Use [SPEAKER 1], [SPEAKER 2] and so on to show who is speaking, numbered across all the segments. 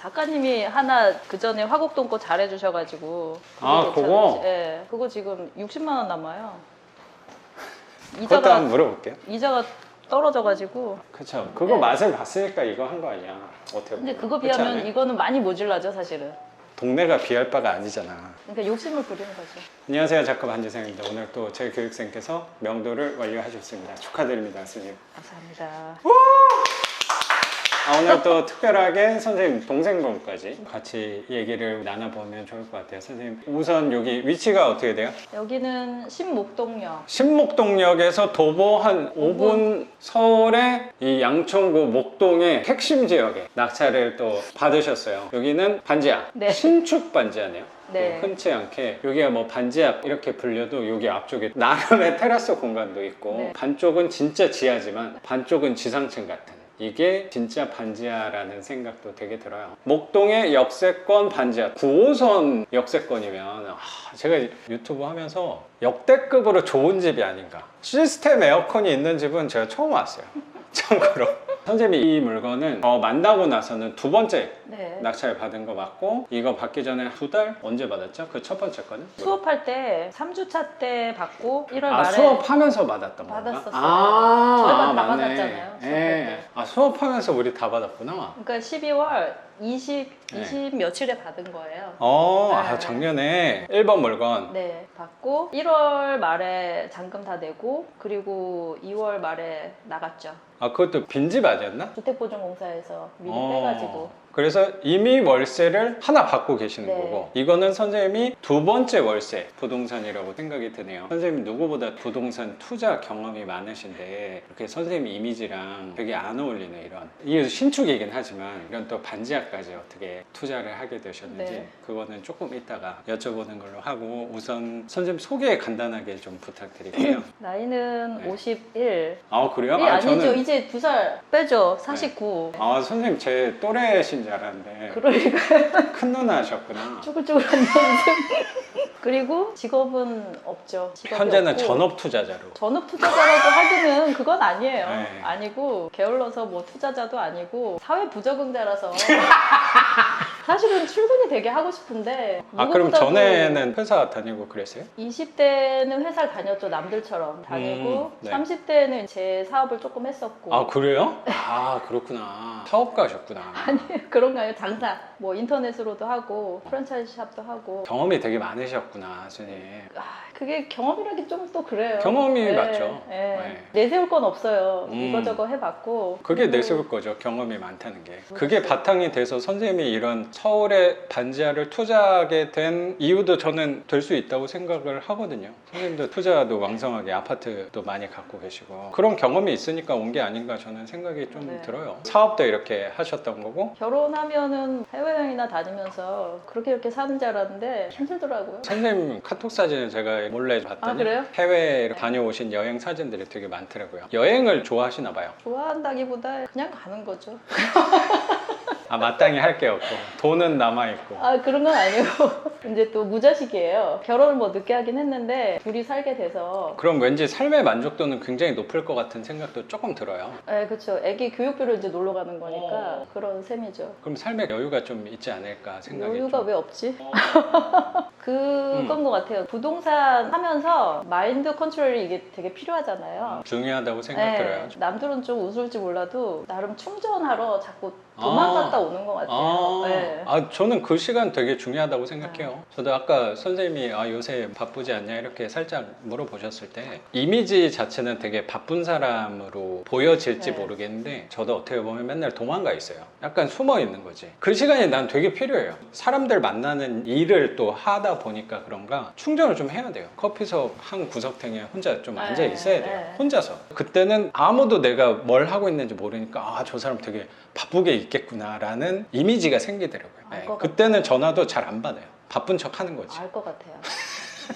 [SPEAKER 1] 작가님이 하나 그 전에 화곡동 거 잘해주셔가지고.
[SPEAKER 2] 아, 그거?
[SPEAKER 1] 예, 그거 지금 60만 원 남아요.
[SPEAKER 2] 그것도 한번 물어볼게요.
[SPEAKER 1] 이자가 떨어져가지고.
[SPEAKER 2] 그쵸. 그거
[SPEAKER 1] 네.
[SPEAKER 2] 맛을 봤으니까 이거 한 거 아니야. 어떻게
[SPEAKER 1] 근데
[SPEAKER 2] 보면.
[SPEAKER 1] 그거
[SPEAKER 2] 그렇지
[SPEAKER 1] 비하면
[SPEAKER 2] 않아요?
[SPEAKER 1] 이거는 많이 모질라죠, 사실은.
[SPEAKER 2] 동네가 비할 바가 아니잖아.
[SPEAKER 1] 그러니까 욕심을 부리는 거죠.
[SPEAKER 2] 안녕하세요, 작가 반지성입니다. 오늘 또 제 교육생께서 명도를 완료하셨습니다. 축하드립니다, 스님.
[SPEAKER 1] 감사합니다.
[SPEAKER 2] 오늘 또 특별하게 선생님 동생분까지 같이 얘기를 나눠보면 좋을 것 같아요. 선생님, 우선 여기 위치가 어떻게 돼요?
[SPEAKER 1] 여기는 신목동역.
[SPEAKER 2] 신목동역에서 도보 한 5분 서울의 이 양천구 목동의 핵심 지역에 낙찰을 또 받으셨어요. 여기는 반지하,
[SPEAKER 1] 네.
[SPEAKER 2] 신축 반지하네요.
[SPEAKER 1] 네.
[SPEAKER 2] 흔치 않게 여기가 뭐 반지하 이렇게 불려도 여기 앞쪽에 나름의 테라스 공간도 있고
[SPEAKER 1] 네.
[SPEAKER 2] 반쪽은 진짜 지하지만 반쪽은 지상층 같은 이게 진짜 반지하라는 생각도 되게 들어요. 목동의 역세권 반지하 9호선 역세권이면 제가 유튜브 하면서 역대급으로 좋은 집이 아닌가. 시스템 에어컨이 있는 집은 제가 처음 왔어요. 참고로 선생님이 이 물건은 만나고 나서는 두 번째
[SPEAKER 1] 네.
[SPEAKER 2] 낙찰 받은 거 맞고 이거 받기 전에 2달 언제 받았죠? 그 첫 번째 거는?
[SPEAKER 1] 수업할 때 3주차 때 받고 1월
[SPEAKER 2] 아,
[SPEAKER 1] 말에
[SPEAKER 2] 수업하면서 받았던 건가?
[SPEAKER 1] 받았었어요.
[SPEAKER 2] 아,
[SPEAKER 1] 저희가 다
[SPEAKER 2] 맞네.
[SPEAKER 1] 받았잖아요, 수업할
[SPEAKER 2] 예. 아, 수업하면서 우리 다 받았구나.
[SPEAKER 1] 그러니까 12월 20
[SPEAKER 2] 네.
[SPEAKER 1] 며칠에 받은 거예요.
[SPEAKER 2] 아, 작년에 1번 물건.
[SPEAKER 1] 네, 받고 1월 말에 잔금 다 내고 그리고 2월 말에 나갔죠.
[SPEAKER 2] 아, 그것도 빈집 아니었나?
[SPEAKER 1] 주택보증공사에서 미리 빼가지고.
[SPEAKER 2] 그래서 이미 월세를 하나 받고 계시는
[SPEAKER 1] 네.
[SPEAKER 2] 거고 이거는 선생님이 두 번째 월세 부동산이라고 생각이 드네요. 선생님 누구보다 부동산 투자 경험이 많으신데 이렇게 선생님 이미지랑 되게 안 어울리는 이게 신축이긴 하지만 이런 또 반지하까지 어떻게 투자를 하게 되셨는지
[SPEAKER 1] 네.
[SPEAKER 2] 그거는 조금 이따가 여쭤보는 걸로 하고 우선 선생님 소개 간단하게 좀 부탁드릴게요.
[SPEAKER 1] 나이는
[SPEAKER 2] 네.
[SPEAKER 1] 51.
[SPEAKER 2] 아, 그래요?
[SPEAKER 1] 아니죠. 이제 2살 빼죠. 49.
[SPEAKER 2] 아, 선생님 제 또래신 줄 알았는데
[SPEAKER 1] 그러니까
[SPEAKER 2] 큰 누나 하셨구나.
[SPEAKER 1] 쭈글쭈글한 연습. 그리고 직업은 없죠. 직업이
[SPEAKER 2] 현재는
[SPEAKER 1] 없고.
[SPEAKER 2] 전업 투자자로.
[SPEAKER 1] 전업 투자자라고 하기는 그건 아니에요.
[SPEAKER 2] 네.
[SPEAKER 1] 아니고 게을러서 뭐 투자자도 아니고 사회 부적응자라서 사실은 출근이 되게 하고 싶은데
[SPEAKER 2] 아, 그럼
[SPEAKER 1] 누구보다도
[SPEAKER 2] 전에는 회사 다니고 그랬어요?
[SPEAKER 1] 20대는 회사를 다녔죠. 남들처럼 다니고
[SPEAKER 2] 네.
[SPEAKER 1] 30대는 제 사업을 조금 했었고
[SPEAKER 2] 아, 그래요? 아, 그렇구나. 사업가셨구나.
[SPEAKER 1] 그런가요? 장사 뭐 인터넷으로도 하고 프랜차이즈 샵도 하고
[SPEAKER 2] 경험이 되게 많으셨구나, 선생님.
[SPEAKER 1] 그게 경험이라기 좀 또 그래요.
[SPEAKER 2] 경험이 맞죠.
[SPEAKER 1] 예.
[SPEAKER 2] 네.
[SPEAKER 1] 내세울 건 없어요. 이거저거 해봤고
[SPEAKER 2] 그게 내세울 거죠. 경험이 많다는 게. 그게 바탕이 돼서 선생님이 이런 서울에 반지하를 투자하게 된 이유도 저는 될 수 있다고 생각을 하거든요. 선생님도 투자도 왕성하게 아파트도 많이 갖고 계시고 그런 경험이 있으니까 온 게 아닌가 저는 생각이 좀
[SPEAKER 1] 네.
[SPEAKER 2] 들어요. 사업도 이렇게 하셨던 거고
[SPEAKER 1] 결혼하면은 해외여행이나 다니면서 그렇게 사는 줄 알았는데 힘들더라고요.
[SPEAKER 2] 선생님 카톡 사진을 제가 몰래 봤더니
[SPEAKER 1] 아, 그래요?
[SPEAKER 2] 해외에 다녀오신 여행 사진들이 되게 많더라고요. 여행을 좋아하시나 봐요.
[SPEAKER 1] 좋아한다기보다 그냥 가는 거죠.
[SPEAKER 2] 아, 마땅히 할 게 없고 돈은 남아있고.
[SPEAKER 1] 아, 그런 건 아니고 이제 또 무자식이에요. 결혼을 뭐 늦게 하긴 했는데 둘이 살게 돼서
[SPEAKER 2] 그럼 왠지 삶의 만족도는 굉장히 높을 것 같은 생각도 조금 들어요.
[SPEAKER 1] 네, 그렇죠. 애기 교육비로 이제 놀러 가는 거니까 그런 셈이죠.
[SPEAKER 2] 그럼 삶의 여유가 좀 있지 않을까 생각이
[SPEAKER 1] 여유가
[SPEAKER 2] 좀.
[SPEAKER 1] 왜 없지? 그건 것 같아요. 부동산 하면서 마인드 컨트롤이 이게 되게 필요하잖아요.
[SPEAKER 2] 중요하다고 생각
[SPEAKER 1] 네,
[SPEAKER 2] 들어요.
[SPEAKER 1] 남들은 좀 웃을지 몰라도 나름 충전하러 자꾸 도망갔다 오는 것 같아요. 네.
[SPEAKER 2] 저는 그 시간 되게 중요하다고 생각해요. 저도 아까 선생님이 요새 바쁘지 않냐 이렇게 살짝 물어보셨을 때 이미지 자체는 되게 바쁜 사람으로 보여질지
[SPEAKER 1] 네.
[SPEAKER 2] 모르겠는데 저도 어떻게 보면 맨날 도망가 있어요. 약간 숨어 있는 거지. 그 시간이 난 되게 필요해요. 사람들 만나는 일을 또 하다 보니까 그런가 충전을 좀 해야 돼요. 커피숍 한 구석탱이에 혼자 좀 앉아 있어야 돼요.
[SPEAKER 1] 네.
[SPEAKER 2] 혼자서. 그때는 아무도 내가 뭘 하고 있는지 모르니까 저 사람 되게 바쁘게 있겠구나 라는 이미지가 생기더라고요.
[SPEAKER 1] 알
[SPEAKER 2] 네.
[SPEAKER 1] 것
[SPEAKER 2] 그때는 전화도 잘 안 받아요. 바쁜 척 하는 거지.
[SPEAKER 1] 알 것 같아요.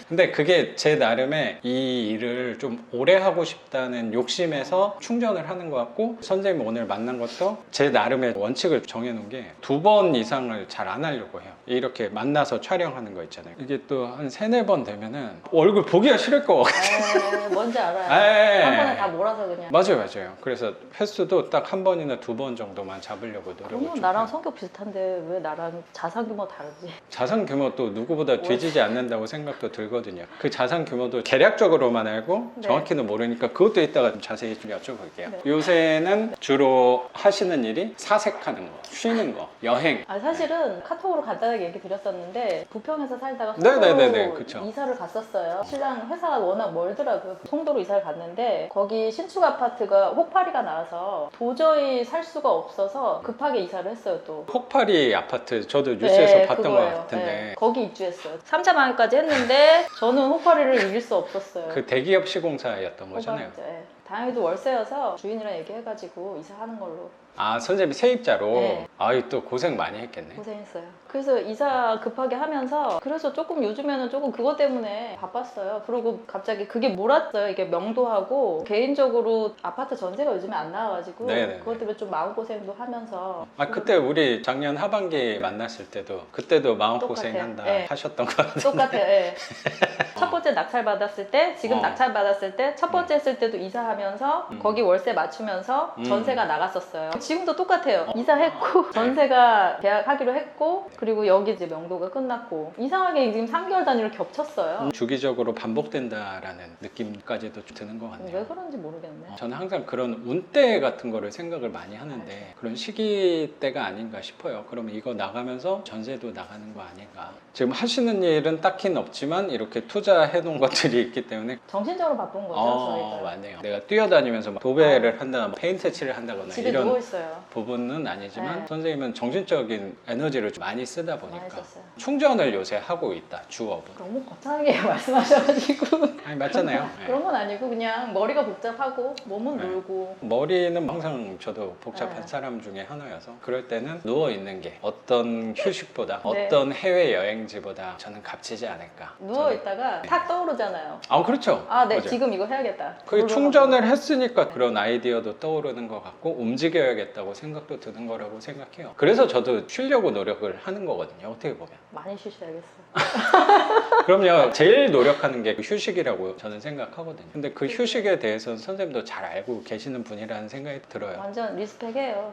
[SPEAKER 2] 근데 그게 제 나름의 이 일을 좀 오래 하고 싶다는 욕심에서 충전을 하는 것 같고, 선생님 오늘 만난 것도 제 나름의 원칙을 정해놓은 게 2번 이상을 잘 안 하려고 해요. 이렇게 만나서 촬영하는 거 있잖아요. 이게 또 한 3-4번 되면은 얼굴 보기가 싫을 것 같아요.
[SPEAKER 1] 뭔지 알아요.
[SPEAKER 2] 에이.
[SPEAKER 1] 한 번에 다 몰아서 그냥.
[SPEAKER 2] 맞아요. 그래서 횟수도 딱 1번이나 2번 정도만 잡으려고 노력을
[SPEAKER 1] 그러면
[SPEAKER 2] 좀
[SPEAKER 1] 나랑
[SPEAKER 2] 해요.
[SPEAKER 1] 성격 비슷한데 왜 나랑 자산 규모 다르지?
[SPEAKER 2] 자산 규모 또 누구보다 뒤지지 않는다고 생각도 들거든요. 그 자산 규모도 계략적으로만 알고
[SPEAKER 1] 네.
[SPEAKER 2] 정확히는 모르니까 그것도 이따가 좀 자세히 좀 여쭤볼게요.
[SPEAKER 1] 네.
[SPEAKER 2] 요새는 주로 하시는 일이 사색하는 거, 쉬는 거, 여행.
[SPEAKER 1] 사실은 카톡으로 간단하게 얘기 드렸었는데 부평에서 살다가
[SPEAKER 2] 네네네네,
[SPEAKER 1] 송도로
[SPEAKER 2] 그쵸.
[SPEAKER 1] 이사를 갔었어요. 신랑 회사가 워낙 멀더라고요. 송도로 이사를 갔는데 거기 신축 아파트가 혹파리가 나와서 도저히 살 수가 없어서 급하게 이사를 했어요 또.
[SPEAKER 2] 혹파리 아파트 저도 뉴스에서 봤던
[SPEAKER 1] 그거예요.
[SPEAKER 2] 것 같은데
[SPEAKER 1] 네, 거기 입주했어요. 3차 방역까지 했는데 저는 혹파리를 이길 수 없었어요.
[SPEAKER 2] 그 대기업 시공사였던 거잖아요.
[SPEAKER 1] 혹파리, 네. 다행히도 월세여서 주인이랑 얘기해가지고 이사하는 걸로.
[SPEAKER 2] 아, 선생님이 세입자로?
[SPEAKER 1] 네.
[SPEAKER 2] 아이, 또 고생 많이 했겠네.
[SPEAKER 1] 고생했어요. 그래서 이사 급하게 하면서 그래서 조금 요즘에는 조금 그것 때문에 바빴어요. 그리고 갑자기 그게 몰았어요. 이게 명도하고 개인적으로 아파트 전세가 요즘에 안 나와가지고
[SPEAKER 2] 네네네.
[SPEAKER 1] 그것 때문에 좀 마음고생도 하면서.
[SPEAKER 2] 아, 그때 우리 작년 하반기 만났을 때도 그때도 마음고생
[SPEAKER 1] 똑같아요.
[SPEAKER 2] 한다
[SPEAKER 1] 네.
[SPEAKER 2] 하셨던 것 같은데.
[SPEAKER 1] 똑같아요. 예. 첫 번째 낙찰 받았을 때, 지금
[SPEAKER 2] 어.
[SPEAKER 1] 낙찰 받았을 때, 첫 번째 했을 때도 이사하면서 거기 월세 맞추면서 전세가 나갔었어요. 지금도 똑같아요. 이사했고 전세가 계약하기로 했고 그리고 여기 이제 명도가 끝났고 이상하게 지금 3개월 단위로 겹쳤어요.
[SPEAKER 2] 주기적으로 반복된다라는 느낌까지도 좀 드는 것
[SPEAKER 1] 왜
[SPEAKER 2] 같네요.
[SPEAKER 1] 그런지 모르겠네.
[SPEAKER 2] 저는 항상 그런 운때 같은 거를 생각을 많이 하는데 그런 시기 때가 아닌가 싶어요. 그러면 이거 나가면서 전세도 나가는 거 아닌가. 지금 하시는 일은 딱히는 없지만 이렇게 투자해 놓은 것들이 있기 때문에
[SPEAKER 1] 정신적으로 바쁜 거죠, 저희가.
[SPEAKER 2] 맞네요. 내가 뛰어다니면서 막 도배를 한다거나 페인트 칠을 한다거나
[SPEAKER 1] 집에
[SPEAKER 2] 이런
[SPEAKER 1] 누워있어요.
[SPEAKER 2] 부분은 아니지만
[SPEAKER 1] 네.
[SPEAKER 2] 선생님은 정신적인 에너지를 좀 많이 쓰다
[SPEAKER 1] 많이
[SPEAKER 2] 보니까
[SPEAKER 1] 썼어요.
[SPEAKER 2] 충전을 요새 하고 있다, 주업은.
[SPEAKER 1] 너무 거창하게 말씀하셔가지고
[SPEAKER 2] 아니, 맞잖아요. 네.
[SPEAKER 1] 그런 건 아니고 그냥 머리가 복잡하고 몸은
[SPEAKER 2] 네.
[SPEAKER 1] 놀고.
[SPEAKER 2] 머리는 항상 저도 복잡한
[SPEAKER 1] 네.
[SPEAKER 2] 사람 중에 하나여서 그럴 때는 누워있는 게 어떤 휴식보다
[SPEAKER 1] 네.
[SPEAKER 2] 어떤 해외여행지보다 저는 값지지 않을까.
[SPEAKER 1] 누워있다가
[SPEAKER 2] 네.
[SPEAKER 1] 탁 떠오르잖아요.
[SPEAKER 2] 아, 그렇죠.
[SPEAKER 1] 아, 네,
[SPEAKER 2] 맞아요.
[SPEAKER 1] 지금 이거 해야겠다.
[SPEAKER 2] 그게
[SPEAKER 1] 그걸로
[SPEAKER 2] 충전을 했으니까 그런 아이디어도 떠오르는 것 같고 움직여야겠다고 생각도 드는 거라고 생각해요. 그래서 저도 쉬려고 노력을 하는 거거든요. 어떻게 보면.
[SPEAKER 1] 많이 쉬셔야겠어요.
[SPEAKER 2] 그럼요. 제일 노력하는 게 휴식이라고 저는 생각하거든요. 근데 그 휴식에 대해서는 선생님도 잘 알고 계시는 분이라는 생각이 들어요.
[SPEAKER 1] 완전 리스펙해요.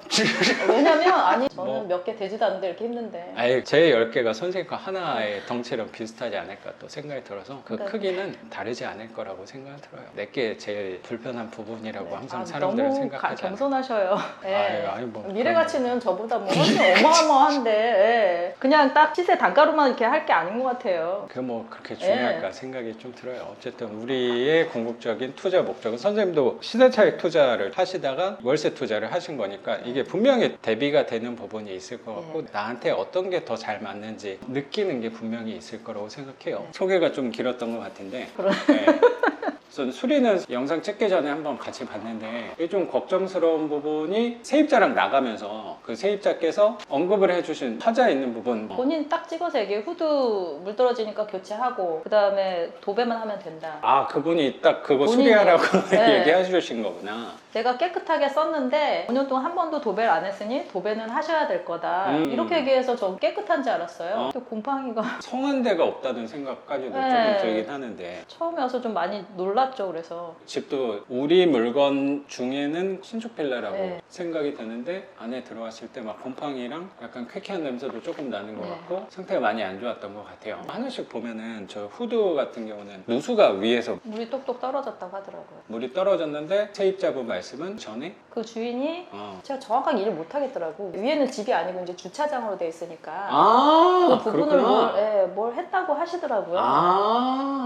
[SPEAKER 1] 왜냐면 아니 저는
[SPEAKER 2] 뭐.
[SPEAKER 1] 몇 개 되지도 않는데 이렇게 힘든데.
[SPEAKER 2] 아예 제 10개가 선생님과 하나의 덩치랑 비슷하지 않을까 또 생각이 들어서 그
[SPEAKER 1] 그러니까.
[SPEAKER 2] 크기는 다르지 않을 거라고 생각이 들어요. 내게 제일 불편한 부분이라고
[SPEAKER 1] 네.
[SPEAKER 2] 항상 사람들은
[SPEAKER 1] 너무
[SPEAKER 2] 생각하잖아요.
[SPEAKER 1] 겸손하셔요. 예.
[SPEAKER 2] 아유, 뭐
[SPEAKER 1] 미래
[SPEAKER 2] 그런
[SPEAKER 1] 가치는 저보다 뭐 훨씬 어마어마한데 예. 그냥 딱 시세 단가로만 이렇게 할 게 아닌 것 같아요.
[SPEAKER 2] 그게 뭐 그렇게 중요할까 생각이 좀 들어요. 어쨌든 우리의 궁극적인 투자 목적은 선생님도 시세차익 투자를 하시다가 월세 투자를 하신 거니까 이게 분명히 대비가 되는 부분이 있을 것 같고 나한테 어떤 게 더 잘 맞는지 느끼는 게 분명히 있을 거라고 생각해요. 소개가 좀 길었던 것 같은데 네. 우선 수리는 영상 찍기 전에 한번 같이 봤는데 이게 좀 걱정스러운 부분이 세입자랑 나가면서 그 세입자께서 언급을 해주신 하자 있는 부분
[SPEAKER 1] 본인 딱 찍어서 이게 후드 물 떨어지니까 교체하고 그 다음에 도배만 하면 된다.
[SPEAKER 2] 아, 그분이 딱 그거
[SPEAKER 1] 본인이-
[SPEAKER 2] 수리하라고
[SPEAKER 1] 네.
[SPEAKER 2] 얘기해 주신 거구나.
[SPEAKER 1] 내가 깨끗하게 썼는데 5년 동안 한 번도 도배를 안 했으니 도배는 하셔야 될 거다. 이렇게 얘기해서 전 깨끗한지 알았어요. 근데 곰팡이가
[SPEAKER 2] 성한 데가 없다는 생각까지도
[SPEAKER 1] 네.
[SPEAKER 2] 조금 들긴 하는데
[SPEAKER 1] 처음에 와서 좀 많이 놀랐죠. 그래서
[SPEAKER 2] 집도 우리 물건 중에는 신축 빌라라고
[SPEAKER 1] 네.
[SPEAKER 2] 생각이 드는데 안에 들어왔을 때 막 곰팡이랑 약간 쾌쾌한 냄새도 조금 나는 것
[SPEAKER 1] 네.
[SPEAKER 2] 같고 상태가 많이 안 좋았던 것 같아요. 하나씩 보면은 저 후드 같은 경우는 누수가 위에서
[SPEAKER 1] 물이 똑똑 떨어졌다고 하더라고요.
[SPEAKER 2] 물이 떨어졌는데 세입자분 말씀은 전에
[SPEAKER 1] 그 주인이 제가 정확하게 일을 못 하겠더라고. 위에는 집이 아니고 이제 주차장으로 돼 있으니까 그 부분을 뭘 했다고 하시더라고요.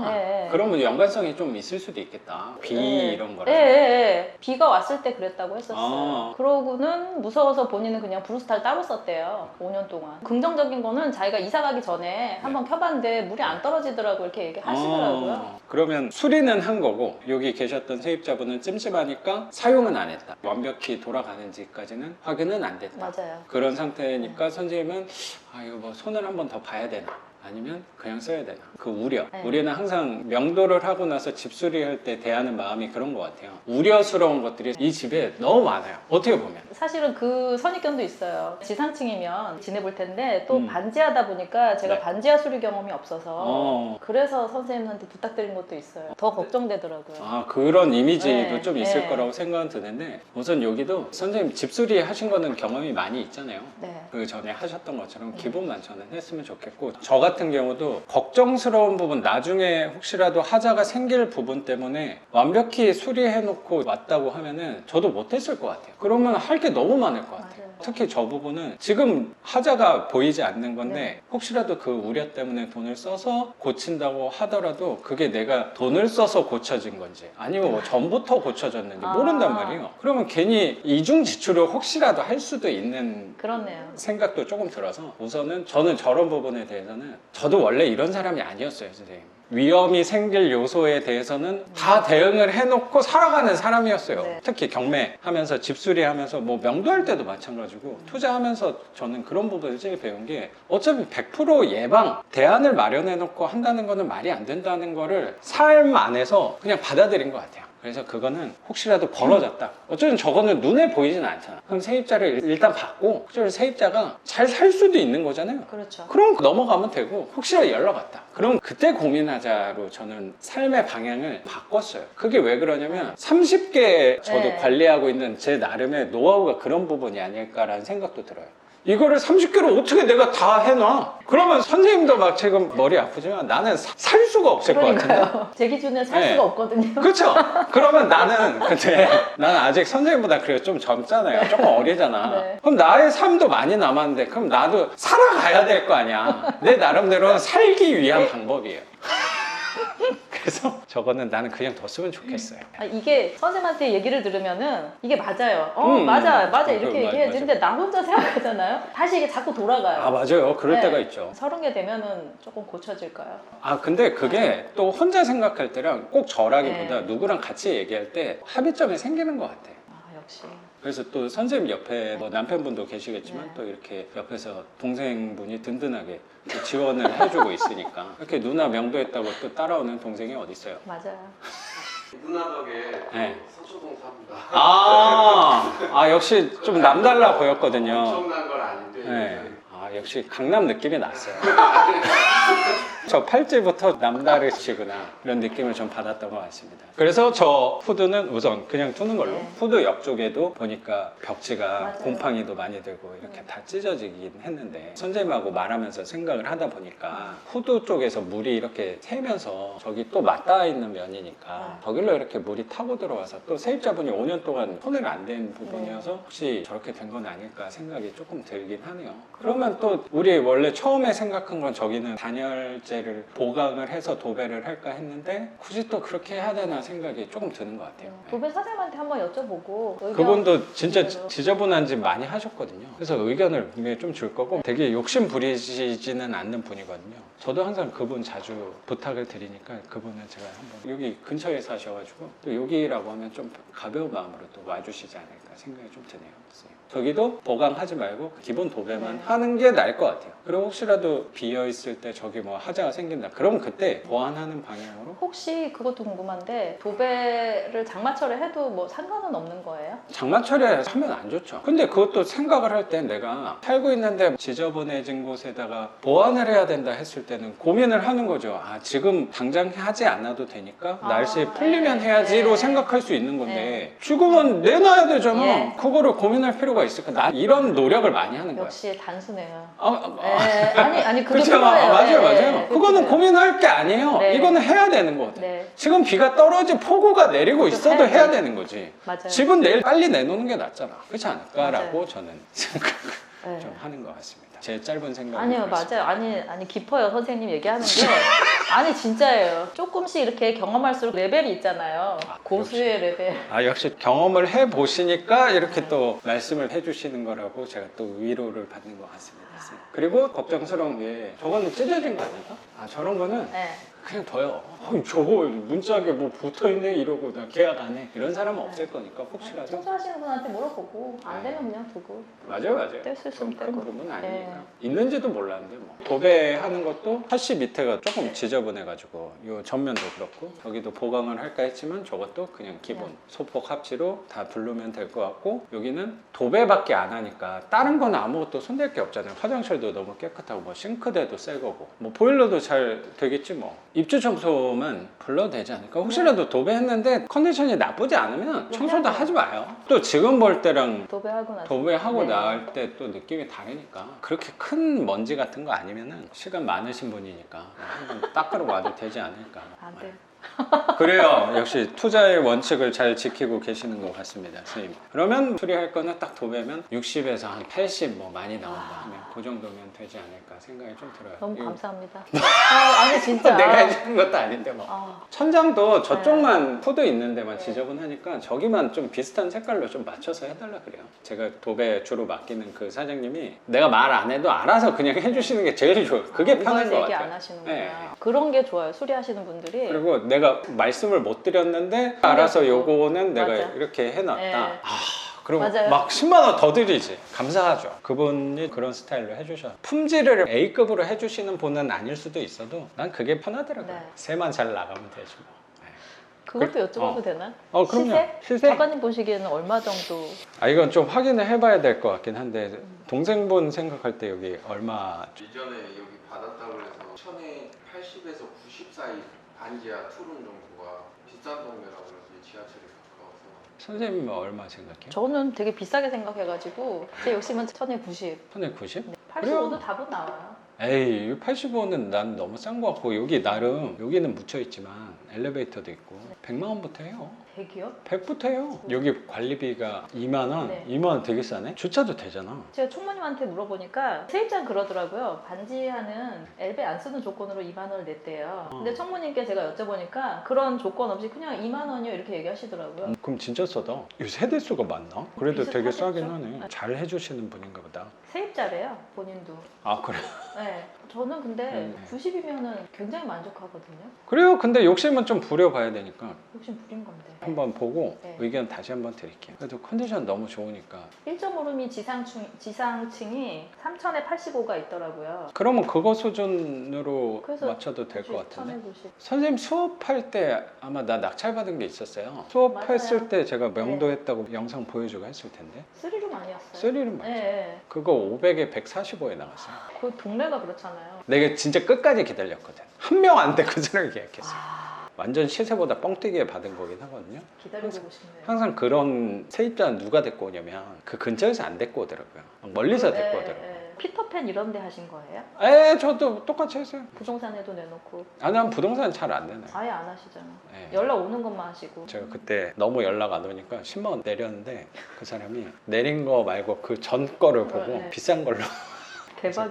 [SPEAKER 1] 예, 예.
[SPEAKER 2] 그러면 연관성이 좀 있을 수도 있겠다. 비
[SPEAKER 1] 예.
[SPEAKER 2] 이런 거랑.
[SPEAKER 1] 예. 비가 왔을 때 그랬다고 했었어요.
[SPEAKER 2] 아.
[SPEAKER 1] 그러고는 무서워서 본인은 그냥 브루스타를 따로 썼대요. 5년 동안. 긍정적인 거는 자기가 이사 가기 전에 한번 켜봤는데 물이 안 떨어지더라고 이렇게 얘기하시더라고요.
[SPEAKER 2] 그러면 수리는 한 거고 여기 계셨던 세입자분은 찜찜하니까 사용은 안 했다. 완벽히 돌아가는지까지는 확인은 안 됐다.
[SPEAKER 1] 맞아요.
[SPEAKER 2] 그런 상태니까 선생님은 아 이거 뭐 손을 한번 더 봐야 되나 아니면 그냥 써야 되나? 그 우려.
[SPEAKER 1] 네.
[SPEAKER 2] 우리는 항상 명도를 하고 나서 집수리할 때 대하는 마음이 그런 것 같아요. 우려스러운 것들이 이 집에 너무 많아요. 어떻게 보면.
[SPEAKER 1] 사실은 그 선입견도 있어요. 지상층이면 지내볼 텐데 또
[SPEAKER 2] 음.
[SPEAKER 1] 반지하다 보니까 제가
[SPEAKER 2] 네.
[SPEAKER 1] 반지하 수리 경험이 없어서 그래서 선생님한테 부탁드린 것도 있어요. 더 걱정되더라고요.
[SPEAKER 2] 아, 그런 이미지도
[SPEAKER 1] 네,
[SPEAKER 2] 좀 있을
[SPEAKER 1] 네.
[SPEAKER 2] 거라고 생각은 드는데 우선 여기도 선생님 집수리 하신 거는 경험이 많이 있잖아요.
[SPEAKER 1] 네.
[SPEAKER 2] 그 전에 하셨던 것처럼 기본만 저는 했으면 좋겠고, 저 같은 경우도 걱정스러운 부분, 나중에 혹시라도 하자가 생길 부분 때문에 완벽히 수리해놓고 왔다고 하면은 저도 못했을 것 같아요. 그러면 할 게 너무 많을 것 같아요.
[SPEAKER 1] 맞아요.
[SPEAKER 2] 특히 저 부분은 지금 하자가 보이지 않는 건데
[SPEAKER 1] 네.
[SPEAKER 2] 혹시라도 그 우려 때문에 돈을 써서 고친다고 하더라도 그게 내가 돈을 써서 고쳐진 건지 아니면 뭐 전부터 고쳐졌는지
[SPEAKER 1] 아.
[SPEAKER 2] 모른단 말이에요. 그러면 괜히 이중 지출을 혹시라도 할 수도 있는
[SPEAKER 1] 그렇네요.
[SPEAKER 2] 생각도 조금 들어서 우선은 저는 저런 부분에 대해서는 저도 원래 이런 사람이 아니었어요, 선생님. 위험이 생길 요소에 대해서는 다 대응을 해놓고 살아가는 사람이었어요.
[SPEAKER 1] 네.
[SPEAKER 2] 특히 경매하면서 집수리하면서 뭐 명도할 때도 마찬가지고 투자하면서 저는 그런 부분을 제일 배운 게 어차피 100% 예방, 대안을 마련해놓고 한다는 거는 말이 안 된다는 거를 삶 안에서 그냥 받아들인 것 같아요. 그래서 그거는 혹시라도 벌어졌다. 어쩌면 저거는 눈에 보이진 않잖아. 그럼 세입자를 일단 받고, 어쩌면 세입자가 잘 살 수도 있는 거잖아요.
[SPEAKER 1] 그렇죠.
[SPEAKER 2] 그럼 넘어가면 되고, 혹시라도 연락 왔다. 그럼 그때 고민하자로 저는 삶의 방향을 바꿨어요. 그게 왜 그러냐면 30개 저도
[SPEAKER 1] 네.
[SPEAKER 2] 관리하고 있는 제 나름의 노하우가 그런 부분이 아닐까라는 생각도 들어요. 이거를 30개를 어떻게 내가 다 해놔? 그러면 선생님도 막 지금 머리 아프지만 나는 살 수가 없을 것 같은데.
[SPEAKER 1] 그러니까요. 제 기준에 살
[SPEAKER 2] 네.
[SPEAKER 1] 수가 없거든요.
[SPEAKER 2] 그렇죠? 그러면 근데 나는 아직 선생님보다 그래도 좀 젊잖아요. 조금 어리잖아.
[SPEAKER 1] 네.
[SPEAKER 2] 그럼 나의 삶도 많이 남았는데 그럼 나도 살아가야 될 거 아니야. 내 나름대로 살기 위한 방법이에요. 그래서 저거는 나는 그냥 뒀으면 좋겠어요.
[SPEAKER 1] 아, 이게 선생님한테 얘기를 들으면은 이게 맞아요. 맞아 이렇게
[SPEAKER 2] 맞아.
[SPEAKER 1] 얘기해야지. 근데 나 혼자 생각하잖아요. 다시 이게 자꾸 돌아가요.
[SPEAKER 2] 아, 맞아요. 그럴
[SPEAKER 1] 네.
[SPEAKER 2] 때가 있죠.
[SPEAKER 1] 30개 되면은 조금 고쳐질까요?
[SPEAKER 2] 아, 근데 그게 또 혼자 생각할 때랑 꼭 저라기보다
[SPEAKER 1] 네.
[SPEAKER 2] 누구랑 같이 얘기할 때 합의점이 생기는 것 같아요.
[SPEAKER 1] 아, 역시.
[SPEAKER 2] 그래서 또 선생님 옆에 뭐 남편분도 계시겠지만
[SPEAKER 1] 네.
[SPEAKER 2] 또 이렇게 옆에서 동생분이 든든하게 또 지원을 해주고 있으니까 이렇게 누나 명도했다고 또 따라오는 동생이 어디 있어요?
[SPEAKER 1] 맞아요.
[SPEAKER 3] 누나 덕에
[SPEAKER 2] 네.
[SPEAKER 3] 서초동 삽니다.
[SPEAKER 2] 아 역시 좀 남달라 보였거든요.
[SPEAKER 3] 엄청난 건 아닌데.
[SPEAKER 2] 네. 아 역시 강남 느낌이 났어요. 저 팔찌부터 남다르시구나 이런 느낌을 좀 받았던 것 같습니다. 그래서 저 후드는 우선 그냥 두는 걸로.
[SPEAKER 1] 네.
[SPEAKER 2] 후드 옆쪽에도 보니까 벽지가
[SPEAKER 1] 맞아요.
[SPEAKER 2] 곰팡이도 많이 들고 이렇게 다 찢어지긴 했는데 선생님하고 말하면서 생각을 하다 보니까 후드 쪽에서 물이 이렇게 새면서 저기 또 맞닿아 있는 면이니까 저길로 이렇게 물이 타고 들어와서 또 세입자분이 5년 동안 손을 안 댄 부분이어서 혹시 저렇게 된 건 아닐까 생각이 조금 들긴 하네요. 그러면 또 우리 원래 처음에 생각한 건 저기는 단열재를 보강을 해서 도배를 할까 했는데 굳이 또 그렇게 해야 되나 생각이 조금 드는 것 같아요. 네.
[SPEAKER 1] 도배 선생님한테 한번 여쭤보고 의견
[SPEAKER 2] 그분도 진짜
[SPEAKER 1] 주시기로.
[SPEAKER 2] 지저분한 집 많이 하셨거든요. 그래서 의견을 분명히 좀 줄 거고 되게 욕심 부리시지는 않는 분이거든요. 저도 항상 그분 자주 부탁을 드리니까 그분은 제가 한번 여기 근처에 사셔가지고 또 여기라고 하면 좀 가벼운 마음으로 또 와주시지 않을까 생각이 좀 드네요. 저기도 보강하지 말고 기본 도배만
[SPEAKER 1] 네.
[SPEAKER 2] 하는 게 나을 것 같아요. 그리고 혹시라도 비어 있을 때 저기 뭐 하자가 생긴다. 그럼 그때 보완하는 방향으로.
[SPEAKER 1] 혹시 그것도 궁금한데 도배를 장마철에 해도 뭐 상관은 없는 거예요?
[SPEAKER 2] 장마철에 하면 안 좋죠. 근데 그것도 생각을 할 때 내가 살고 있는데 지저분해진 곳에다가 보완을 해야 된다 했을 때는 고민을 하는 거죠. 아, 지금 당장 하지 않아도 되니까 날씨 풀리면
[SPEAKER 1] 네.
[SPEAKER 2] 해야지로
[SPEAKER 1] 네.
[SPEAKER 2] 생각할 수 있는 건데
[SPEAKER 1] 네.
[SPEAKER 2] 지금은 내놔야 되잖아.
[SPEAKER 1] 네.
[SPEAKER 2] 그거를 고민할 필요가 있을까? 난 이런 노력을 많이 하는 거야.
[SPEAKER 1] 역시 단순해요.
[SPEAKER 2] 아,
[SPEAKER 1] 아니 그거
[SPEAKER 2] 그렇죠.
[SPEAKER 1] 필요해요.
[SPEAKER 2] 맞아요,
[SPEAKER 1] 네,
[SPEAKER 2] 맞아요.
[SPEAKER 1] 네,
[SPEAKER 2] 그거는
[SPEAKER 1] 필요해요.
[SPEAKER 2] 고민할 게 아니에요.
[SPEAKER 1] 네.
[SPEAKER 2] 이거는 해야 되는 거거든.
[SPEAKER 1] 네,
[SPEAKER 2] 지금 비가 떨어지 폭우가 내리고 있어도
[SPEAKER 1] 해야지.
[SPEAKER 2] 해야 되는 거지.
[SPEAKER 1] 맞아요.
[SPEAKER 2] 집은 내일 빨리 내놓는 게 낫잖아. 그렇지 않을까라고
[SPEAKER 1] 맞아요.
[SPEAKER 2] 저는 생각을
[SPEAKER 1] 네.
[SPEAKER 2] 좀 하는 것 같습니다. 제 짧은 생각.
[SPEAKER 1] 아니요, 맞아요. 아니 깊어요, 선생님 얘기하는 게. 아니 진짜예요. 조금씩 이렇게 경험할수록 레벨이 있잖아요. 고수의 레벨.
[SPEAKER 2] 아 역시 경험을 해 보시니까 이렇게 또 말씀을 해주시는 거라고 제가 또 위로를 받는 것 같습니다. 그리고 걱정스러운 게 저거는 찢어진 거 아닌가? 아 저런 거는
[SPEAKER 1] 네.
[SPEAKER 2] 그냥 둬요. 저거 문짝에 뭐 붙어있네 이러고 나 계약 안 해. 이런 사람은 없을 거니까 혹시라도.
[SPEAKER 1] 청소하시는 분한테 물어보고 안 되면 그냥 두고.
[SPEAKER 2] 맞아요.
[SPEAKER 1] 뗄 수 있으면
[SPEAKER 2] 큰
[SPEAKER 1] 떼고.
[SPEAKER 2] 부분은 아니니까.
[SPEAKER 1] 네.
[SPEAKER 2] 있는지도 몰랐는데 뭐. 도배하는 것도 샤시 밑에가 조금 지저분해가지고 이 전면도 그렇고 여기도 보강을 할까 했지만 저것도 그냥 기본
[SPEAKER 1] 네.
[SPEAKER 2] 소폭 합치로 다 부르면 될 것 같고 여기는 도배밖에 안 하니까 다른 건 아무것도 손댈 게 없잖아요. 화장실도 너무 깨끗하고 뭐 싱크대도 새 거고 뭐 보일러도 잘 되겠지 뭐. 입주 청소만 불러도 되지 않을까? 혹시라도 도배했는데 컨디션이 나쁘지 않으면 청소도 하지 마요. 또 지금 볼 때랑
[SPEAKER 1] 도배하고 나서.
[SPEAKER 2] 도배하고
[SPEAKER 1] 네.
[SPEAKER 2] 나올 때 또 느낌이 다르니까 그렇게 큰 먼지 같은 거 아니면은 시간 많으신 분이니까 한번 닦으러 와도 되지 않을까.
[SPEAKER 1] 안 돼.
[SPEAKER 2] 그래요. 역시 투자의 원칙을 잘 지키고 계시는 것 같습니다, 선생님. 그러면 수리할 거는 딱 도배면 60에서 한 80 뭐 많이 나온다 하면 그 정도면 되지 않을까 생각이 좀 들어요.
[SPEAKER 1] 너무
[SPEAKER 2] 이거
[SPEAKER 1] 감사합니다. 아니 진짜.
[SPEAKER 2] 내가 해주는 것도 아닌데 뭐.
[SPEAKER 1] 아,
[SPEAKER 2] 천장도 저쪽만
[SPEAKER 1] 네.
[SPEAKER 2] 푸드 있는 데만 지저분하니까 저기만 좀 비슷한 색깔로 좀 맞춰서 해달라 그래요. 제가 도배 주로 맡기는 그 사장님이 내가 말 안 해도 알아서 그냥 해주시는 게 제일 좋아요. 그게 편한 것
[SPEAKER 1] 얘기
[SPEAKER 2] 같아요.
[SPEAKER 1] 안 하시는구나.
[SPEAKER 2] 네.
[SPEAKER 1] 그런 게 좋아요. 수리하시는 분들이.
[SPEAKER 2] 그리고 내가 말씀을 못 드렸는데 알아서 요거는 내가
[SPEAKER 1] 맞아.
[SPEAKER 2] 이렇게 해놨다.
[SPEAKER 1] 네.
[SPEAKER 2] 그리고
[SPEAKER 1] 맞아요.
[SPEAKER 2] 막 10만 원 더 드리지. 감사하죠. 그분이 그런 스타일로 해주셔. 품질을 A급으로 해주시는 분은 아닐 수도 있어도 난 그게 편하더라고요.
[SPEAKER 1] 네.
[SPEAKER 2] 새만 잘 나가면 되지 뭐.
[SPEAKER 1] 그것도 여쭤봐도 되나?
[SPEAKER 2] 그럼요.
[SPEAKER 1] 시세?
[SPEAKER 2] 시세?
[SPEAKER 1] 작가님 보시기에는 얼마 정도?
[SPEAKER 2] 이건 좀 확인을 해봐야 될 것 같긴 한데 동생분 생각할 때 여기 얼마?
[SPEAKER 3] 이전에 여기 받았다고 해서 1080에서 90 사이 반지하 투룸 정도가 비싼 동네라고 해서 지하철이 가까워서
[SPEAKER 2] 선생님은 얼마 생각해요?
[SPEAKER 1] 저는 되게 비싸게 생각해가지고 제 욕심은 1090.
[SPEAKER 2] 1090?
[SPEAKER 1] 85도 답은 나와요.
[SPEAKER 2] 에이 85는 난 너무 싼 것 같고 여기 나름 여기는 묻혀있지만 엘리베이터도 있고 100만 원부터 해요.
[SPEAKER 1] 대기업?
[SPEAKER 2] 100부터 해요. 여기 관리비가 2만 원?
[SPEAKER 1] 네.
[SPEAKER 2] 2만 원 되게 싸네? 주차도 되잖아.
[SPEAKER 1] 제가 총무님한테 물어보니까 세입자는 그러더라고요. 반지하는 엘베 안 쓰는 조건으로 2만 원을 냈대요. 근데 총무님께 제가 여쭤보니까 그런 조건 없이 그냥 2만 원이요 이렇게 얘기하시더라고요.
[SPEAKER 2] 그럼 진짜 싸다. 이 세대수가 많나? 그래도 되게
[SPEAKER 1] 비슷하겠죠?
[SPEAKER 2] 싸긴 하네. 잘 해주시는 분인가 보다.
[SPEAKER 1] 세입자래요, 본인도.
[SPEAKER 2] 그래?
[SPEAKER 1] 네. 저는 근데 90이면은 굉장히 만족하거든요.
[SPEAKER 2] 그래요. 근데 욕심은 좀 부려봐야 되니까
[SPEAKER 1] 욕심 부린 건데.
[SPEAKER 2] 한번 보고
[SPEAKER 1] 네.
[SPEAKER 2] 의견 다시 한번 드릴게요. 그래도 컨디션 너무 좋으니까
[SPEAKER 1] 1.5룸이 지상층이 3,000에 85가 있더라고요.
[SPEAKER 2] 그러면 그거 수준으로
[SPEAKER 1] 그래서
[SPEAKER 2] 맞춰도 될 것 같은데
[SPEAKER 1] 1,090.
[SPEAKER 2] 선생님 수업할 때 아마 나 낙찰 받은 게 있었어요. 수업했을
[SPEAKER 1] 맞아요.
[SPEAKER 2] 때 제가 명도했다고 영상 보여주고 했을 텐데
[SPEAKER 1] 3룸 아니었어요?
[SPEAKER 2] 쓰리는 맞죠?
[SPEAKER 1] 네.
[SPEAKER 2] 그거 500에 145에 나갔어요.
[SPEAKER 1] 그 동네가 그렇잖아요.
[SPEAKER 2] 내가 진짜 끝까지 기다렸거든. 한 명 안 돼 그 사람이 계약했어요.
[SPEAKER 1] 아,
[SPEAKER 2] 완전 시세보다 뻥튀기에 받은 거긴 하거든요.
[SPEAKER 1] 기다려보고 싶네요.
[SPEAKER 2] 항상 그런 세입자는 누가 데리고 오냐면 그 근처에서 안 데리고 오더라고요. 멀리서 데리고 오더라고요.
[SPEAKER 1] 피터팬 이런 데 하신 거예요?
[SPEAKER 2] 저도 똑같이 했어요.
[SPEAKER 1] 부동산에도 내놓고
[SPEAKER 2] 난 부동산 잘 안 내놔요.
[SPEAKER 1] 아예 안 하시잖아.
[SPEAKER 2] 네.
[SPEAKER 1] 연락 오는 것만 하시고.
[SPEAKER 2] 제가 그때 너무 연락 안 오니까 10만 원 내렸는데 그 사람이 내린 거 말고 그 전 거를 보고
[SPEAKER 1] 네.
[SPEAKER 2] 비싼 걸로
[SPEAKER 1] 대박.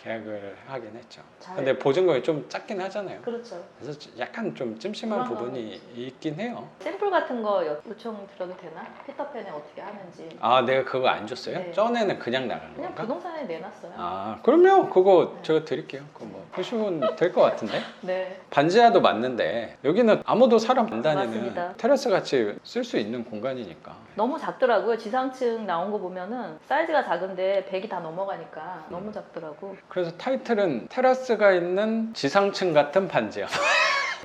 [SPEAKER 2] 계약을 하긴 했죠.
[SPEAKER 1] 잘-
[SPEAKER 2] 근데 보증금이 좀 작긴 하잖아요.
[SPEAKER 1] 그렇죠.
[SPEAKER 2] 그래서 약간 좀 찜찜한
[SPEAKER 1] 그런
[SPEAKER 2] 부분이 있긴 해요.
[SPEAKER 1] 샘플 같은 거 요청 드려도 되나? 피터팬에 어떻게 하는지.
[SPEAKER 2] 내가 그거 안 줬어요?
[SPEAKER 1] 네.
[SPEAKER 2] 전에는 그냥 나간
[SPEAKER 1] 그냥
[SPEAKER 2] 건가?
[SPEAKER 1] 부동산에 내놨어요.
[SPEAKER 2] 그럼요. 그거
[SPEAKER 1] 네.
[SPEAKER 2] 제가 드릴게요. 그거 뭐 보시면 될 것 같은데?
[SPEAKER 1] 네.
[SPEAKER 2] 반지하도 맞는데 여기는 아무도 사람 안 다니는
[SPEAKER 1] 맞습니다.
[SPEAKER 2] 테라스 같이 쓸 수 있는 공간이니까.
[SPEAKER 1] 너무 작더라고요. 지상층 나온 거 보면은 사이즈가 작은데 100이 다 넘어가니까 너무 작더라고.
[SPEAKER 2] 그래서 타이틀은 테라스가 있는 지상층 같은 반지하.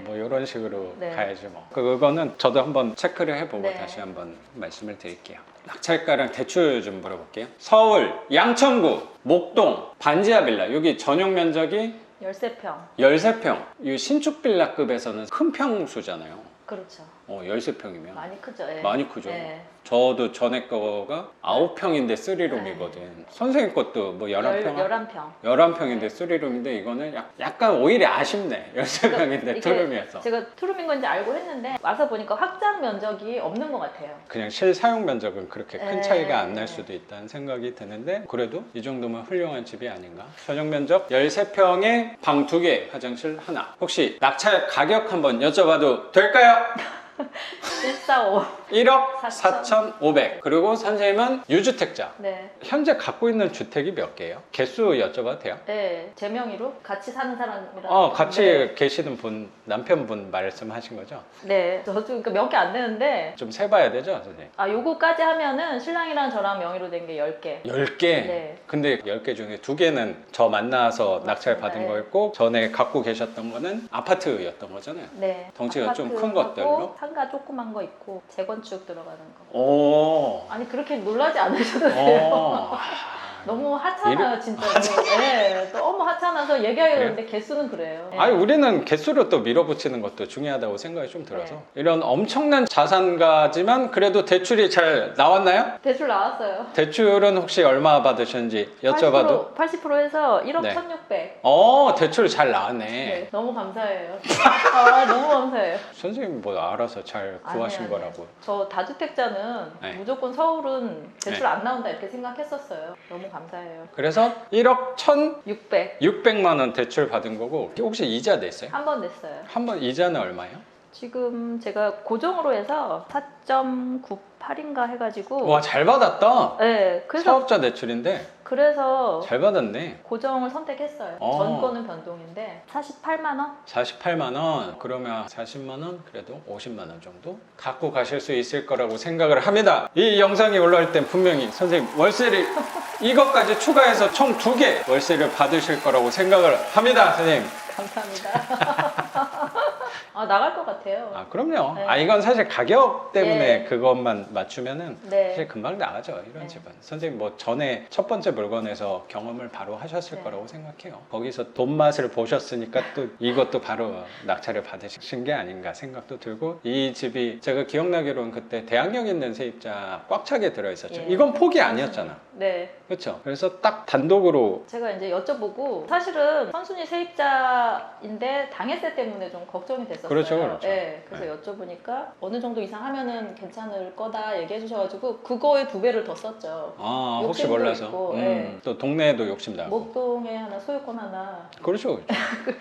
[SPEAKER 2] 뭐 이런 식으로
[SPEAKER 1] 네.
[SPEAKER 2] 가야지 뭐. 그거는 저도 한번 체크를 해보고
[SPEAKER 1] 네.
[SPEAKER 2] 다시 한번 말씀을 드릴게요. 낙찰가랑 대출 좀 물어볼게요. 서울, 양천구, 목동, 반지하 빌라. 여기 전용 면적이
[SPEAKER 1] 13평.
[SPEAKER 2] 13평. 이 신축 빌라급에서는 큰 평수잖아요.
[SPEAKER 1] 그렇죠.
[SPEAKER 2] 13평이면
[SPEAKER 1] 많이 크죠. 예.
[SPEAKER 2] 많이 크죠.
[SPEAKER 1] 예.
[SPEAKER 2] 저도 전에 거가 9평인데 3룸이거든. 선생님 것도 뭐 11평?
[SPEAKER 1] 11평.
[SPEAKER 2] 11평인데 3룸인데 이거는 약간 오히려 아쉽네. 13평인데
[SPEAKER 1] 이게
[SPEAKER 2] 투룸이어서.
[SPEAKER 1] 제가 투룸인 건지 알고 했는데 와서 보니까 확장 면적이 없는 것 같아요.
[SPEAKER 2] 그냥 실사용 면적은 그렇게 큰
[SPEAKER 1] 네.
[SPEAKER 2] 차이가 안 날 수도 있다는 생각이 드는데 그래도 이 정도면 훌륭한 집이 아닌가. 전용 면적 13평에 방 2개, 화장실 하나. 혹시 낙찰 가격 한번 여쭤봐도 될까요?
[SPEAKER 1] 145.
[SPEAKER 2] 1억
[SPEAKER 1] 4,500.
[SPEAKER 2] 4,500. 그리고 선생님은 유주택자.
[SPEAKER 1] 네.
[SPEAKER 2] 현재 갖고 있는 주택이 몇 개예요? 개수 여쭤봐도 돼요?
[SPEAKER 1] 네, 제 명의로 같이 사는 사람이랑.
[SPEAKER 2] 같이
[SPEAKER 1] 네.
[SPEAKER 2] 계시는 분, 남편분 말씀하신 거죠?
[SPEAKER 1] 네, 저도 그러니까 몇 개 안 되는데.
[SPEAKER 2] 좀 세봐야 되죠, 선생님?
[SPEAKER 1] 요거까지 하면은 신랑이랑 저랑 명의로 된 게 10개.
[SPEAKER 2] 10개?
[SPEAKER 1] 네.
[SPEAKER 2] 근데 10개 중에 2개는 저 만나서 낙찰 받은
[SPEAKER 1] 네.
[SPEAKER 2] 거였고 전에 갖고 계셨던 거는 아파트였던 거잖아요.
[SPEAKER 1] 네.
[SPEAKER 2] 덩치가 좀 큰
[SPEAKER 1] 아파트하고
[SPEAKER 2] 것들로?
[SPEAKER 1] 상가 조그만 거 있고 재건축 들어가는 거.
[SPEAKER 2] 오.
[SPEAKER 1] 아니 그렇게 놀라지 않으셔도 돼요.
[SPEAKER 2] 어.
[SPEAKER 1] 너무 하찮아요 진짜로. 네, 너무 하찮아서 얘기하려는데 개수는 그래요. 네.
[SPEAKER 2] 아니 우리는 개수로 또 밀어붙이는 것도 중요하다고 생각이 좀 들어서
[SPEAKER 1] 네.
[SPEAKER 2] 이런 엄청난 자산가지만 그래도 대출이 잘 나왔나요?
[SPEAKER 1] 대출 나왔어요.
[SPEAKER 2] 대출은 혹시 얼마 받으셨는지 여쭤봐도
[SPEAKER 1] 80% 해서 1억
[SPEAKER 2] 네.
[SPEAKER 1] 1,600.
[SPEAKER 2] 대출 잘 나왔네.
[SPEAKER 1] 네, 너무 감사해요. 너무 감사해요.
[SPEAKER 2] 선생님이 뭐 알아서 잘 구하신
[SPEAKER 1] 아니에요.
[SPEAKER 2] 거라고.
[SPEAKER 1] 저 다주택자는
[SPEAKER 2] 네.
[SPEAKER 1] 무조건 서울은 대출
[SPEAKER 2] 네.
[SPEAKER 1] 안 나온다 이렇게 생각했었어요. 너무 감사해요.
[SPEAKER 2] 그래서 1억
[SPEAKER 1] 600.
[SPEAKER 2] 1,600만 원 대출 받은 거고 혹시 이자 냈어요?
[SPEAKER 1] 한 번 냈어요.
[SPEAKER 2] 한 번 이자는 얼마예요?
[SPEAKER 1] 지금 제가 고정으로 해서 4.98인가 해가지고.
[SPEAKER 2] 와 잘 받았다.
[SPEAKER 1] 네, 그래서
[SPEAKER 2] 사업자 대출인데 잘 받았네.
[SPEAKER 1] 고정을 선택했어요. 전권은 변동인데 48만 원?
[SPEAKER 2] 48만 원. 그러면 40만 원 그래도 50만 원 정도 갖고 가실 수 있을 거라고 생각을 합니다. 이 영상이 올라올 땐 분명히 선생님 월세를 이것까지 추가해서 총 2개 월세를 받으실 거라고 생각을 합니다. 선생님.
[SPEAKER 1] 감사합니다. 나갈 것 같아요.
[SPEAKER 2] 그럼요.
[SPEAKER 1] 네.
[SPEAKER 2] 이건 사실 가격 때문에
[SPEAKER 1] 네.
[SPEAKER 2] 그것만 맞추면은
[SPEAKER 1] 네.
[SPEAKER 2] 사실 금방 나가죠. 이런
[SPEAKER 1] 네.
[SPEAKER 2] 집은. 선생님 뭐 전에 첫 번째 물건에서 경험을 바로 하셨을
[SPEAKER 1] 네.
[SPEAKER 2] 거라고 생각해요. 거기서 돈 맛을 보셨으니까 또 이것도 바로 낙찰을 받으신 게 아닌가 생각도 들고 이 집이 제가 기억나기로는 그때 대학역 있는 세입자 꽉 차게 들어있었죠.
[SPEAKER 1] 예.
[SPEAKER 2] 이건 폭이 아니었잖아.
[SPEAKER 1] 네.
[SPEAKER 2] 그렇죠. 그래서 딱 단독으로
[SPEAKER 1] 제가 이제 여쭤보고 사실은 선순위 세입자인데 당해세 때문에 좀 걱정이 됐었어요.
[SPEAKER 2] 그렇죠, 그렇죠.
[SPEAKER 1] 네, 그래서 여쭤보니까 어느 정도 이상 하면은 괜찮을 거다 얘기해 주셔가지고 그거에 2배를 더 썼죠.
[SPEAKER 2] 혹시
[SPEAKER 1] 욕심도
[SPEAKER 2] 몰라서
[SPEAKER 1] 있고, 네.
[SPEAKER 2] 또 동네에도 욕심나고
[SPEAKER 1] 목동에 하나, 소유권 하나.
[SPEAKER 2] 그렇죠.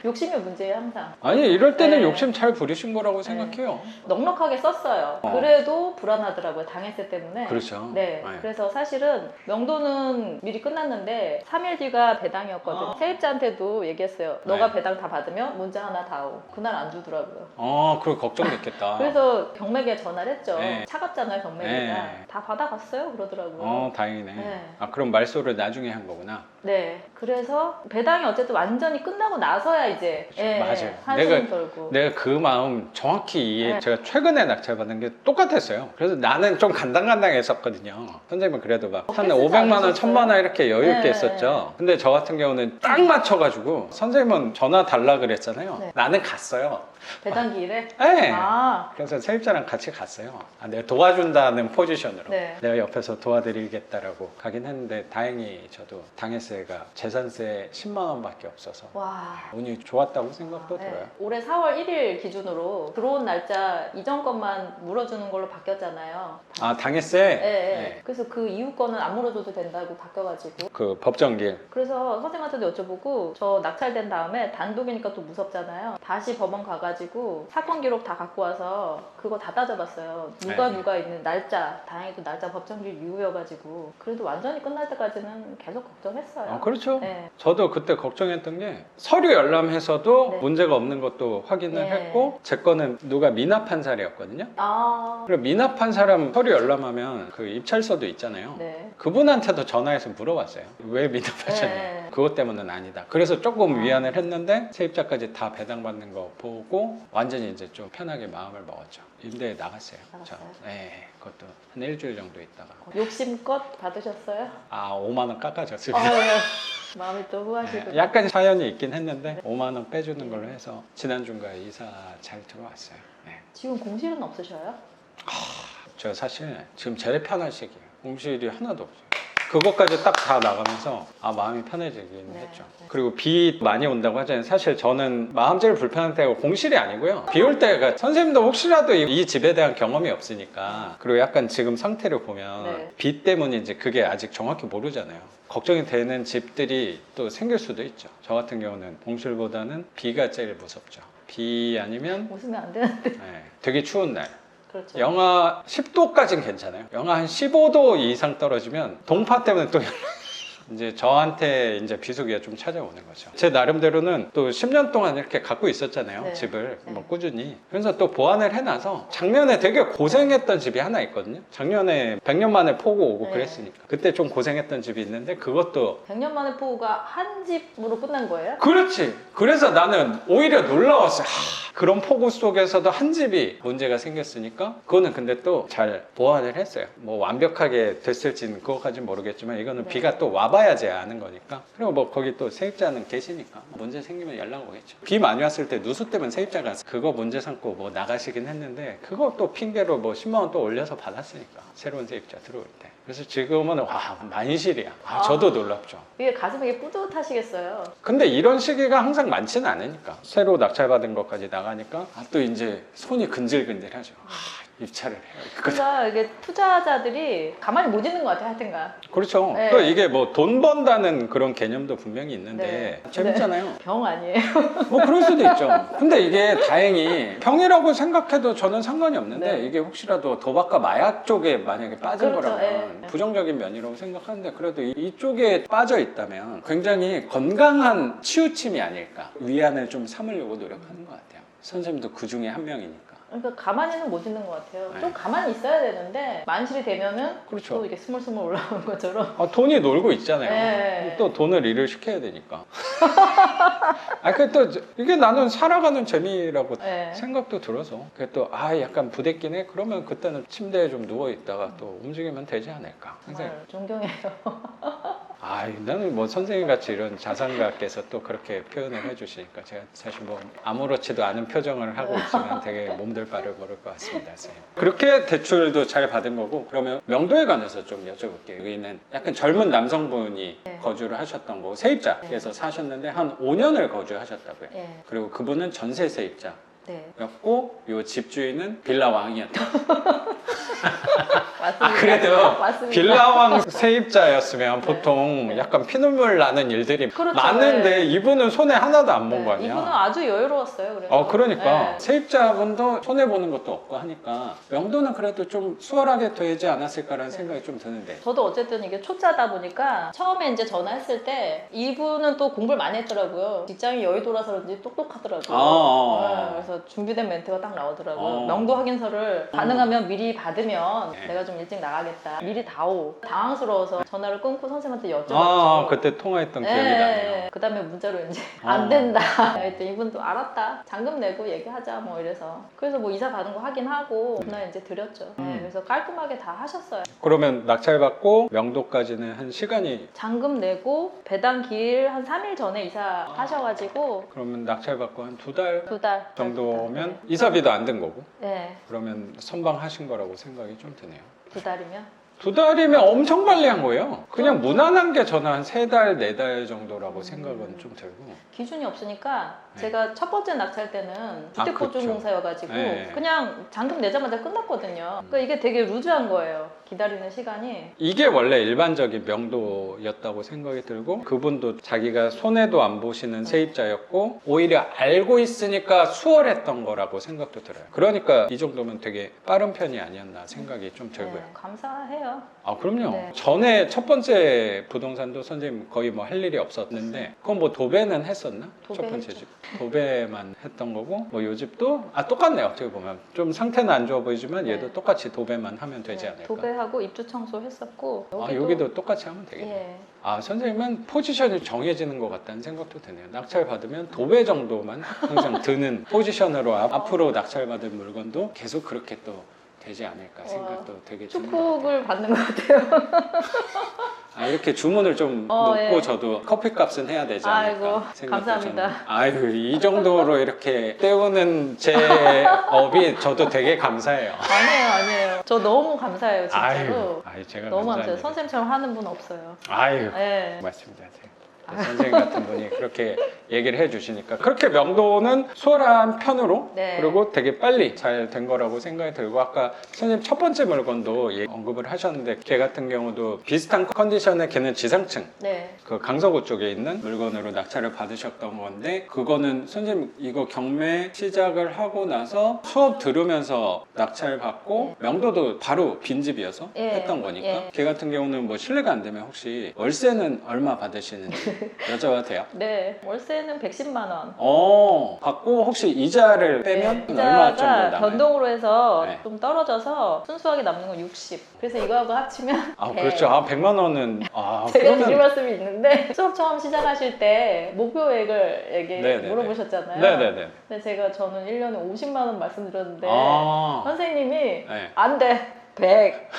[SPEAKER 1] 욕심이 문제예요 항상.
[SPEAKER 2] 아니 이럴 때는
[SPEAKER 1] 네.
[SPEAKER 2] 욕심 잘 부리신 거라고 생각해요.
[SPEAKER 1] 넉넉하게 썼어요. 그래도 불안하더라고요. 당했을 때문에.
[SPEAKER 2] 그렇죠.
[SPEAKER 1] 네.
[SPEAKER 2] 네.
[SPEAKER 1] 그래서 사실은 명도는 미리 끝났는데 3일 뒤가 배당이었거든요. 세입자한테도 얘기했어요. 너가
[SPEAKER 2] 네.
[SPEAKER 1] 배당 다 받으면 문자 하나 다오. 그날 안 주더라고요.
[SPEAKER 2] 그거 걱정됐겠다.
[SPEAKER 1] 그래서 경매기에 전화를 했죠.
[SPEAKER 2] 네.
[SPEAKER 1] 차갑잖아요, 경매기가.
[SPEAKER 2] 네.
[SPEAKER 1] 다 받아갔어요, 그러더라고요.
[SPEAKER 2] 다행이네.
[SPEAKER 1] 네.
[SPEAKER 2] 그럼 말소를 나중에 한 거구나.
[SPEAKER 1] 네. 그래서 배당이 어쨌든 완전히 끝나고 나서야 이제
[SPEAKER 2] 맞아요.
[SPEAKER 1] 한숨 돌고.
[SPEAKER 2] 내가 그 마음 정확히 이해.
[SPEAKER 1] 네.
[SPEAKER 2] 제가 최근에 낙찰받은 게 똑같았어요. 그래서 나는 좀 간당간당했었거든요. 선생님은 그래도 막 한
[SPEAKER 1] 쓰지
[SPEAKER 2] 500만 원,
[SPEAKER 1] 않으셨어요?
[SPEAKER 2] 1000만 원 이렇게 여유 있게
[SPEAKER 1] 네.
[SPEAKER 2] 했었죠. 근데 저 같은 경우는 딱 맞춰가지고 선생님은 전화 달라 그랬잖아요.
[SPEAKER 1] 네.
[SPEAKER 2] 나는 갔어요.
[SPEAKER 1] 배당 기일에?
[SPEAKER 2] 네.
[SPEAKER 1] 아,
[SPEAKER 2] 그래서 세입자랑 같이 갔어요. 내가 도와준다는 포지션으로
[SPEAKER 1] 네.
[SPEAKER 2] 내가 옆에서 도와드리겠다라고 가긴 했는데 다행히 저도 당해세가 재산세 10만 원밖에 없어서
[SPEAKER 1] 와.
[SPEAKER 2] 운이 좋았다고 생각도
[SPEAKER 1] 네.
[SPEAKER 2] 들어요.
[SPEAKER 1] 올해 4월 1일 기준으로 들어온 날짜 이전 것만 물어주는 걸로 바뀌었잖아요.
[SPEAKER 2] 당해세?
[SPEAKER 1] 네, 네.
[SPEAKER 2] 네.
[SPEAKER 1] 그래서 그 이후 거는 안 물어줘도 된다고 바뀌어가지고.
[SPEAKER 2] 그 법정길.
[SPEAKER 1] 그래서 선생님한테도 여쭤보고 저 낙찰된 다음에 단독이니까 또 무섭잖아요. 다시 법원 가가지고 사건 기록 다 갖고 와서 그거 다 따져봤어요.
[SPEAKER 2] 네.
[SPEAKER 1] 누가 있는 날짜. 다행히도 날짜 법정길 이후여가지고 그래도 완전히 끝날 때까지는 계속 걱정했어요.
[SPEAKER 2] 그렇죠.
[SPEAKER 1] 네.
[SPEAKER 2] 저도 그때 걱정했던 게 서류 열람해서도
[SPEAKER 1] 네.
[SPEAKER 2] 문제가 없는 것도 확인을
[SPEAKER 1] 네.
[SPEAKER 2] 했고 제 거는 누가 미납한 사례였거든요.
[SPEAKER 1] 아,
[SPEAKER 2] 그리고 미납한 사람 서류 열람하면 그 입찰서도 있잖아요.
[SPEAKER 1] 네.
[SPEAKER 2] 그분한테도 전화해서 물어봤어요. 왜 미납하셨냐.
[SPEAKER 1] 네.
[SPEAKER 2] 그것 때문은 아니다. 그래서 조금
[SPEAKER 1] 아.
[SPEAKER 2] 위안을 했는데 세입자까지 다 배당받는 거 보고 완전히 이제 좀 편하게 마음을 먹었죠. 임대에 나갔어요.
[SPEAKER 1] 나갔어요?
[SPEAKER 2] 네, 그것도 한 일주일 정도 있다가
[SPEAKER 1] 욕심껏 받으셨어요?
[SPEAKER 2] 5만 원 깎아줬습니다.
[SPEAKER 1] 마음이 또 후하시고.
[SPEAKER 2] 네, 약간 사연이 있긴 했는데 5만 원 빼주는 걸로 해서 지난주인가 이사 잘 들어왔어요. 네.
[SPEAKER 1] 지금 공실은 없으셔요?
[SPEAKER 2] 저 사실 지금 제일 편한 시기예요. 공실이 하나도 없어요. 그것까지 딱 다 나가면서 마음이 편해지긴
[SPEAKER 1] 네,
[SPEAKER 2] 했죠.
[SPEAKER 1] 네.
[SPEAKER 2] 그리고 비 많이 온다고 하잖아요. 사실 저는 마음 제일 불편한 때가 공실이 아니고요. 비 올 때가 선생님도 혹시라도 이 집에 대한 경험이 없으니까 그리고 약간 지금 상태를 보면
[SPEAKER 1] 네.
[SPEAKER 2] 비 때문인지 그게 아직 정확히 모르잖아요. 걱정이 되는 집들이 또 생길 수도 있죠. 저 같은 경우는 공실보다는 비가 제일 무섭죠. 비 아니면
[SPEAKER 1] 웃으면 안 되는데.
[SPEAKER 2] 네, 되게 추운 날.
[SPEAKER 1] 그렇죠.
[SPEAKER 2] 영하 10도까지는 괜찮아요. 영하 한 15도 이상 떨어지면 동파 때문에 또 이제 저한테 이제 비수기가 좀 찾아오는 거죠. 제 나름대로는 또 10년 동안 이렇게 갖고 있었잖아요.
[SPEAKER 1] 네.
[SPEAKER 2] 집을
[SPEAKER 1] 네.
[SPEAKER 2] 뭐 꾸준히. 그래서 또 보완을 해놔서 작년에 되게 고생했던 집이 하나 있거든요. 작년에 100년 만에 폭우 오고
[SPEAKER 1] 네.
[SPEAKER 2] 그랬으니까. 그때 좀 고생했던 집이 있는데 그것도
[SPEAKER 1] 100년 만에 폭우가 한 집으로 끝난 거예요?
[SPEAKER 2] 그렇지. 그래서 나는 오히려 놀라웠어요. 그런 폭우 속에서도 한 집이 문제가 생겼으니까 그거는 근데 또 잘 보완을 했어요. 뭐 완벽하게 됐을지는 그거까지는 모르겠지만 이거는
[SPEAKER 1] 네.
[SPEAKER 2] 비가 또 와봐야지 아는 거니까. 그리고 뭐 거기 또 세입자는 계시니까 문제 생기면 연락 오겠죠. 비 많이 왔을 때 누수 때문에 세입자가 그거 문제 삼고 뭐 나가시긴 했는데 그거 또 핑계로 뭐 10만 원 또 올려서 받았으니까 새로운 세입자 들어올 때. 그래서 지금은 와 만실이야. 저도 놀랍죠.
[SPEAKER 1] 이게 가슴이 뿌듯하시겠어요.
[SPEAKER 2] 근데 이런 시기가 항상 많지는 않으니까 새로 낙찰받은 것까지 나가니까 또 이제 손이 근질근질하죠. 입찰을 해요.
[SPEAKER 1] 그러니까 이게 투자자들이 가만히 못 있는 것 같아요, 하여튼간.
[SPEAKER 2] 그렇죠.
[SPEAKER 1] 네.
[SPEAKER 2] 또 이게 뭐 돈 번다는 그런 개념도 분명히 있는데
[SPEAKER 1] 네.
[SPEAKER 2] 재밌잖아요.
[SPEAKER 1] 병 아니에요.
[SPEAKER 2] 뭐 그럴 수도 있죠. 근데 이게 다행히 병이라고 생각해도 저는 상관이 없는데
[SPEAKER 1] 네.
[SPEAKER 2] 이게 혹시라도 도박과 마약 쪽에 만약에 빠진
[SPEAKER 1] 그렇죠.
[SPEAKER 2] 거라면
[SPEAKER 1] 네.
[SPEAKER 2] 부정적인 면이라고 생각하는데 그래도 이쪽에 빠져 있다면 굉장히 건강한 치우침이 아닐까. 위안을 좀 삼으려고 노력하는 것 같아요. 선생님도 그 중에 한 명이니까.
[SPEAKER 1] 그러니까 가만히는 못 있는 것 같아요.
[SPEAKER 2] 네.
[SPEAKER 1] 좀 가만히 있어야 되는데 만실이 되면은
[SPEAKER 2] 그렇죠.
[SPEAKER 1] 또 이게 스물스물 올라오는 것처럼.
[SPEAKER 2] 돈이 놀고 있잖아요.
[SPEAKER 1] 네.
[SPEAKER 2] 또 돈을 일을 시켜야 되니까. 또 이게 나는 살아가는 재미라고
[SPEAKER 1] 네.
[SPEAKER 2] 생각도 들어서. 그게 또 약간 부대끼네. 그러면 그때는 침대에 좀 누워 있다가 또 움직이면 되지 않을까. 항상
[SPEAKER 1] 정말 존경해요.
[SPEAKER 2] 나는 뭐 선생님 같이 이런 자산가께서 또 그렇게 표현을 해주시니까 제가 사실 뭐 아무렇지도 않은 표정을 하고 있지만 되게 몸둘 바를 모를 것 같습니다, 선생님. 그렇게 대출도 잘 받은 거고 그러면 명도에 관해서 좀 여쭤볼게요. 여기는 약간 젊은 남성분이
[SPEAKER 1] 네.
[SPEAKER 2] 거주를 하셨던 거고 세입자께서 사셨는데 한 5년을 거주하셨다고요.
[SPEAKER 1] 네.
[SPEAKER 2] 그리고 그분은 전세 세입자.
[SPEAKER 1] 네.
[SPEAKER 2] 였고 요 집주인은 빌라 왕이었다.
[SPEAKER 1] 맞습니다.
[SPEAKER 2] 그래도
[SPEAKER 1] 맞습니다.
[SPEAKER 2] 빌라왕 세입자였으면
[SPEAKER 1] 네.
[SPEAKER 2] 보통
[SPEAKER 1] 네.
[SPEAKER 2] 약간 피눈물 나는 일들이
[SPEAKER 1] 그렇죠.
[SPEAKER 2] 많은데
[SPEAKER 1] 네.
[SPEAKER 2] 이분은 손해 하나도 안 본 거
[SPEAKER 1] 네.
[SPEAKER 2] 아니야.
[SPEAKER 1] 이분은 아주 여유로웠어요. 그래서.
[SPEAKER 2] 그러니까
[SPEAKER 1] 네.
[SPEAKER 2] 세입자분도 손해 보는 것도 없고 하니까 명도는 그래도 좀 수월하게 되지 않았을까라는
[SPEAKER 1] 네.
[SPEAKER 2] 생각이 좀 드는데.
[SPEAKER 1] 저도 어쨌든 이게 초짜다 보니까 처음에 이제 전화했을 때 이분은 또 공부를 많이 했더라고요. 직장이 여의도라서 그런지 똑똑하더라고요. 네, 그래서 준비된 멘트가 딱 나오더라고요. 명도 확인서를 가능하면 미리 받으면
[SPEAKER 2] 네.
[SPEAKER 1] 내가 좀 일찍 나가겠다. 미리 다오. 당황스러워서 전화를 끊고 선생님한테 여쭤봤죠.
[SPEAKER 2] 그때 통화했던 기억이 나네요.
[SPEAKER 1] 그 다음에 문자로 이제 안 된다. 그랬더니 이분도 알았다. 잔금 내고 얘기하자 뭐 이래서. 그래서 뭐 이사 가는 거 확인하고 그날 이제 드렸죠. 네, 그래서 깔끔하게 다 하셨어요.
[SPEAKER 2] 그러면 낙찰받고 명도까지는 한 시간이
[SPEAKER 1] 잔금 내고 배당 기일 한 3일 전에 이사 하셔가지고
[SPEAKER 2] 그러면 낙찰받고 한 2달
[SPEAKER 1] 2달
[SPEAKER 2] 정도면 이사비도 안 든 거고
[SPEAKER 1] 네,
[SPEAKER 2] 그러면 선방하신 거라고 생각이 좀 드네요.
[SPEAKER 1] 2달이면
[SPEAKER 2] 2달이면 엄청 빨리 한 거예요. 그냥 무난한 게 저는 한 3달, 4달 정도라고 생각은 좀 들고.
[SPEAKER 1] 기준이 없으니까
[SPEAKER 2] 네.
[SPEAKER 1] 제가 첫 번째 낙찰 때는 주택보증공사여가지고
[SPEAKER 2] 네.
[SPEAKER 1] 그냥 잔금 내자마자 끝났거든요. 그러니까 이게 되게 루즈한 거예요. 기다리는 시간이.
[SPEAKER 2] 이게 원래 일반적인 명도였다고 생각이 들고 그분도 자기가 손해도 안 보시는 세입자였고 오히려 알고 있으니까 수월했던 거라고 생각도 들어요. 그러니까 이 정도면 되게 빠른 편이 아니었나 생각이 좀 들고요.
[SPEAKER 1] 네, 감사해요.
[SPEAKER 2] 그럼요.
[SPEAKER 1] 네.
[SPEAKER 2] 전에 첫 번째 부동산도 선생님 거의 뭐 할 일이 없었는데 그건 뭐 도배는 했었나?
[SPEAKER 1] 도배
[SPEAKER 2] 첫 번째
[SPEAKER 1] 했죠.
[SPEAKER 2] 집 도배만 했던 거고 뭐 요 집도 똑같네요. 어떻게 보면 좀 상태는 안 좋아 보이지만 얘도
[SPEAKER 1] 네.
[SPEAKER 2] 똑같이 도배만 하면 되지
[SPEAKER 1] 네,
[SPEAKER 2] 않을까?
[SPEAKER 1] 도배하고 입주 청소 했었고
[SPEAKER 2] 여기도 똑같이 하면 되겠네요.
[SPEAKER 1] 예.
[SPEAKER 2] 선생님은 포지션이 정해지는 것 같다는 생각도 드네요. 낙찰 받으면 도배 정도만 항상 드는 포지션으로 앞으로 낙찰 받은 물건도 계속 그렇게 또 되지 않을까 생각도 되게 드는 것 같아요.
[SPEAKER 1] 축복을 받는 것 같아요.
[SPEAKER 2] 이렇게 주문을 좀 놓고
[SPEAKER 1] 예.
[SPEAKER 2] 저도 커피값은 해야 되지 않을까
[SPEAKER 1] 아이고,
[SPEAKER 2] 생각도
[SPEAKER 1] 감사합니다.
[SPEAKER 2] 좀. 이 정도로 이렇게 때우는 제 업이 저도 되게 감사해요.
[SPEAKER 1] 아니에요. 저 너무 감사해요, 진짜로.
[SPEAKER 2] 제가
[SPEAKER 1] 너무 감사해요.
[SPEAKER 2] 감사합니다.
[SPEAKER 1] 선생님처럼 하는 분 없어요.
[SPEAKER 2] 아유,
[SPEAKER 1] 예.
[SPEAKER 2] 맞습니다. 선생님 같은 분이 그렇게 얘기를 해주시니까 그렇게 명도는 수월한 편으로
[SPEAKER 1] 네.
[SPEAKER 2] 그리고 되게 빨리 잘 된 거라고 생각이 들고 아까 선생님 첫 번째 물건도 언급을 하셨는데 걔 같은 경우도 비슷한 컨디션에 걔는 지상층
[SPEAKER 1] 네.
[SPEAKER 2] 그 강서구 쪽에 있는 물건으로 낙찰을 받으셨던 건데 그거는 선생님 이거 경매 시작을 하고 나서 수업 들으면서 낙찰 받고 명도도 바로 빈집이어서
[SPEAKER 1] 예.
[SPEAKER 2] 했던 거니까
[SPEAKER 1] 예.
[SPEAKER 2] 걔 같은 경우는 뭐 실례가 안 되면 혹시 월세는 얼마 받으시는지 여쭤봐도 돼요?
[SPEAKER 1] 네. 월세는 110만 원.
[SPEAKER 2] 받고 혹시 이자를 빼면
[SPEAKER 1] 네.
[SPEAKER 2] 얼마 정도
[SPEAKER 1] 이자가
[SPEAKER 2] 남아요?
[SPEAKER 1] 변동으로 해서
[SPEAKER 2] 네.
[SPEAKER 1] 좀 떨어져서 순수하게 남는 건 60. 그래서 이거하고 합치면
[SPEAKER 2] 아
[SPEAKER 1] 100.
[SPEAKER 2] 그렇죠. 100만 원은
[SPEAKER 1] 제가 드릴
[SPEAKER 2] 그러면
[SPEAKER 1] 말씀이 있는데 수업 처음 시작하실 때 목표액을
[SPEAKER 2] 네네네.
[SPEAKER 1] 물어보셨잖아요.
[SPEAKER 2] 네네네.
[SPEAKER 1] 근데 저는 1년에 50만 원 말씀드렸는데
[SPEAKER 2] 아,
[SPEAKER 1] 선생님이
[SPEAKER 2] 네.
[SPEAKER 1] 안 돼. 100.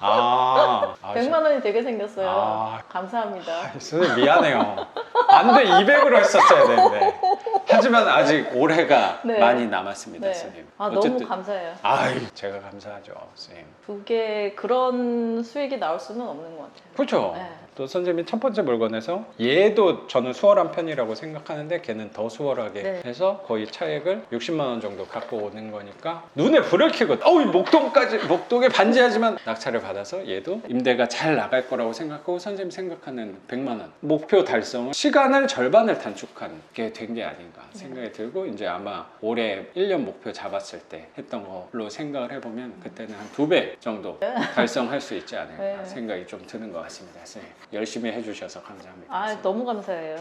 [SPEAKER 2] 아,
[SPEAKER 1] 100만 원이 되게 생겼어요.
[SPEAKER 2] 아.
[SPEAKER 1] 감사합니다.
[SPEAKER 2] 선생님 미안해요. 안 돼, 200으로 했었어야 되는데. 하지만 아직 올해가
[SPEAKER 1] 네.
[SPEAKER 2] 많이 남았습니다,
[SPEAKER 1] 네.
[SPEAKER 2] 선생님.
[SPEAKER 1] 아, 너무 감사해요.
[SPEAKER 2] 아이, 제가 감사하죠, 선생님.
[SPEAKER 1] 그게 그런 수익이 나올 수는 없는 것 같아요.
[SPEAKER 2] 그렇죠.
[SPEAKER 1] 네.
[SPEAKER 2] 또 선생님이 첫 번째 물건에서 얘도 저는 수월한 편이라고 생각하는데 걔는 더 수월하게
[SPEAKER 1] 네.
[SPEAKER 2] 해서 거의 차액을 60만 원 정도 갖고 오는 거니까 눈에 불을 켜고 목동에 반지하지만 낙찰을 받아서 얘도 임대가 잘 나갈 거라고 생각하고 선생님 생각하는 100만 원 목표 달성은 시간을 절반을 단축한 게 된 게 아닌가 생각이 들고 이제 아마 올해 1년 목표 잡았을 때 했던 걸로 생각을 해보면 그때는 한 2배 정도 달성할 수 있지 않을까
[SPEAKER 1] 네.
[SPEAKER 2] 생각이 좀 드는 것 같습니다. 선생님. 열심히 해주셔서 감사합니다.
[SPEAKER 1] 아,
[SPEAKER 2] 선생님.
[SPEAKER 1] 너무 감사해요.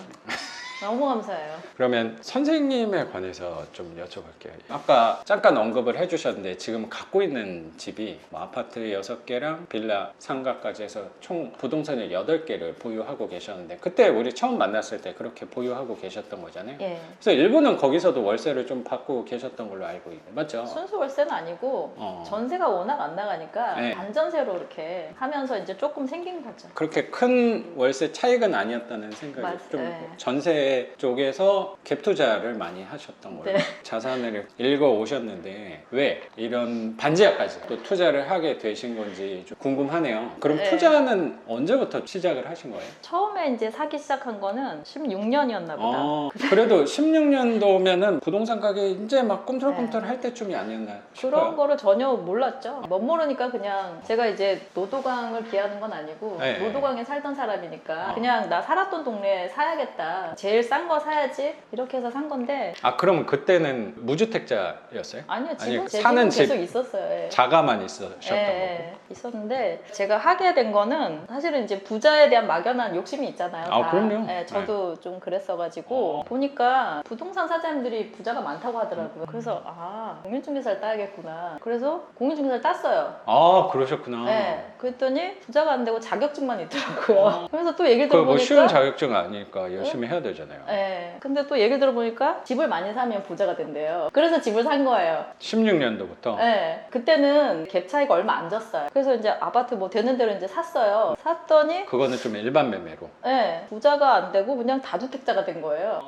[SPEAKER 1] 너무 감사해요.
[SPEAKER 2] 그러면 선생님에 관해서 좀 여쭤볼게요. 아까 잠깐 언급을 해주셨는데 지금 갖고 있는 집이 뭐 아파트 6개랑 빌라 상가까지 해서 총 부동산을 8개를 보유하고 계셨는데 그때 우리 처음 만났을 때 그렇게 보유하고 계셨던 거잖아요.
[SPEAKER 1] 예.
[SPEAKER 2] 그래서 일부는 거기서도 월세를 좀 받고 계셨던 걸로 알고 있는데 맞죠?
[SPEAKER 1] 순수 월세는 아니고 전세가 워낙 안 나가니까
[SPEAKER 2] 네.
[SPEAKER 1] 반전세로 이렇게 하면서 이제 조금 생긴 거죠.
[SPEAKER 2] 그렇게 큰 월세 차익은 아니었다는 생각이
[SPEAKER 1] 맞아요.
[SPEAKER 2] 좀
[SPEAKER 1] 네.
[SPEAKER 2] 전세 쪽에서 갭 투자를 많이 하셨던 걸로
[SPEAKER 1] 네.
[SPEAKER 2] 자산을 읽어 오셨는데 왜 이런 반지하까지 또 투자를 하게 되신 건지 좀 궁금하네요. 그럼
[SPEAKER 1] 네.
[SPEAKER 2] 투자는 언제부터 시작을 하신 거예요?
[SPEAKER 1] 처음에 이제 사기 시작한 거는 16년이었나 보다.
[SPEAKER 2] 그래도 16년도면은 부동산 가격이 이제 막 꿈틀꿈틀 할 때쯤이 아니었나 싶어요.
[SPEAKER 1] 그런 거를 전혀 몰랐죠. 못 모르니까 그냥 제가 이제 노도강을 비하는 건 아니고
[SPEAKER 2] 네.
[SPEAKER 1] 노도강에 살던 사람이니까 그냥 나 살았던 동네에 사야겠다. 제일 싼 거 사야지 이렇게 해서 산 건데
[SPEAKER 2] 그럼 그때는 무주택자였어요?
[SPEAKER 1] 아니요.
[SPEAKER 2] 아니,
[SPEAKER 1] 집은 제
[SPEAKER 2] 사는
[SPEAKER 1] 집은 계속
[SPEAKER 2] 집
[SPEAKER 1] 있었어요. 예.
[SPEAKER 2] 자가만 있으셨던 거고.
[SPEAKER 1] 있었는데 제가 하게 된 거는 사실은 이제 부자에 대한 막연한 욕심이 있잖아요. 다.
[SPEAKER 2] 그럼요.
[SPEAKER 1] 예, 저도 좀 그랬어가지고 보니까 부동산 사장님들이 부자가 많다고 하더라고요. 그래서 공인중개사를 따야겠구나. 그래서 공인중개사를 땄어요.
[SPEAKER 2] 그러셨구나.
[SPEAKER 1] 네, 그랬더니 부자가 안 되고 자격증만 있더라고요. 그래서 또 얘기를
[SPEAKER 2] 그거
[SPEAKER 1] 들어보니까
[SPEAKER 2] 뭐 쉬운 자격증 아니니까 열심히 해야 되잖아요.
[SPEAKER 1] 네, 근데 또 얘기를 들어보니까 집을 많이 사면 부자가 된대요. 그래서 집을 산 거예요.
[SPEAKER 2] 16년도부터.
[SPEAKER 1] 네, 그때는 갭 차이가 얼마 안 졌어요. 그래서 이제 아파트 뭐 되는 대로 이제 샀어요. 샀더니
[SPEAKER 2] 그거는 좀 일반 매매로.
[SPEAKER 1] 네, 부자가 안 되고 그냥 다주택자가 된 거예요.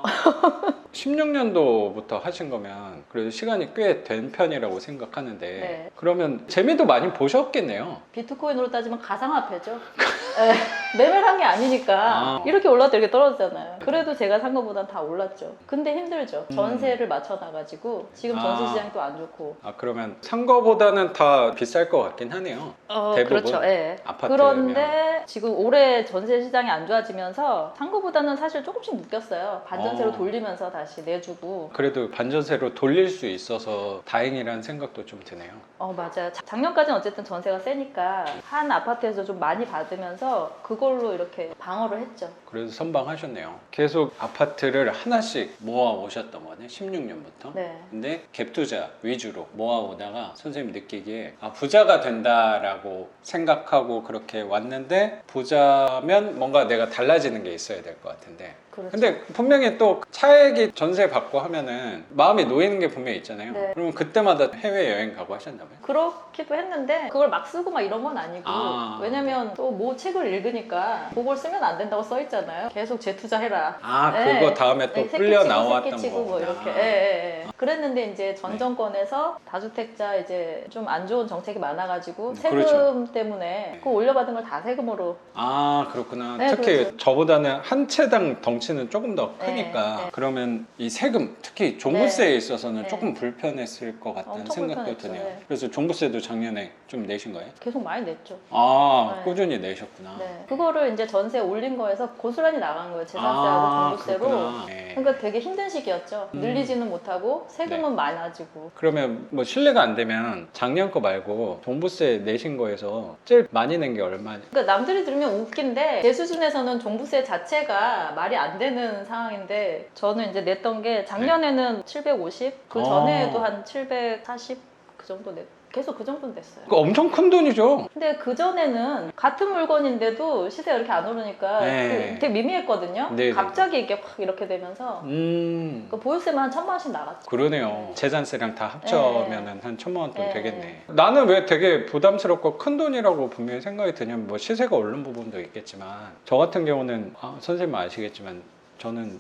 [SPEAKER 2] 16년도부터 하신 거면 그래도 시간이 꽤 된 편이라고 생각하는데
[SPEAKER 1] 네.
[SPEAKER 2] 그러면 재미도 많이 보셨겠네요.
[SPEAKER 1] 비트코인으로 따지면 가상화폐죠. 네, 매매를 한 게 아니니까 이렇게 올랐다 이렇게 떨어지잖아요. 그래도 제가 산 것보단 다 올랐죠. 근데 힘들죠. 전세를 맞춰놔가지고 지금 전세 시장이 또 안 좋고.
[SPEAKER 2] 그러면 산 거보다는 다 비쌀 것 같긴 하네요. 대부분
[SPEAKER 1] 그렇죠. 예.
[SPEAKER 2] 아파트면.
[SPEAKER 1] 그런데 지금 올해 전세 시장이 안 좋아지면서 산 거보다는 사실 조금씩 묶였어요. 반전세로 돌리면서 다시 내주고.
[SPEAKER 2] 그래도 반전세로 돌릴 수 있어서 다행이라는 생각도 좀 드네요.
[SPEAKER 1] 맞아요. 작년까지는 어쨌든 전세가 세니까 한 아파트에서 좀 많이 받으면서 그걸로 이렇게 방어를 했죠.
[SPEAKER 2] 그래도 선방하셨네요. 계속 아파트를 하나씩 모아 오셨던 거네, 16년부터.
[SPEAKER 1] 네.
[SPEAKER 2] 근데 갭 투자 위주로 모아 오다가 선생님 느끼기에 부자가 된다라고 생각하고 그렇게 왔는데 부자면 뭔가 내가 달라지는 게 있어야 될 것 같은데
[SPEAKER 1] 그렇죠.
[SPEAKER 2] 근데 분명히 또 차액이 전세 받고 하면은 마음이 놓이는 게 분명히 있잖아요.
[SPEAKER 1] 네.
[SPEAKER 2] 그러면 그때마다 해외여행 가고 하셨나 봐요.
[SPEAKER 1] 그렇기도 했는데 그걸 막 쓰고 막 이런 건 아니고
[SPEAKER 2] 아.
[SPEAKER 1] 왜냐면 또 뭐 책을 읽으니까 그걸 쓰면 안 된다고 써 있잖아요. 계속 재투자해라.
[SPEAKER 2] 아,
[SPEAKER 1] 네.
[SPEAKER 2] 그거 다음에 또
[SPEAKER 1] 네,
[SPEAKER 2] 풀려
[SPEAKER 1] 새끼치고
[SPEAKER 2] 나왔던
[SPEAKER 1] 새끼치고
[SPEAKER 2] 거구나.
[SPEAKER 1] 뭐 이렇게. 예, 예, 예. 그랬는데 이제 전 정권에서 다주택자 이제 좀 안 좋은 정책이 많아가지고 세금
[SPEAKER 2] 그렇죠.
[SPEAKER 1] 때문에 그 올려받은 걸 다 세금으로.
[SPEAKER 2] 아, 그렇구나.
[SPEAKER 1] 네,
[SPEAKER 2] 특히
[SPEAKER 1] 그렇죠.
[SPEAKER 2] 저보다는 한 채당 덩치는 조금 더
[SPEAKER 1] 네,
[SPEAKER 2] 크니까
[SPEAKER 1] 네.
[SPEAKER 2] 그러면 이 세금, 특히 종부세에
[SPEAKER 1] 네.
[SPEAKER 2] 있어서는
[SPEAKER 1] 네.
[SPEAKER 2] 조금 불편했을 것 같다는
[SPEAKER 1] 엄청
[SPEAKER 2] 생각도
[SPEAKER 1] 불편했죠.
[SPEAKER 2] 드네요.
[SPEAKER 1] 네.
[SPEAKER 2] 그래서 종부세도 작년에 좀 내신 거예요?
[SPEAKER 1] 계속 많이 냈죠.
[SPEAKER 2] 아,
[SPEAKER 1] 네.
[SPEAKER 2] 꾸준히 내셨구나.
[SPEAKER 1] 네. 그거를 이제 전세 올린 거에서 고스란히 나간 거예요. 재산세하고
[SPEAKER 2] 아,
[SPEAKER 1] 종부세로.
[SPEAKER 2] 그렇구나. 네.
[SPEAKER 1] 그러니까 되게 힘든 시기였죠. 늘리지는 못하고 세금은
[SPEAKER 2] 네.
[SPEAKER 1] 많아지고.
[SPEAKER 2] 그러면 뭐 실례가 안 되면 작년 거 말고 종부세 내신 거에서 제일 많이 낸 게 얼마냐?
[SPEAKER 1] 그러니까 남들이 들으면 웃긴데 제 수준에서는 종부세 자체가 말이 안 되는 상황인데 저는 이제 냈던 게 작년에는 750, 그 전에도 한 740 그 정도 냈. 계속 그 정도 냈어요.
[SPEAKER 2] 그거 엄청 큰 돈이죠.
[SPEAKER 1] 근데 그 전에는 같은 물건인데도 시세가 이렇게 안 오르니까
[SPEAKER 2] 네.
[SPEAKER 1] 그 되게 미미했거든요.
[SPEAKER 2] 네, 네.
[SPEAKER 1] 갑자기 이게 확 이렇게 되면서 그 보유세만 한 1,000만 원씩 나갔죠.
[SPEAKER 2] 그러네요. 재산세랑 다 합쳐면은 한 1,000만 원 돈
[SPEAKER 1] 네.
[SPEAKER 2] 되겠네. 나는 왜 되게 부담스럽고 큰 돈이라고 분명히 생각이 드냐면 뭐 시세가 오른 부분도 있겠지만 저 같은 경우는 선생님 아시겠지만 저는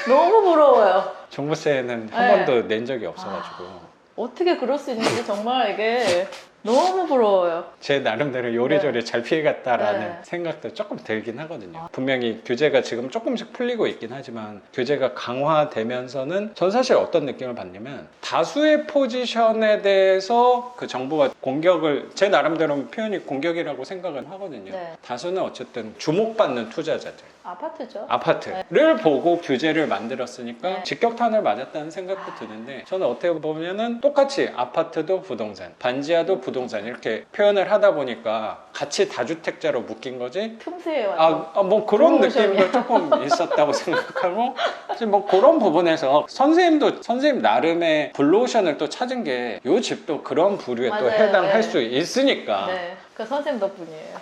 [SPEAKER 1] 너무 부러워요.
[SPEAKER 2] 종부세는 한
[SPEAKER 1] 네.
[SPEAKER 2] 번도 낸 적이 없어가지고
[SPEAKER 1] 어떻게 그럴 수 있는지 정말 이게 너무 부러워요.
[SPEAKER 2] 제 나름대로 요리조리 잘 피해갔다라는
[SPEAKER 1] 네.
[SPEAKER 2] 생각도 조금 들긴 하거든요. 분명히 규제가 지금 조금씩 풀리고 있긴 하지만 규제가 강화되면서는 전 사실 어떤 느낌을 받냐면 다수의 포지션에 대해서 그 정부가 공격을 제 나름대로 표현이 공격이라고 생각을 하거든요.
[SPEAKER 1] 네.
[SPEAKER 2] 다수는 어쨌든 주목받는 투자자들.
[SPEAKER 1] 아파트죠.
[SPEAKER 2] 아파트를 보고 규제를 만들었으니까
[SPEAKER 1] 네.
[SPEAKER 2] 직격탄을 맞았다는 생각도 드는데 저는 어떻게 보면은 똑같이 아파트도 부동산, 반지하도 부동산 이렇게 표현을 하다 보니까 같이 다주택자로 묶인 거지.
[SPEAKER 1] 틈새에 와서.
[SPEAKER 2] 뭐 그런
[SPEAKER 1] 프로모션이야.
[SPEAKER 2] 느낌도 조금 있었다고 생각하고 이제 뭐 그런 부분에서 선생님 나름의 블루오션을 또 찾은 게 이 집도 그런 부류에 또
[SPEAKER 1] 맞아요.
[SPEAKER 2] 해당할
[SPEAKER 1] 네.
[SPEAKER 2] 수 있으니까
[SPEAKER 1] 네. 그 선생님 덕분이에요.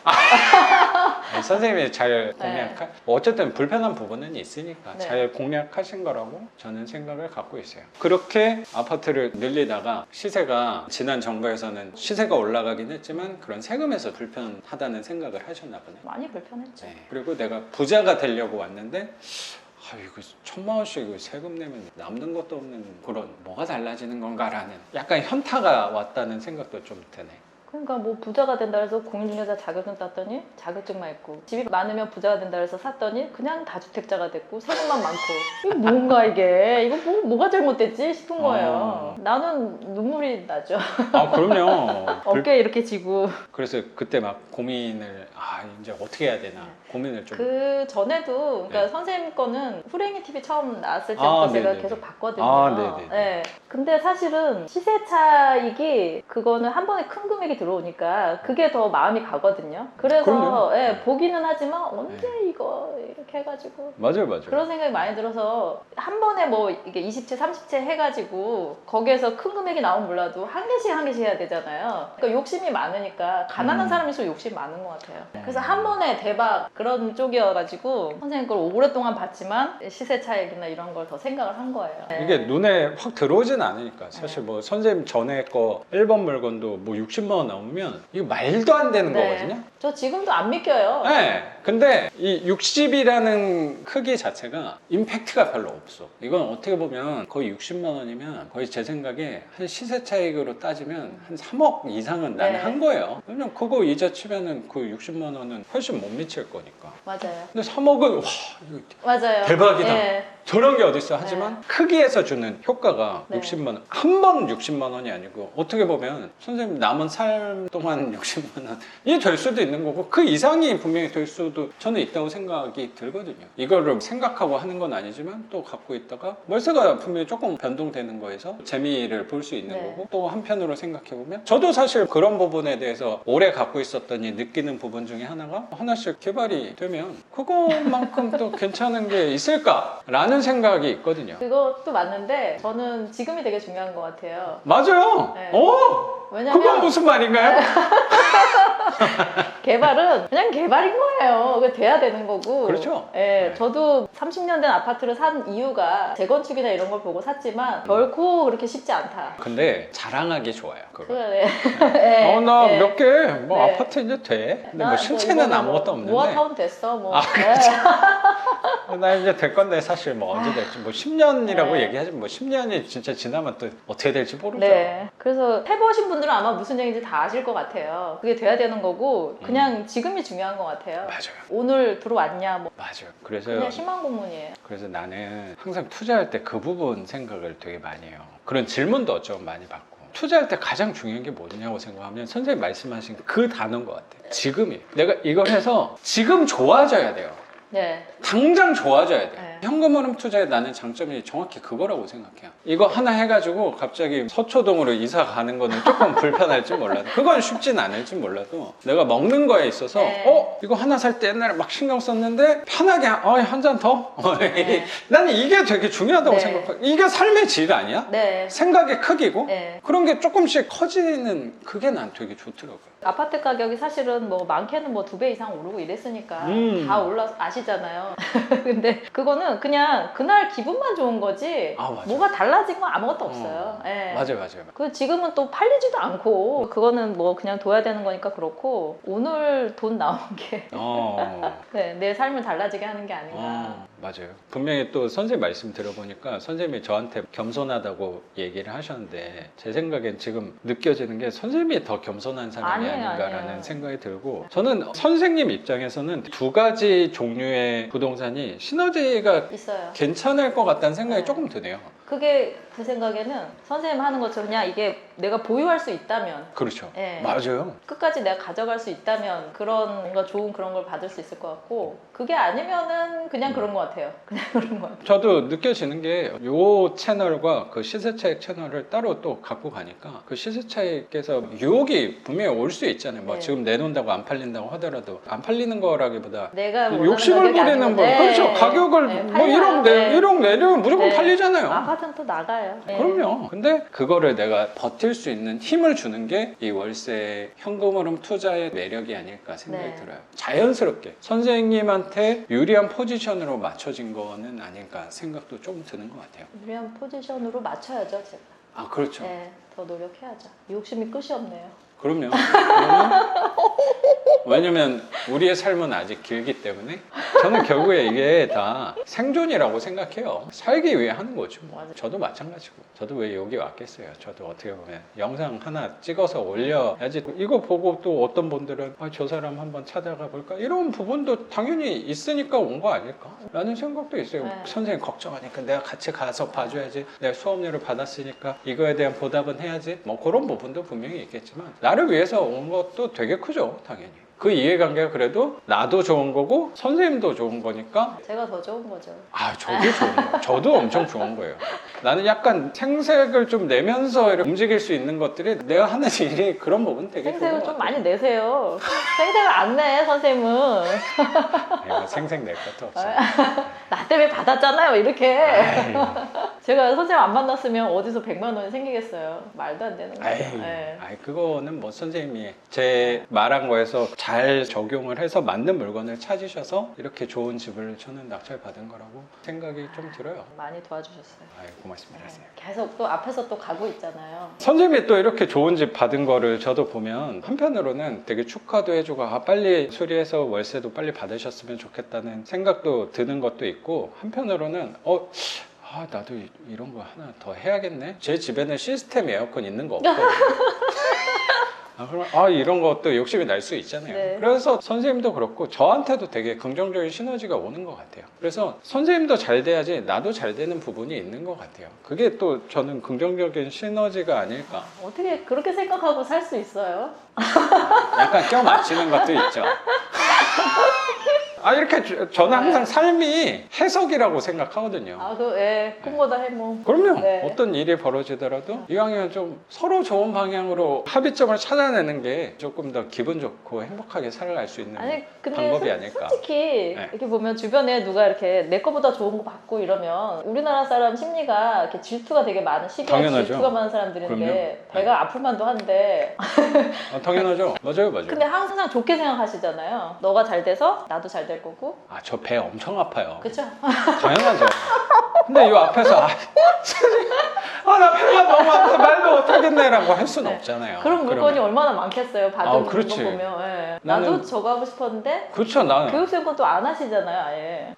[SPEAKER 2] 선생님이 잘
[SPEAKER 1] 네.
[SPEAKER 2] 어쨌든 불편한 부분은 있으니까
[SPEAKER 1] 네.
[SPEAKER 2] 잘 공략하신 거라고 저는 생각을 갖고 있어요. 그렇게 아파트를 늘리다가 시세가 지난 정부에서는 시세가 올라가긴 했지만 그런 세금에서 불편하다는 생각을 하셨나 보네.
[SPEAKER 1] 많이 불편했죠.
[SPEAKER 2] 네. 그리고 내가 부자가 되려고 왔는데 이거 1,000만 원씩 이거 세금 내면 남는 것도 없는 그런 뭐가 달라지는 건가라는 약간 현타가 왔다는 생각도 좀 드네.
[SPEAKER 1] 그러니까 뭐 부자가 된다 해서 공인중개사 자격증 땄더니 자격증만 있고 집이 많으면 부자가 된다 해서 샀더니 그냥 다주택자가 됐고 세금만 많고 이거 뭔가 이게 이거 뭐가 잘못됐지 싶은 거예요. 나는 눈물이 나죠.
[SPEAKER 2] 그럼요.
[SPEAKER 1] 어깨 이렇게 지고.
[SPEAKER 2] 그래서 그때 막 고민을 이제 어떻게 해야 되나 고민을 좀.
[SPEAKER 1] 그 전에도 그러니까
[SPEAKER 2] 네.
[SPEAKER 1] 선생님 거는 후랭이 TV 처음 나왔을 때부터 제가
[SPEAKER 2] 네네네.
[SPEAKER 1] 계속 봤거든요.
[SPEAKER 2] 네네네.
[SPEAKER 1] 네. 근데 사실은 시세 차익이 그거는 한 번에 큰 금액이 들어오니까 그게 더 마음이 가거든요. 그래서
[SPEAKER 2] 그럼요.
[SPEAKER 1] 예, 보기는 하지만 언제 이거 이렇게 해가지고
[SPEAKER 2] 맞아요.
[SPEAKER 1] 그런 생각이 많이 들어서 한 번에 뭐 이게 20채, 30채 해가지고 거기에서 큰 금액이 나오면 몰라도 한 개씩 해야 되잖아요. 그러니까 욕심이 많으니까 가난한 사람일수록 욕심이 많은 것 같아요. 그래서 한 번에 대박 그런 쪽이어가지고 선생님 걸 오랫동안 봤지만 시세 차익이나 이런 걸 더 생각을 한 거예요. 네.
[SPEAKER 2] 이게 눈에 확 들어오진 않으니까 사실 뭐 선생님 전에 거 1번 물건도 뭐 60만 원 나오면 이거 말도 안 되는
[SPEAKER 1] 네.
[SPEAKER 2] 거거든요.
[SPEAKER 1] 저 지금도 안 믿겨요.
[SPEAKER 2] 네. 근데 이 60이라는 크기 자체가 임팩트가 별로 없어. 이건 어떻게 보면 거의 60만 원이면 거의 제 생각에 한 시세 차익으로 따지면 한 3억 이상은 나는
[SPEAKER 1] 네.
[SPEAKER 2] 한 거예요. 왜냐면 그거 이자 치면은 그 60만 원은 훨씬 못 미칠 거니까.
[SPEAKER 1] 맞아요.
[SPEAKER 2] 근데 3억은 와 이거
[SPEAKER 1] 맞아요.
[SPEAKER 2] 대박이다.
[SPEAKER 1] 네.
[SPEAKER 2] 저런 게 어딨어. 하지만 크기에서 주는 효과가
[SPEAKER 1] 네.
[SPEAKER 2] 60만 원. 한 번 60만 원이 아니고 어떻게 보면 선생님 남은 삶 동안 60만 원이 될 수도 있는 거고 그 이상이 분명히 될 수도 저는 있다고 생각이 들거든요. 이거를 생각하고 하는 건 아니지만 또 갖고 있다가 월세가 분명히 조금 변동되는 거에서 재미를 볼 수 있는
[SPEAKER 1] 네.
[SPEAKER 2] 거고 또 한편으로 생각해보면 저도 사실 그런 부분에 대해서 오래 갖고 있었더니 느끼는 부분 중에 하나가 하나씩 개발이 되면 그거만큼 또 괜찮은 게 있을까라는 생각이 있거든요.
[SPEAKER 1] 그것도 맞는데 저는 지금이 되게 중요한 것 같아요.
[SPEAKER 2] 맞아요.
[SPEAKER 1] 네.
[SPEAKER 2] 그건
[SPEAKER 1] 왜냐면
[SPEAKER 2] 무슨 말인가요?
[SPEAKER 1] 개발은 그냥 개발인 거예요. 그게 돼야 되는 거고.
[SPEAKER 2] 그렇죠.
[SPEAKER 1] 예,
[SPEAKER 2] 네.
[SPEAKER 1] 저도 30년 된 아파트를 산 이유가 재건축이나 이런 걸 보고 샀지만 결코 그렇게 쉽지 않다.
[SPEAKER 2] 근데 자랑하기 좋아요. 그거.
[SPEAKER 1] 그래. 예,
[SPEAKER 2] 나
[SPEAKER 1] 예.
[SPEAKER 2] 몇 개, 뭐
[SPEAKER 1] 네.
[SPEAKER 2] 아파트 이제 돼. 근데
[SPEAKER 1] 나
[SPEAKER 2] 뭐 신체는
[SPEAKER 1] 이번에
[SPEAKER 2] 아무것도
[SPEAKER 1] 뭐
[SPEAKER 2] 없는데.
[SPEAKER 1] 모아타운 됐어. 뭐.
[SPEAKER 2] 아, 그렇죠.
[SPEAKER 1] 네.
[SPEAKER 2] 나 이제 될 건데 사실 뭐 언제 될지 뭐 10년이라고
[SPEAKER 1] 네.
[SPEAKER 2] 얘기하지 뭐 10년이 진짜 지나면 또 어떻게 될지 모르죠.
[SPEAKER 1] 네. 그래서 해보신 분들은 아마 무슨 얘기인지 다 아실 것 같아요. 그게 돼야 되는 거고 그냥 지금이 중요한 것 같아요.
[SPEAKER 2] 맞아요.
[SPEAKER 1] 오늘 들어왔냐 뭐
[SPEAKER 2] 맞아요. 그래서
[SPEAKER 1] 그냥 희망 고문이에요.
[SPEAKER 2] 그래서 나는 항상 투자할 때 그 부분 생각을 되게 많이 해요. 그런 질문도 어쩌면 많이 받고. 투자할 때 가장 중요한 게 뭐냐고 생각하면 선생님 말씀하신 그 단어인 것 같아요. 지금이. 내가 이걸 해서 지금 좋아져야 돼요.
[SPEAKER 1] 네.
[SPEAKER 2] 당장 좋아져야 돼.
[SPEAKER 1] 네.
[SPEAKER 2] 현금 흐름 투자에 나는 장점이 정확히 그거라고 생각해요. 이거 하나 해가지고 갑자기 서초동으로 이사 가는 거는 조금 불편할지 몰라도 그건 쉽진 않을지 몰라도 내가 먹는 거에 있어서
[SPEAKER 1] 네.
[SPEAKER 2] 이거 하나 살 때 옛날에 막 신경 썼는데 편하게 한 잔 더?
[SPEAKER 1] 네.
[SPEAKER 2] 나는 이게 되게 중요하다고
[SPEAKER 1] 네.
[SPEAKER 2] 생각해요. 이게 삶의 질 아니야?
[SPEAKER 1] 네.
[SPEAKER 2] 생각의 크기고
[SPEAKER 1] 네.
[SPEAKER 2] 그런 게 조금씩 커지는 그게 난 되게 좋더라고요.
[SPEAKER 1] 아파트 가격이 사실은 뭐 많게는 뭐 2배 이상 오르고 이랬으니까 다 올라 아시잖아요. 근데 그거는 그냥 그날 기분만 좋은 거지
[SPEAKER 2] 아, 맞아.
[SPEAKER 1] 뭐가 달라진 건 아무것도 없어요. 예.
[SPEAKER 2] 맞아요.
[SPEAKER 1] 그 지금은 또 팔리지도 않고 그거는 뭐 그냥 둬야 되는 거니까 그렇고 오늘 돈 나온 게 네, 내 삶을 달라지게 하는 게 아닌가.
[SPEAKER 2] 맞아요. 분명히 또 선생님 말씀 들어보니까 선생님이 저한테 겸손하다고 얘기를 하셨는데 제 생각엔 지금 느껴지는 게 선생님이 더 겸손한 사람이
[SPEAKER 1] 아니에요,
[SPEAKER 2] 아닌가라는
[SPEAKER 1] 아니에요.
[SPEAKER 2] 생각이 들고 저는 선생님 입장에서는 두 가지 종류의 부동산이 시너지가
[SPEAKER 1] 있어요.
[SPEAKER 2] 괜찮을 것 같다는 생각이
[SPEAKER 1] 네.
[SPEAKER 2] 조금 드네요.
[SPEAKER 1] 그게 제 생각에는 선생님 하는 것처럼 그냥 이게 내가 보유할 수 있다면
[SPEAKER 2] 그렇죠.
[SPEAKER 1] 네.
[SPEAKER 2] 맞아요.
[SPEAKER 1] 끝까지 내가 가져갈 수 있다면 그런 뭔가 좋은 그런 걸 받을 수 있을 것 같고 그게 아니면은 그냥 그런 것 같아요. 그냥 그런 것 같아요.
[SPEAKER 2] 저도 느껴지는 게 요 채널과 그 시세차익 채널을 따로 또 갖고 가니까 그 시세차익에서 유혹이 분명히 올 수 있잖아요. 뭐
[SPEAKER 1] 네.
[SPEAKER 2] 지금 내놓는다고 안 팔린다고 하더라도 안 팔리는 거라기보다
[SPEAKER 1] 내가 원하는
[SPEAKER 2] 욕심을
[SPEAKER 1] 가격이
[SPEAKER 2] 부리는
[SPEAKER 1] 아니고,
[SPEAKER 2] 분
[SPEAKER 1] 네.
[SPEAKER 2] 그렇죠. 가격을
[SPEAKER 1] 네,
[SPEAKER 2] 뭐
[SPEAKER 1] 팔려요.
[SPEAKER 2] 1억 내려면 무조건
[SPEAKER 1] 네.
[SPEAKER 2] 팔리잖아요.
[SPEAKER 1] 아파트는 또 나가요. 네.
[SPEAKER 2] 그럼요. 근데 그거를 내가 버틸 수 있는 힘을 주는 게 이 월세 현금 흐름 투자의 매력이 아닐까 생각이
[SPEAKER 1] 네.
[SPEAKER 2] 들어요. 자연스럽게 선생님한테 유리한 포지션으로 맞춰진 거는 아닐까 생각도 조금 드는 것 같아요.
[SPEAKER 1] 유리한 포지션으로 맞춰야죠, 제가.
[SPEAKER 2] 아, 그렇죠.
[SPEAKER 1] 네, 더 노력해야죠. 욕심이 끝이 없네요.
[SPEAKER 2] 그럼요. 그러면 왜냐면 우리의 삶은 아직 길기 때문에 저는 결국에 이게 다 생존이라고 생각해요. 살기 위해 하는 거죠. 뭐.
[SPEAKER 1] 맞아요.
[SPEAKER 2] 저도 마찬가지고. 저도 왜 여기 왔겠어요. 저도 어떻게 보면 영상 하나 찍어서 올려야지. 이거 보고 또 어떤 분들은 저 사람 한번 찾아가 볼까? 이런 부분도 당연히 있으니까 온 거 아닐까? 라는 생각도 있어요.
[SPEAKER 1] 네.
[SPEAKER 2] 선생님 걱정하니까 내가 같이 가서 봐줘야지. 내가 수업료를 받았으니까 이거에 대한 보답은 해야지. 뭐 그런 부분도 분명히 있겠지만 나를 위해서 온 것도 되게 크죠. 당연히. 그 이해관계가 그래도 나도 좋은 거고 선생님도 좋은 거니까
[SPEAKER 1] 제가 더 좋은 거죠.
[SPEAKER 2] 저도 좋은 거예요. 저도 엄청 좋은 거예요. 나는 약간 생색을 좀 내면서 이렇게 움직일 수 있는 것들이 내가 하는 일이 그런 부분 되게 좋은
[SPEAKER 1] 생색을
[SPEAKER 2] 것
[SPEAKER 1] 좀
[SPEAKER 2] 같아요.
[SPEAKER 1] 많이 내세요. 생색을 안 내, 선생님은.
[SPEAKER 2] 내가 생색 낼 것도 없어요.
[SPEAKER 1] 나 때문에 받았잖아요, 이렇게.
[SPEAKER 2] 아이,
[SPEAKER 1] 제가 선생님 안 만났으면 어디서 100만 원이 생기겠어요. 말도 안 되는 거예요. 네.
[SPEAKER 2] 그거는 뭐 선생님이 제 말한 거에서 잘 적용을 해서 맞는 물건을 찾으셔서 이렇게 좋은 집을 저는 낙찰 받은 거라고 생각이 좀 들어요.
[SPEAKER 1] 많이 도와주셨어요.
[SPEAKER 2] 고맙습니다. 선생님.
[SPEAKER 1] 계속 또 앞에서 또 가고 있잖아요.
[SPEAKER 2] 선생님이 또 이렇게 좋은 집 받은 거를 저도 보면 한편으로는 되게 축하도 해주고 빨리 수리해서 월세도 빨리 받으셨으면 좋겠다는 생각도 드는 것도 있고 한편으로는 나도 이런 거 하나 더 해야겠네. 제 집에는 시스템 에어컨 있는 거 없거든요. 그럼 이런 것도 욕심이 날 수 있잖아요.
[SPEAKER 1] 네.
[SPEAKER 2] 그래서 선생님도 그렇고 저한테도 되게 긍정적인 시너지가 오는 것 같아요. 그래서 선생님도 잘 돼야지 나도 잘 되는 부분이 있는 것 같아요. 그게 또 저는 긍정적인 시너지가 아닐까.
[SPEAKER 1] 어떻게 그렇게 생각하고 살 수 있어요?
[SPEAKER 2] 약간 껴 맞추는 것도 있죠. 이렇게 저는 항상 삶이 해석이라고 생각하거든요.
[SPEAKER 1] 꿈보다 해몽.
[SPEAKER 2] 그럼요.
[SPEAKER 1] 네.
[SPEAKER 2] 어떤 일이 벌어지더라도 이왕이면 좀 서로 좋은 방향으로 합의점을 찾아내는 게 조금 더 기분 좋고 행복하게 살아갈 수 있는
[SPEAKER 1] 근데
[SPEAKER 2] 방법이 아닐까.
[SPEAKER 1] 솔직히
[SPEAKER 2] 네.
[SPEAKER 1] 이렇게 보면 주변에 누가 이렇게 내 거보다 좋은 거 받고 이러면 우리나라 사람 심리가 이렇게 질투가 되게 많은 시기에
[SPEAKER 2] 당연하죠.
[SPEAKER 1] 질투가 많은 사람들인데
[SPEAKER 2] 그럼요.
[SPEAKER 1] 배가 아플 만도 한데
[SPEAKER 2] 당연하죠. 맞아요.
[SPEAKER 1] 근데 항상 좋게 생각하시잖아요. 너가 잘 돼서 나도 잘 될 거고.
[SPEAKER 2] 저 배 엄청 아파요.
[SPEAKER 1] 그쵸?
[SPEAKER 2] 당연하죠. 근데 이 앞에서 나 배가 너무 아파 말도 못하겠네라고 할 수는
[SPEAKER 1] 네.
[SPEAKER 2] 없잖아요.
[SPEAKER 1] 그런 물건이 얼마나 많겠어요. 받은
[SPEAKER 2] 그렇지.
[SPEAKER 1] 거 보면. 예.
[SPEAKER 2] 나는-
[SPEAKER 1] 나도 저거 하고 싶었는데
[SPEAKER 2] 그렇죠. 나는
[SPEAKER 1] 교육생은 또 안 하시잖아요. 아예.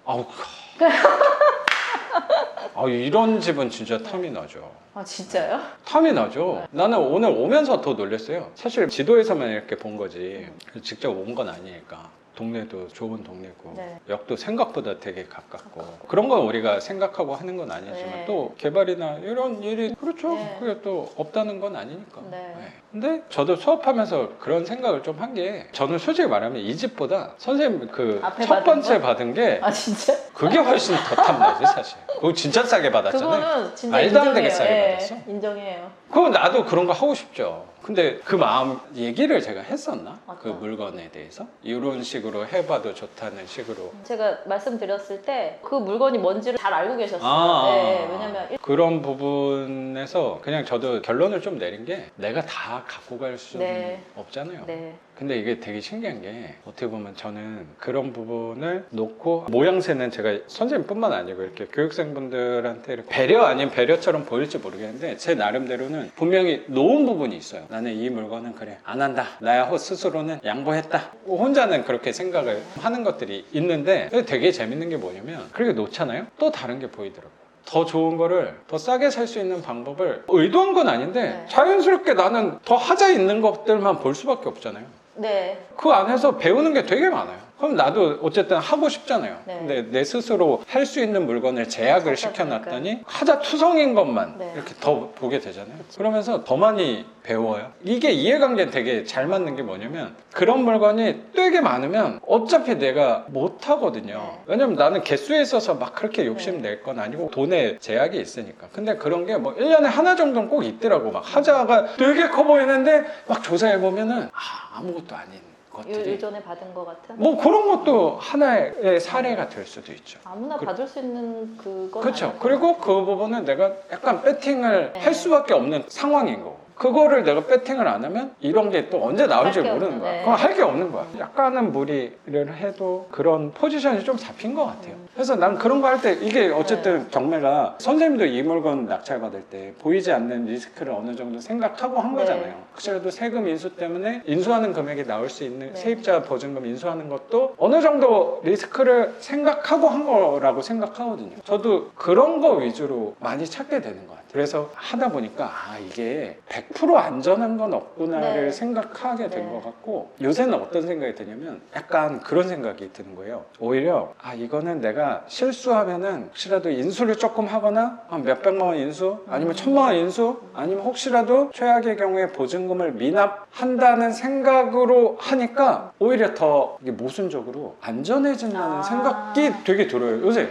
[SPEAKER 2] 이런 집은 진짜 탐이 나죠.
[SPEAKER 1] 진짜요?
[SPEAKER 2] 탐이 나죠. 나는 오늘 오면서 더 놀랐어요. 사실 지도에서만 이렇게 본 거지 직접 온 건 아니니까. 동네도 좋은 동네고
[SPEAKER 1] 네.
[SPEAKER 2] 역도 생각보다 되게 가깝고 그런 건 우리가 생각하고 하는 건 아니지만
[SPEAKER 1] 네.
[SPEAKER 2] 또 개발이나 이런 일이 그렇죠.
[SPEAKER 1] 네.
[SPEAKER 2] 그게 또 없다는 건 아니니까.
[SPEAKER 1] 네.
[SPEAKER 2] 근데 저도 수업하면서 그런 생각을 좀 한 게 저는 솔직히 말하면 이 집보다 선생님 그
[SPEAKER 1] 앞에
[SPEAKER 2] 첫
[SPEAKER 1] 받은
[SPEAKER 2] 번째
[SPEAKER 1] 거?
[SPEAKER 2] 받은 게
[SPEAKER 1] 진짜?
[SPEAKER 2] 그게 훨씬 더 탐나지 사실. 그거 진짜 싸게 받았잖아요.
[SPEAKER 1] 그거는 진짜
[SPEAKER 2] 말도 안 되게
[SPEAKER 1] 인정해요.
[SPEAKER 2] 싸게 받았어.
[SPEAKER 1] 인정해요.
[SPEAKER 2] 그럼 나도 그런 거 하고 싶죠. 근데 그 마음 얘기를 제가 했었나? 그
[SPEAKER 1] 어떤?
[SPEAKER 2] 물건에 대해서 이런 식으로 해봐도 좋다는 식으로.
[SPEAKER 1] 제가 말씀드렸을 때 그 물건이 뭔지를 잘 알고 계셨어요. 네, 왜냐면
[SPEAKER 2] 그런 부분에서 그냥 저도 결론을 좀 내린 게 내가 다 갖고 갈 수는
[SPEAKER 1] 네.
[SPEAKER 2] 없잖아요.
[SPEAKER 1] 네.
[SPEAKER 2] 근데 이게 되게 신기한 게 어떻게 보면 저는 그런 부분을 놓고 모양새는 제가 선생님뿐만 아니고 이렇게 교육생분들한테 이렇게 배려 아닌 배려처럼 보일지 모르겠는데 제 나름대로는 분명히 놓은 부분이 있어요. 나는 이 물건은 그래 안 한다. 나야 스스로는 양보했다. 혼자는 그렇게 생각을 하는 것들이 있는데 되게 재밌는 게 뭐냐면 그렇게 놓잖아요. 또 다른 게 보이더라고요. 더 좋은 거를 더 싸게 살 수 있는 방법을 의도한 건 아닌데
[SPEAKER 1] 네.
[SPEAKER 2] 자연스럽게 나는 더 하자 있는 것들만 볼 수밖에 없잖아요.
[SPEAKER 1] 네.
[SPEAKER 2] 그 안에서 배우는 게 되게 많아요. 그럼 나도 어쨌든 하고 싶잖아요.
[SPEAKER 1] 네.
[SPEAKER 2] 근데 내 스스로 할 수 있는 물건을 제약을 시켜놨더니 하자 투성인 것만
[SPEAKER 1] 네.
[SPEAKER 2] 이렇게 더 보게 되잖아요. 그러면서 더 많이 배워요. 이게 이해관계 되게 잘 맞는 게 뭐냐면 그런 물건이 되게 많으면 어차피 내가 못 하거든요.
[SPEAKER 1] 네.
[SPEAKER 2] 왜냐면 나는 개수에 있어서 막 그렇게 욕심 낼 건 아니고 돈에 제약이 있으니까. 근데 그런 게 뭐 1년에 하나 정도는 꼭 있더라고. 막 하자가 되게 커 보이는데 막 조사해보면은 아무것도 아닌 것들이
[SPEAKER 1] 예전에 받은 것 같은?
[SPEAKER 2] 뭐 그런 것도 하나의 사례가 될 수도 있죠.
[SPEAKER 1] 아무나 받을 수 있는 그건
[SPEAKER 2] 그렇죠.
[SPEAKER 1] 아니고.
[SPEAKER 2] 그리고 그 부분은 내가 약간 배팅을
[SPEAKER 1] 네.
[SPEAKER 2] 할 수밖에 없는 상황인 거고. 그거를 내가 배팅을 안 하면 이런 게 또 언제 나올지
[SPEAKER 1] 할게
[SPEAKER 2] 모르는
[SPEAKER 1] 없는,
[SPEAKER 2] 거야.
[SPEAKER 1] 네.
[SPEAKER 2] 그건 할 게 없는 거야. 약간은 무리를 해도 그런 포지션이 좀 잡힌 것 같아요. 그래서 난 그런 거 할 때 이게 어쨌든 경매가 선생님도 이 물건 낙찰받을 때 보이지 않는 리스크를 어느 정도 생각하고 한
[SPEAKER 1] 네.
[SPEAKER 2] 거잖아요. 혹시라도 세금 인수 때문에 인수하는 금액이 나올 수 있는
[SPEAKER 1] 네.
[SPEAKER 2] 세입자 보증금 인수하는 것도 어느 정도 리스크를 생각하고 한 거라고 생각하거든요. 저도 그런 거 위주로 많이 찾게 되는 것 같아요. 그래서 하다 보니까 이게 100% 안전한 건 없구나를
[SPEAKER 1] 네.
[SPEAKER 2] 생각하게 된
[SPEAKER 1] 네.
[SPEAKER 2] 것 같고 요새는 어떤 생각이 드냐면 약간 그런 생각이 드는 거예요. 오히려 이거는 내가 실수하면은 혹시라도 인수를 조금 하거나 한 몇백만 원 인수 아니면 1,000만 원 인수 아니면 혹시라도 최악의 경우에 보증금을 미납한다는 생각으로 하니까 오히려 더 이게 모순적으로 안전해진다는 생각이 되게 들어요. 요새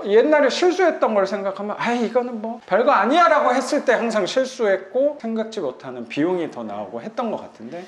[SPEAKER 2] 옛날에 실수했던 걸 생각하면 이거는 뭐 별거 아니야 라고 했을 때 항상 실수했고 생각지 못하는 비용이 더 나오고 했던 것 같은데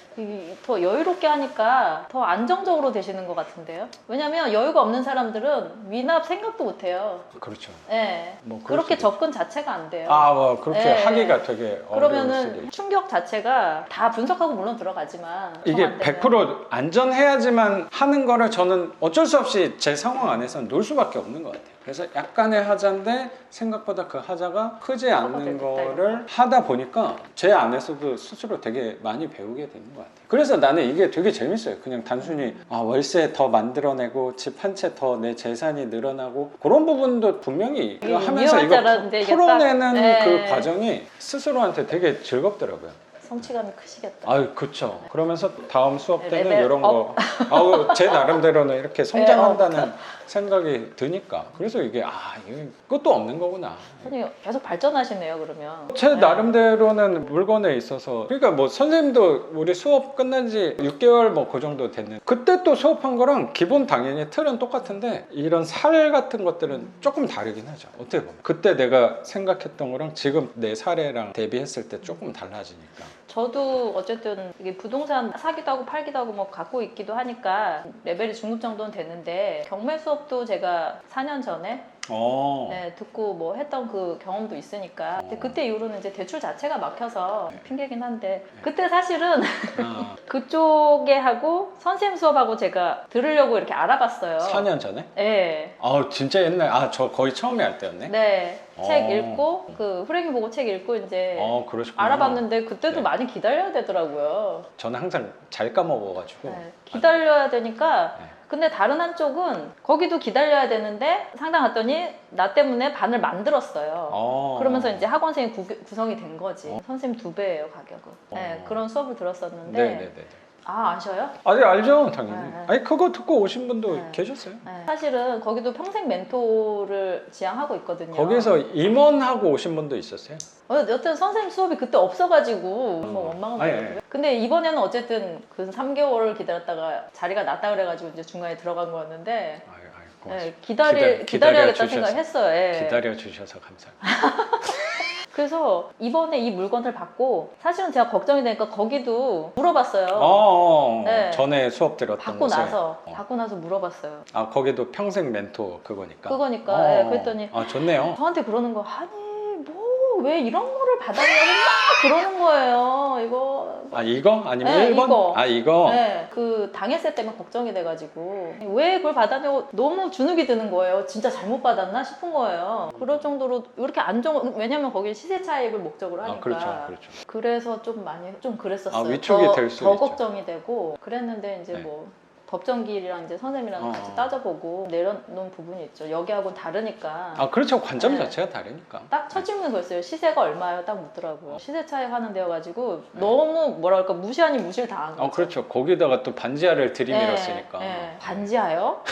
[SPEAKER 1] 더 여유롭게 하니까 더 안정적으로 되시는 것 같은데요. 왜냐면 여유가 없는 사람들은 미납 생각도 못해요.
[SPEAKER 2] 그렇죠.
[SPEAKER 1] 네.
[SPEAKER 2] 뭐 그럴
[SPEAKER 1] 그렇게
[SPEAKER 2] 수도
[SPEAKER 1] 접근 자체가 안 돼요.
[SPEAKER 2] 뭐 그렇게
[SPEAKER 1] 네.
[SPEAKER 2] 하기가 되게 어려울 수도
[SPEAKER 1] 그러면은
[SPEAKER 2] 있고
[SPEAKER 1] 충격 자체가 다 분석하고 물론 들어가지만
[SPEAKER 2] 이게
[SPEAKER 1] 정 안 되면.
[SPEAKER 2] 100% 안전해야지만 하는 거를 저는 어쩔 수 없이 제 상황 안에서는 놓을 수밖에 없는 것 같아요. 그래서 약간의 하자인데 생각보다 그 하자가 크지 않는 거를 하다 보니까 제 안에서도 스스로 되게 많이 배우게 되는 것 같아요. 그래서 나는 이게 되게 재밌어요. 그냥 단순히 월세 더 만들어내고 집 한 채 더 내 재산이 늘어나고 그런 부분도 분명히 하면서
[SPEAKER 1] 위험할 줄
[SPEAKER 2] 이거
[SPEAKER 1] 알았는데 이게
[SPEAKER 2] 풀어내는
[SPEAKER 1] 딱, 네.
[SPEAKER 2] 그 과정이 스스로한테 되게 즐겁더라고요.
[SPEAKER 1] 성취감이 크시겠다.
[SPEAKER 2] 아유, 그쵸. 그러면서 다음 수업
[SPEAKER 1] 네,
[SPEAKER 2] 때는
[SPEAKER 1] 레벨
[SPEAKER 2] 이런 거, 아우, 제 나름대로는 이렇게 성장한다는 생각이 드니까. 그래서 이게, 이게 끝도 없는 거구나.
[SPEAKER 1] 선생님 계속 발전하시네요, 그러면.
[SPEAKER 2] 제
[SPEAKER 1] 네.
[SPEAKER 2] 나름대로는 물건에 있어서, 그러니까 뭐 선생님도 우리 수업 끝난 지 6개월 뭐 그 정도 됐는데, 그때 또 수업한 거랑 기본 당연히 틀은 똑같은데, 이런 살 같은 것들은 조금 다르긴 하죠. 어떻게 보면. 그때 내가 생각했던 거랑 지금 내 사례랑 대비했을 때 조금 달라지니까.
[SPEAKER 1] 저도 어쨌든 이게 부동산 사기도 하고 팔기도 하고 뭐 갖고 있기도 하니까 레벨이 중급 정도는 됐는데, 경매 수업도 제가 4년 전에 네, 듣고 뭐 했던 그 경험도 있으니까. 근데 그때 이후로는 이제 대출 자체가 막혀서 핑계긴 한데, 그때 사실은 그쪽에 하고 선생님 수업하고 제가 들으려고 이렇게 알아봤어요.
[SPEAKER 2] 4년 전에?
[SPEAKER 1] 네.
[SPEAKER 2] 진짜 옛날. 저 거의 처음에 할 때였네.
[SPEAKER 1] 네. 책 읽고 그 후레기 보고 책 읽고 이제
[SPEAKER 2] 그러시구나.
[SPEAKER 1] 알아봤는데 그때도
[SPEAKER 2] 네.
[SPEAKER 1] 많이 기다려야 되더라고요.
[SPEAKER 2] 저는 항상 잘 까먹어가지고.
[SPEAKER 1] 네. 기다려야 되니까.
[SPEAKER 2] 네.
[SPEAKER 1] 근데 다른 한쪽은 거기도 기다려야 되는데 상담 갔더니 나 때문에 반을 만들었어요. 그러면서 이제 학원 선생님 구성이 된 거지. 선생님 2배예요, 가격은. 네, 그런 수업을 들었었는데.
[SPEAKER 2] 네네네.
[SPEAKER 1] 아셔요?
[SPEAKER 2] 알죠, 당연히.
[SPEAKER 1] 네.
[SPEAKER 2] 아니, 그거 듣고 오신 분도
[SPEAKER 1] 네.
[SPEAKER 2] 계셨어요.
[SPEAKER 1] 네. 사실은 거기도 평생 멘토를 지향하고 있거든요.
[SPEAKER 2] 거기에서 임원하고 오신 분도 있었어요.
[SPEAKER 1] 여튼 선생님 수업이 그때 없어가지고 뭐 원망은
[SPEAKER 2] 아니,
[SPEAKER 1] 많았고요. 근데 이번에는 어쨌든 그 3개월을 기다렸다가 자리가 났다 그래가지고 이제 중간에 들어간 거였는데 네, 기다려야겠다 생각했어요. 예.
[SPEAKER 2] 기다려 주셔서 감사합니다.
[SPEAKER 1] 그래서 이번에 이 물건을 받고 사실은 제가 걱정이 되니까 거기도 물어봤어요. 네.
[SPEAKER 2] 전에 수업 들었던
[SPEAKER 1] 받고
[SPEAKER 2] 곳에.
[SPEAKER 1] 받고 나서 물어봤어요.
[SPEAKER 2] 거기도 평생 멘토 그거니까.
[SPEAKER 1] 그거니까. 예, 그랬더니
[SPEAKER 2] 좋네요.
[SPEAKER 1] 저한테 그러는 거, 아니 뭐 왜 이런 거를 받아냐고 막 그러는 거예요. 이거
[SPEAKER 2] 이거? 아니면
[SPEAKER 1] 네,
[SPEAKER 2] 1번?
[SPEAKER 1] 이거.
[SPEAKER 2] 이거?
[SPEAKER 1] 네, 그 당했을 때문에 걱정이 돼가지고 왜 그걸 받았냐고 너무 주눅이 드는 거예요. 진짜 잘못 받았나 싶은 거예요. 그럴 정도로 이렇게 왜냐면 거기 시세 차익을 목적으로 하니까.
[SPEAKER 2] 그렇죠.
[SPEAKER 1] 그래서 좀 그랬었어요.
[SPEAKER 2] 위축이 될 수
[SPEAKER 1] 더
[SPEAKER 2] 있죠.
[SPEAKER 1] 걱정이 되고 그랬는데 이제
[SPEAKER 2] 네.
[SPEAKER 1] 뭐 법정기일이랑 이제 선생님이랑 같이 따져보고 내려놓은 부분이 있죠. 여기하고는 다르니까.
[SPEAKER 2] 그렇죠. 관점
[SPEAKER 1] 네.
[SPEAKER 2] 자체가 다르니까.
[SPEAKER 1] 딱 첫 질문 거였어요. 시세가 얼마예요? 딱 묻더라고요. 시세 차익 하는 데여가지고 너무 뭐랄까 무시 아닌 무시를 당한 거죠.
[SPEAKER 2] 그렇죠. 거기다가 또 반지하를 들이밀었으니까.
[SPEAKER 1] 네. 반지하요?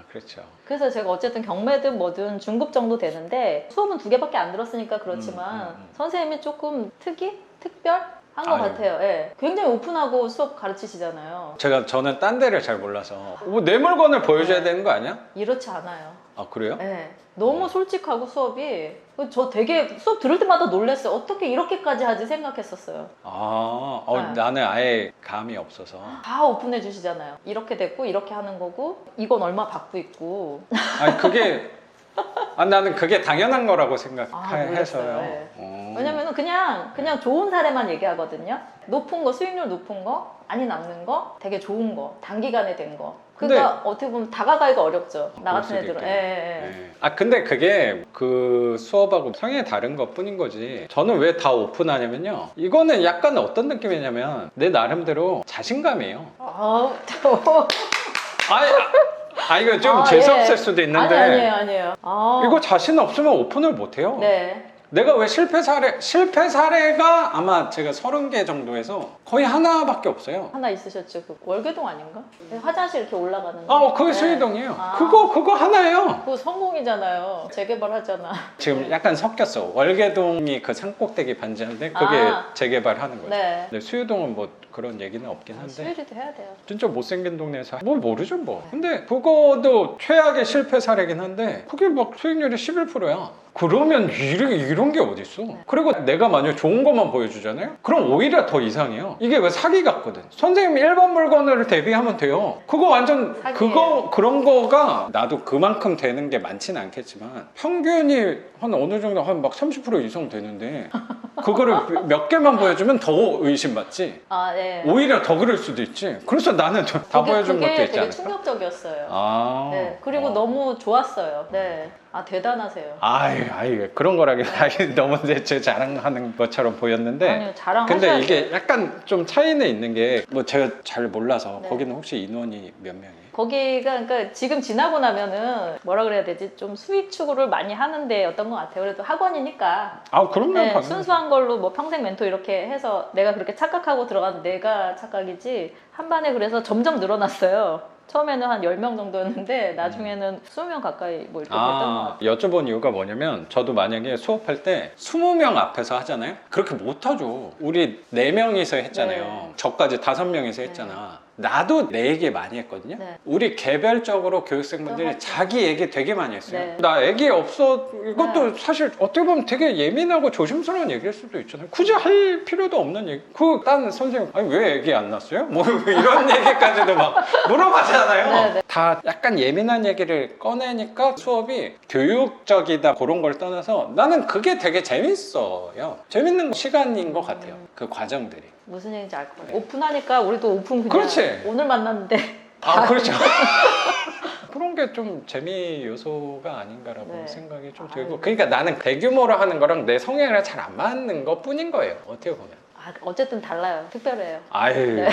[SPEAKER 2] 그렇죠.
[SPEAKER 1] 그래서 제가 어쨌든 경매든 뭐든 중급 정도 되는데 수업은 2개밖에 안 들었으니까 그렇지만 선생님이 조금 특별? 한 것 같아요. 예. 굉장히 오픈하고 수업 가르치시잖아요.
[SPEAKER 2] 저는 딴 데를 잘 몰라서 내 물건을 보여줘야 되는 거 아니야?
[SPEAKER 1] 이렇지 않아요.
[SPEAKER 2] 그래요?
[SPEAKER 1] 네. 너무 솔직하고 수업이 저 되게 수업 들을 때마다 놀랐어요. 어떻게 이렇게까지 하지 생각했었어요. 네.
[SPEAKER 2] 나는 아예 감이 없어서.
[SPEAKER 1] 다 오픈해 주시잖아요. 이렇게 됐고 이렇게 하는 거고 이건 얼마 받고 있고.
[SPEAKER 2] 나는 그게 당연한 거라고
[SPEAKER 1] 몰랐어요.
[SPEAKER 2] 생각해서요.
[SPEAKER 1] 네. 왜냐면 그냥 좋은 사례만 얘기하거든요. 높은 거, 수익률 높은 거, 많이 남는 거, 되게 좋은 거, 단기간에 된 거. 그러니까 어떻게 보면 다가가기가 어렵죠. 나 같은 애들은.
[SPEAKER 2] 근데 그게 그 수업하고 성향이 다른 것 뿐인 거지. 저는 왜 다 오픈하냐면요. 이거는 약간 어떤 느낌이냐면 내 나름대로 자신감이에요. 이거 좀 재수없을 수도 있는데.
[SPEAKER 1] 아니에요.
[SPEAKER 2] 이거 자신 없으면 오픈을 못 해요.
[SPEAKER 1] 네.
[SPEAKER 2] 내가 왜 실패 사례가 아마 제가 30개 정도에서 거의 하나밖에 없어요.
[SPEAKER 1] 하나 있으셨죠? 그 월계동 아닌가? 화장실 이렇게 올라가는
[SPEAKER 2] 그게 수의동이에요. 그거 하나예요.
[SPEAKER 1] 그거 성공이잖아요. 재개발하잖아.
[SPEAKER 2] 지금 약간 섞였어. 월계동이 그 산꼭대기 반지하인데 그게 재개발하는 거죠.
[SPEAKER 1] 네.
[SPEAKER 2] 근데 수의동은 뭐 그런 얘기는 없긴 한데.
[SPEAKER 1] 수유리도 해야 돼요.
[SPEAKER 2] 진짜 못생긴 동네에서 모르죠 뭐. 근데 그거도 최악의 실패 사례긴 한데 그게 막 수익률이 11%야. 그러면 이런 게 어딨어. 그리고 내가 만약 좋은 것만 보여주잖아요. 그럼 오히려 더 이상해요. 이게 왜 사기 같거든. 선생님이 1번 물건을 대비하면 돼요. 그거 완전
[SPEAKER 1] 사기예요.
[SPEAKER 2] 그런 거가 나도 그만큼 되는 게 많지는 않겠지만 평균이 한 어느 정도 한 막 30% 이상 되는데 그거를 몇 개만 보여주면 더 의심받지.
[SPEAKER 1] 네.
[SPEAKER 2] 오히려 더 그럴 수도 있지. 그래서 나는 다 보여준 것도 있지
[SPEAKER 1] 그게 되게
[SPEAKER 2] 않을까?
[SPEAKER 1] 충격적이었어요. 네. 그리고 너무 좋았어요. 네. 아 대단하세요.
[SPEAKER 2] 아이 그런 거라기 너무 제 자랑하는 것처럼 보였는데
[SPEAKER 1] 아니요 자랑하셔야
[SPEAKER 2] 근데
[SPEAKER 1] 돼요.
[SPEAKER 2] 이게 약간 좀 차이는 있는 게 뭐 제가 잘 몰라서
[SPEAKER 1] 네.
[SPEAKER 2] 거기는 혹시 인원이 몇 명이에요?
[SPEAKER 1] 거기가 그러니까 지금 지나고 나면은 뭐라 그래야 되지? 좀 수익 추구를 많이 하는데 어떤 것 같아요. 그래도 학원이니까
[SPEAKER 2] 아 그럼요.
[SPEAKER 1] 네,
[SPEAKER 2] 당연히.
[SPEAKER 1] 순수한 걸로 뭐 평생 멘토 이렇게 해서 내가 그렇게 착각하고 들어간 내가 착각이지 한 반에 그래서 점점 늘어났어요. 처음에는 한 10명 정도였는데 나중에는 20명 가까이 뭐 이렇게 됐던 것 같아요.
[SPEAKER 2] 여쭤본 이유가 뭐냐면 저도 만약에 수업할 때 20명 앞에서 하잖아요? 그렇게 못하죠. 우리 4명이서 했잖아요.
[SPEAKER 1] 네.
[SPEAKER 2] 저까지 5명이서 했잖아. 나도 내 얘기 많이 했거든요.
[SPEAKER 1] 네.
[SPEAKER 2] 우리 개별적으로 교육생분들이
[SPEAKER 1] 또 하죠.
[SPEAKER 2] 자기 얘기 되게 많이 했어요.
[SPEAKER 1] 네.
[SPEAKER 2] 나 애기 없어. 이것도
[SPEAKER 1] 네.
[SPEAKER 2] 사실 어떻게 보면 되게 예민하고 조심스러운 얘기일 수도 있잖아요. 굳이 할 필요도 없는 얘기. 딴 선생님, 아니 왜 애기 안 낳았어요? 뭐 이런 얘기까지도 막 물어봤잖아요.
[SPEAKER 1] 네, 네.
[SPEAKER 2] 다 약간 예민한 얘기를 꺼내니까 수업이 교육적이다 그런 걸 떠나서 나는 그게 되게 재밌어요. 재밌는 시간인 것 같아요. 그 과정들이.
[SPEAKER 1] 무슨 얘기인지 알 거예요. 오픈하니까 우리도 오픈 그냥
[SPEAKER 2] 그렇지.
[SPEAKER 1] 오늘 만났는데
[SPEAKER 2] 아 그렇죠. 그런 게 좀 재미 요소가 아닌가라고
[SPEAKER 1] 네.
[SPEAKER 2] 생각이 좀
[SPEAKER 1] 아유.
[SPEAKER 2] 들고 그러니까 나는 대규모로 하는 거랑 내 성향이랑 잘 안 맞는 것 뿐인 거예요. 어떻게 보면.
[SPEAKER 1] 아, 어쨌든 달라요. 특별해요.
[SPEAKER 2] 아유
[SPEAKER 1] 네.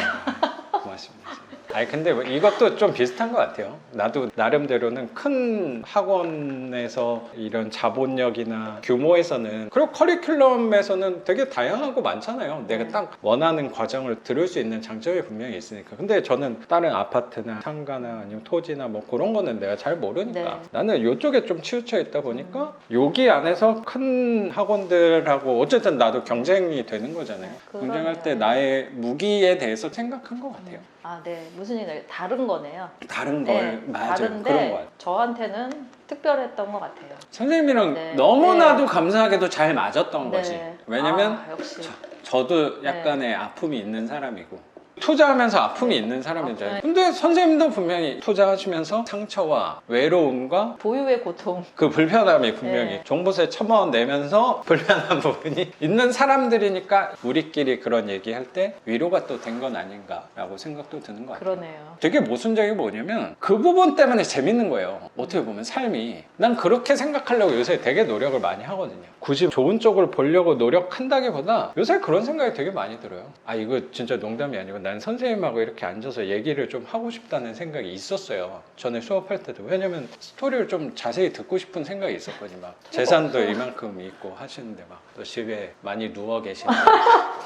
[SPEAKER 2] 고맙습니다. 아니 근데 뭐 이것도 좀 비슷한 것 같아요. 나도 나름대로는 큰 학원에서 이런 자본력이나 규모에서는 그리고 커리큘럼에서는 되게 다양하고 많잖아요. 내가 딱 원하는 과정을 들을 수 있는 장점이 분명히 있으니까. 근데 저는 다른 아파트나 상가나 아니면 토지나 뭐 그런 거는 내가 잘 모르니까
[SPEAKER 1] 네.
[SPEAKER 2] 나는 이쪽에 좀 치우쳐 있다 보니까 여기 안에서 큰 학원들하고 어쨌든 나도 경쟁이 되는 거잖아요.
[SPEAKER 1] 그러네요.
[SPEAKER 2] 경쟁할 때 나의 무기에 대해서 생각한 것 같아요.
[SPEAKER 1] 아, 네. 무슨 얘기예요? 다른 거네요.
[SPEAKER 2] 다른 걸
[SPEAKER 1] 네,
[SPEAKER 2] 맞아요. 그런 거
[SPEAKER 1] 다른데
[SPEAKER 2] 같아요.
[SPEAKER 1] 저한테는 특별했던 것 같아요.
[SPEAKER 2] 선생님이랑
[SPEAKER 1] 네.
[SPEAKER 2] 너무나도
[SPEAKER 1] 네.
[SPEAKER 2] 감사하게도 잘 맞았던
[SPEAKER 1] 네.
[SPEAKER 2] 거지. 왜냐면
[SPEAKER 1] 아, 역시
[SPEAKER 2] 저도
[SPEAKER 1] 네.
[SPEAKER 2] 약간의 아픔이 있는 사람이고 투자하면서 아픔이 있는 사람이잖아요.
[SPEAKER 1] 네.
[SPEAKER 2] 근데 선생님도 분명히 투자하시면서 상처와 외로움과
[SPEAKER 1] 보유의 고통.
[SPEAKER 2] 그 불편함이 분명히
[SPEAKER 1] 네.
[SPEAKER 2] 종부세 1,000만 원 내면서 불편한 부분이 있는 사람들이니까 우리끼리 그런 얘기할 때 위로가 또 된 건 아닌가라고 생각도 드는 것 같아요.
[SPEAKER 1] 그러네요.
[SPEAKER 2] 되게 모순적이 뭐냐면 그 부분 때문에 재밌는 거예요. 어떻게 보면 삶이. 난 그렇게 생각하려고 요새 되게 노력을 많이 하거든요. 굳이 좋은 쪽을 보려고 노력한다기보다 요새 그런 생각이 되게 많이 들어요. 아 이거 진짜 농담이 아니고 난 선생님하고 이렇게 앉아서 얘기를 좀 하고 싶다는 생각이 있었어요. 전에 수업할 때도. 왜냐면 스토리를 좀 자세히 듣고 싶은 생각이 있었거든요. 막 재산도 이만큼 있고 하시는데 막 또 집에 많이 누워 계시는데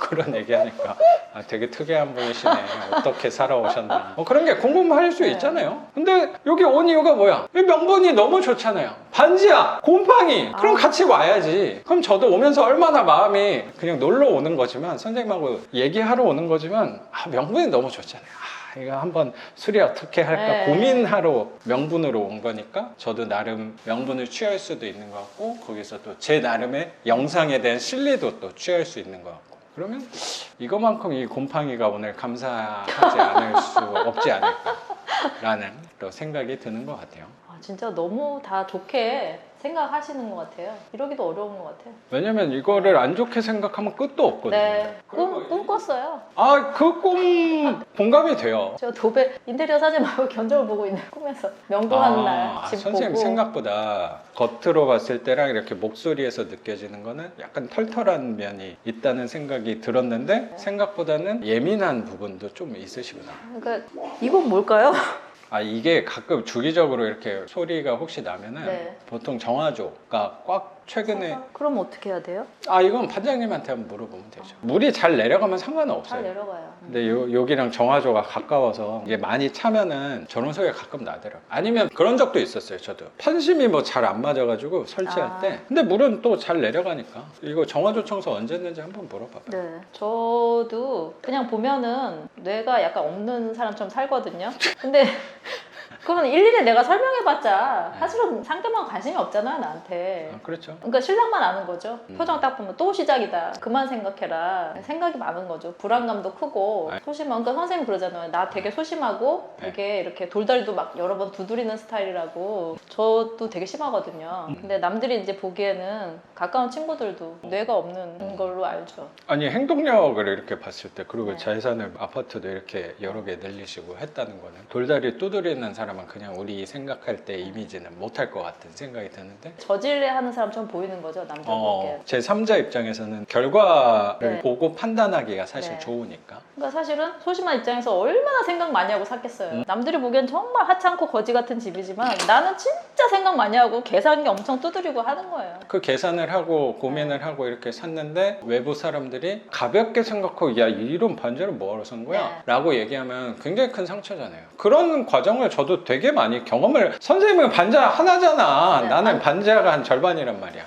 [SPEAKER 2] 그런 얘기하니까 아, 되게 특이한 분이시네. 어떻게 살아오셨나. 그런 게 궁금할 수
[SPEAKER 1] 네.
[SPEAKER 2] 있잖아요. 근데 여기 온 이유가 뭐야? 이 명분이 너무 좋잖아요. 반지야, 곰팡이. 그럼 같이 와야지. 그럼 저도 오면서 얼마나 마음이 그냥 놀러 오는 거지만 선생님하고 얘기하러 오는 거지만 아, 명분이 너무 좋잖아요. 이거 한번 수리 어떻게 할까
[SPEAKER 1] 네.
[SPEAKER 2] 고민하러 명분으로 온 거니까 저도 나름 명분을 취할 수도 있는 것 같고 거기서 또 제 나름의 영상에 대한 신뢰도 또 취할 수 있는 것 같고 그러면 이거만큼 이 곰팡이가 오늘 감사하지 않을 수 없지 않을까라는 또 생각이 드는 것 같아요.
[SPEAKER 1] 아, 진짜 너무 다 좋게 생각하시는 것 같아요. 이러기도 어려운 것 같아요.
[SPEAKER 2] 왜냐면 이거를 안 좋게 생각하면 끝도 없거든요.
[SPEAKER 1] 네.
[SPEAKER 2] 그런 거
[SPEAKER 1] 꿈 꿨어요.
[SPEAKER 2] 아, 그 꿈 공감이 돼요.
[SPEAKER 1] 제가 도배 인테리어 사진 말고 견적을 보고 있는 꿈에서 명도하는 날 집
[SPEAKER 2] 선생님
[SPEAKER 1] 보고
[SPEAKER 2] 생각보다 겉으로 봤을 때랑 이렇게 목소리에서 느껴지는 거는 약간 털털한 면이 있다는 생각이 들었는데 생각보다는 예민한 부분도 좀 있으시구나.
[SPEAKER 1] 그러니까 이건 뭘까요?
[SPEAKER 2] 아 이게 가끔 주기적으로 이렇게 소리가 혹시 나면은
[SPEAKER 1] 네.
[SPEAKER 2] 보통 정화조가 꽉 최근에
[SPEAKER 1] 그럼 어떻게 해야 돼요?
[SPEAKER 2] 아 이건 판장님한테 한번 물어보면 되죠. 물이 잘 내려가면 상관은 없어요.
[SPEAKER 1] 잘 내려가요.
[SPEAKER 2] 근데 여기랑 정화조가 가까워서 이게 많이 차면은 저런 소리가 가끔 나더라고요. 아니면 그런 적도 있었어요. 저도 판심이 뭐 잘 안 맞아가지고 설치할 때 근데 물은 또 잘 내려가니까 이거 정화조 청소 언제 했는지 한번 물어봐봐요.
[SPEAKER 1] 네. 저도 그냥 보면은 뇌가 약간 없는 사람처럼 살거든요. 근데 그건 일일이 내가 설명해봤자 사실은 상대방 관심이 없잖아 나한테.
[SPEAKER 2] 아, 그렇죠.
[SPEAKER 1] 그러니까 신랑만 아는 거죠. 표정 딱 보면 또 시작이다. 그만 생각해라. 생각이 많은 거죠. 불안감도 크고 소심한. 그러니까 선생님 그러잖아요. 나 되게 소심하고 되게 이렇게 돌다리도 막 여러 번 두드리는 스타일이라고. 저도 되게 심하거든요. 근데 남들이 이제 보기에는 가까운 친구들도 뇌가 없는 걸로 알죠.
[SPEAKER 2] 아니 행동력을 이렇게 봤을 때 그리고
[SPEAKER 1] 네.
[SPEAKER 2] 재산을 아파트도 이렇게 여러 개 늘리시고 했다는 거는 돌다리 두드리는 사람은 사람은 그냥 우리 생각할 때 이미지는 못할 것 같은 생각이 드는데
[SPEAKER 1] 저질래 하는 사람처럼 보이는 거죠, 남자 보기에.
[SPEAKER 2] 제 3자 입장에서는 결과를
[SPEAKER 1] 네.
[SPEAKER 2] 보고 판단하기가 사실
[SPEAKER 1] 네.
[SPEAKER 2] 좋으니까.
[SPEAKER 1] 그러니까 사실은 소심한 입장에서 얼마나 생각 많이 하고 샀겠어요. 남들이 보기엔 정말 하찮고 거지 같은 집이지만 나는 진짜 생각 많이 하고 계산기 엄청 두드리고 하는 거예요.
[SPEAKER 2] 그 계산을 하고 고민을 하고 이렇게 샀는데 외부 사람들이 가볍게 생각하고 야 이런 반지를 뭐하러 산 거야?
[SPEAKER 1] 네.
[SPEAKER 2] 라고 얘기하면 굉장히 큰 상처잖아요. 그런 과정을 저도 되게 많이 경험을 선생님은 반지하 하나잖아.
[SPEAKER 1] 네.
[SPEAKER 2] 나는 반지하가 한 절반이란 말이야.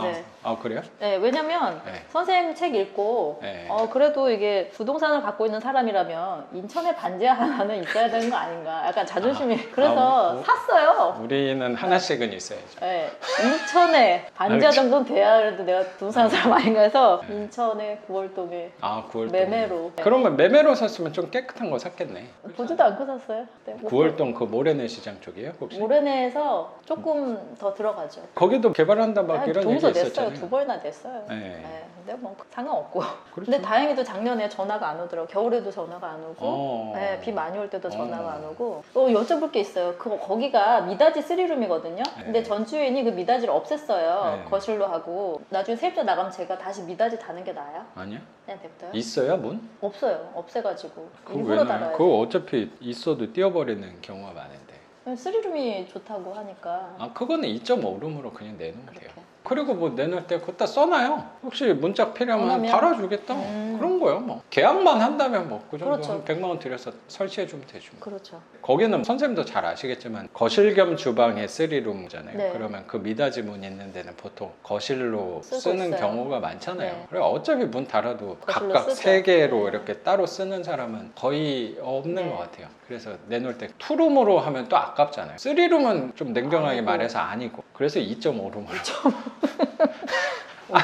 [SPEAKER 1] 네.
[SPEAKER 2] 그래요?
[SPEAKER 1] 네, 왜냐면
[SPEAKER 2] 네.
[SPEAKER 1] 선생님 책 읽고
[SPEAKER 2] 네.
[SPEAKER 1] 그래도 이게 부동산을 갖고 있는 사람이라면 인천에 반지하 하나는 있어야 되는 거 아닌가 약간 자존심이 그래서 샀어요.
[SPEAKER 2] 우리는 하나씩은 있어야죠.
[SPEAKER 1] 네, 인천에 반지하 정도는 돼야 그래도 내가 부동산 사람 아닌가 해서 인천에 9월동에
[SPEAKER 2] 9월동.
[SPEAKER 1] 매매로.
[SPEAKER 2] 그러면 매매로 샀으면 좀 깨끗한 거 샀겠네.
[SPEAKER 1] 보지도 않고 샀어요. 네,
[SPEAKER 2] 9월동 그 모래내 시장 쪽이에요? 혹시?
[SPEAKER 1] 모래내에서 조금 더 들어가죠.
[SPEAKER 2] 거기도 개발한다 막 이런 얘기
[SPEAKER 1] 동서 냈어요.
[SPEAKER 2] 있었잖아요.
[SPEAKER 1] 2번이나 냈어요.
[SPEAKER 2] 네.
[SPEAKER 1] 네, 근데 뭐 상관없고.
[SPEAKER 2] 그렇죠.
[SPEAKER 1] 근데 다행히도 작년에 전화가 안 오더라고. 겨울에도 전화가 안 오고,
[SPEAKER 2] 어.
[SPEAKER 1] 네, 비 많이 올 때도 전화가 안 오고. 또 여쭤볼 게 있어요. 거기가 미닫이 3룸이거든요. 근데 전주인이 그 미닫이를 없앴어요.
[SPEAKER 2] 네.
[SPEAKER 1] 거실로 하고. 나중에 세입자 나가면 제가 다시 미닫이 다는 게 나아요?
[SPEAKER 2] 아니야?
[SPEAKER 1] 그냥 냅둬요?
[SPEAKER 2] 있어야 문?
[SPEAKER 1] 없어요. 없애가지고.
[SPEAKER 2] 그거
[SPEAKER 1] 일부러
[SPEAKER 2] 왜
[SPEAKER 1] 달아요.
[SPEAKER 2] 그거 어차피 있어도 띄워버리는 경우가 많은데.
[SPEAKER 1] 3룸이 좋다고 하니까.
[SPEAKER 2] 그거는 2.5룸으로 그냥 내놓으면 돼요.
[SPEAKER 1] 그렇게.
[SPEAKER 2] 그리고 뭐 내놓을 때 그거 다 써놔요. 혹시 문짝 필요하면
[SPEAKER 1] 원하면?
[SPEAKER 2] 달아주겠다. 그런 거요. 뭐 계약만 한다면 뭐 그 정도
[SPEAKER 1] 그렇죠.
[SPEAKER 2] 한 100만 원 들여서 설치해주면 되죠.
[SPEAKER 1] 그렇죠.
[SPEAKER 2] 거기는 선생님도 잘 아시겠지만 거실 겸 주방에 3룸이잖아요.
[SPEAKER 1] 네.
[SPEAKER 2] 그러면 그 미닫이 문 있는 데는 보통 거실로
[SPEAKER 1] 쓰고
[SPEAKER 2] 쓰는
[SPEAKER 1] 있어요.
[SPEAKER 2] 경우가 많잖아요.
[SPEAKER 1] 네.
[SPEAKER 2] 그래 어차피 문 달아도
[SPEAKER 1] 거실로
[SPEAKER 2] 각각
[SPEAKER 1] 쓰죠.
[SPEAKER 2] 3개로
[SPEAKER 1] 네.
[SPEAKER 2] 이렇게 따로 쓰는 사람은 거의 없는
[SPEAKER 1] 네.
[SPEAKER 2] 것 같아요. 그래서 내놓을 때 2룸으로 하면 또 아깝잖아요. 3룸은 좀 냉정하게
[SPEAKER 1] 아니고.
[SPEAKER 2] 말해서 아니고 그래서 2.5룸으로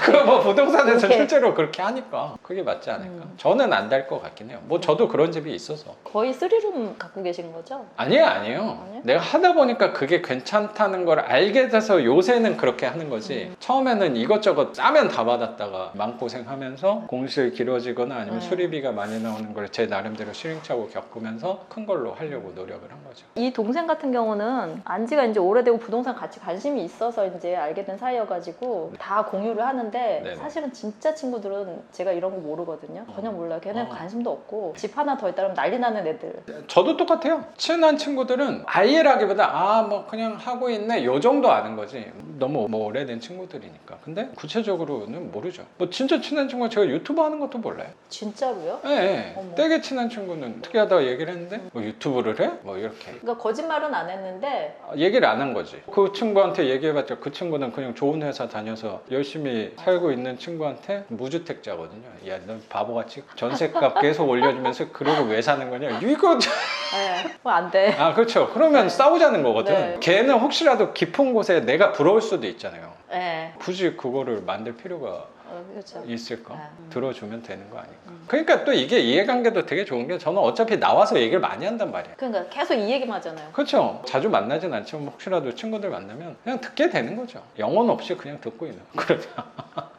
[SPEAKER 2] 그거 뭐 부동산에서
[SPEAKER 1] 오케이.
[SPEAKER 2] 실제로 그렇게 하니까 그게 맞지 않을까? 저는 안 달 것 같긴 해요. 뭐 저도 그런 집이 있어서.
[SPEAKER 1] 거의 3룸 갖고 계신 거죠?
[SPEAKER 2] 아니에요.
[SPEAKER 1] 아니요?
[SPEAKER 2] 내가 하다 보니까 그게 괜찮다는 걸 알게 돼서 요새는 그렇게 하는 거지. 처음에는 이것저것 싸면 다 받았다가 마음고생하면서 공실 길어지거나 아니면 수리비가 많이 나오는 걸 제 나름대로 시행착오 겪으면서 큰 걸로 하려고 노력을 한 거죠.
[SPEAKER 1] 이 동생 같은 경우는 안지가 이제 오래되고 부동산 같이 관심이 있어서 이제 알게 된 사이여가지고 다 공유를 하는데
[SPEAKER 2] 네네.
[SPEAKER 1] 사실은 진짜 친구들은 제가 이런 거 모르거든요. 전혀 몰라요. 걔는 관심도 없고 집 하나 더 있다면 난리 나는 애들.
[SPEAKER 2] 저도 똑같아요. 친한 친구들은 아예라기보다 뭐 그냥 하고 있네 요 정도 아는 거지. 너무 뭐 오래된 친구들이니까. 근데 구체적으로는 모르죠. 뭐 진짜 친한 친구가 제가 유튜브 하는 것도 몰라요.
[SPEAKER 1] 진짜로요?
[SPEAKER 2] 네.
[SPEAKER 1] 어머.
[SPEAKER 2] 되게 친한 친구는 특이하다고 얘기를 했는데 뭐 유튜브를 해? 뭐 이렇게
[SPEAKER 1] 그러니까 거짓말은 안 했는데
[SPEAKER 2] 얘기를 안 한 거지. 그 친구한테 얘기해봤자 그 친구는 그냥 좋은 회사 다녀서 열심히 살고 있는 친구한테 무주택자거든요. 야, 너 바보같이 전세값 계속 올려주면서 그러고 왜 사는 거냐? 이거
[SPEAKER 1] 네, 안 돼.
[SPEAKER 2] 그렇죠. 그러면 싸우자는 거거든.
[SPEAKER 1] 네.
[SPEAKER 2] 걔는 혹시라도 깊은 곳에 내가 부러울 수도 있잖아요.
[SPEAKER 1] 네.
[SPEAKER 2] 굳이 그거를 만들 필요가
[SPEAKER 1] 그렇죠.
[SPEAKER 2] 있을까?
[SPEAKER 1] 네.
[SPEAKER 2] 들어주면 되는 거 아닐까? 그러니까 또 이게 이해관계도 되게 좋은 게 저는 어차피 나와서 얘기를 많이 한단 말이에요.
[SPEAKER 1] 그러니까 계속 이 얘기만 하잖아요.
[SPEAKER 2] 그렇죠. 자주 만나진 않지만 혹시라도 친구들 만나면 그냥 듣게 되는 거죠. 영혼 없이 그냥 듣고 있는 거. 그러면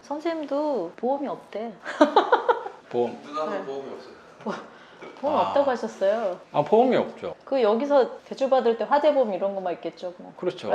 [SPEAKER 1] 선생님도 보험이 없대.
[SPEAKER 2] 보험.
[SPEAKER 3] 누나는
[SPEAKER 1] 네.
[SPEAKER 3] 보험이 없어요.
[SPEAKER 1] 보험 없다고 하셨어요.
[SPEAKER 2] 보험이 없죠.
[SPEAKER 1] 그 여기서 대출 받을 때 화재보험 이런 거만 있겠죠. 뭐.
[SPEAKER 2] 그렇죠.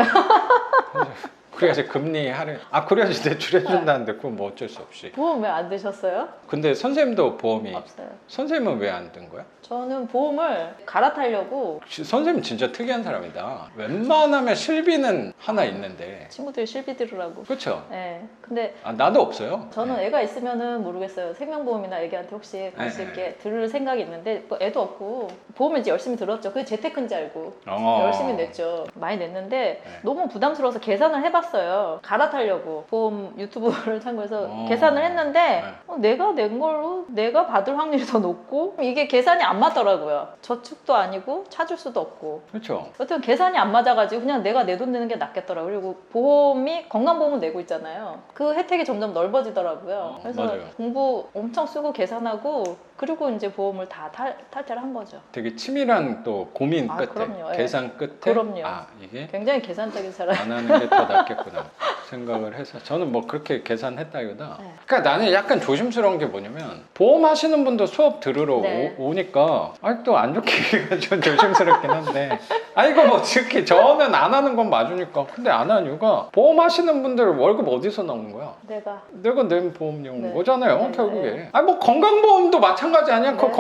[SPEAKER 2] 그래야지 금리 할인. 그래야지 대출해준다는데 그건 뭐 어쩔 수 없이.
[SPEAKER 1] 보험 왜 안 드셨어요?
[SPEAKER 2] 근데 선생님도 보험이.
[SPEAKER 1] 없어요.
[SPEAKER 2] 선생님은 왜 안 든 거야?
[SPEAKER 1] 저는 보험을 갈아타려고
[SPEAKER 2] 선생님 진짜 특이한 사람이다. 웬만하면 실비는 하나 있는데.
[SPEAKER 1] 친구들이 실비 들으라고.
[SPEAKER 2] 그렇죠.
[SPEAKER 1] 네. 근데
[SPEAKER 2] 나도 없어요.
[SPEAKER 1] 저는 애가 있으면은 모르겠어요. 생명보험이나 애기한테 혹시 갈 수
[SPEAKER 2] 네.
[SPEAKER 1] 있게 들을 생각이 있는데 뭐 애도 없고 보험을 이제 열심히 들었죠. 그게 재테크인지 알고 열심히 냈죠. 많이 냈는데
[SPEAKER 2] 네.
[SPEAKER 1] 너무 부담스러워서 계산을 해봤어요. 갈아타려고 보험 유튜브를 참고해서 계산을 했는데 내가 낸 걸로 내가 받을 확률이 더 높고 이게 계산이 안 맞더라고요. 저축도 아니고 찾을 수도 없고
[SPEAKER 2] 그렇죠.
[SPEAKER 1] 여튼 계산이 안 맞아가지고 그냥 내가 내 돈 내는 게 낫겠더라고요. 그리고 보험이 건강보험을 내고 있잖아요. 그 혜택이 점점 넓어지더라고요. 그래서
[SPEAKER 2] 맞아요.
[SPEAKER 1] 공부 엄청 쓰고 계산하고 그리고 이제 보험을 다 탈퇴를 한 거죠.
[SPEAKER 2] 되게 치밀한 또 고민 끝에
[SPEAKER 1] 그럼요. 예.
[SPEAKER 2] 계산 끝에
[SPEAKER 1] 그럼요.
[SPEAKER 2] 이게
[SPEAKER 1] 굉장히 계산적인 사람.
[SPEAKER 2] 안 하는 게 더 낫겠구나 생각을 해서 저는 뭐 그렇게 계산했다기보다
[SPEAKER 1] 네.
[SPEAKER 2] 그러니까 나는 약간 조심스러운 게 뭐냐면 보험 하시는 분도 수업 들으러
[SPEAKER 1] 네.
[SPEAKER 2] 오니까 또 안 좋게 얘기가 좀 조심스럽긴 한데 아니 이거 뭐 특히 저는 안 하는 건 맞으니까. 근데 안 하는 이유가 보험 하시는 분들 월급 어디서 나오는 거야?
[SPEAKER 1] 내가
[SPEAKER 2] 내가 낸 보험료
[SPEAKER 1] 네.
[SPEAKER 2] 거잖아요,
[SPEAKER 1] 네,
[SPEAKER 2] 결국에.
[SPEAKER 1] 네.
[SPEAKER 2] 아니 뭐 건강보험도 마찬가지 아니야? 그
[SPEAKER 1] 네.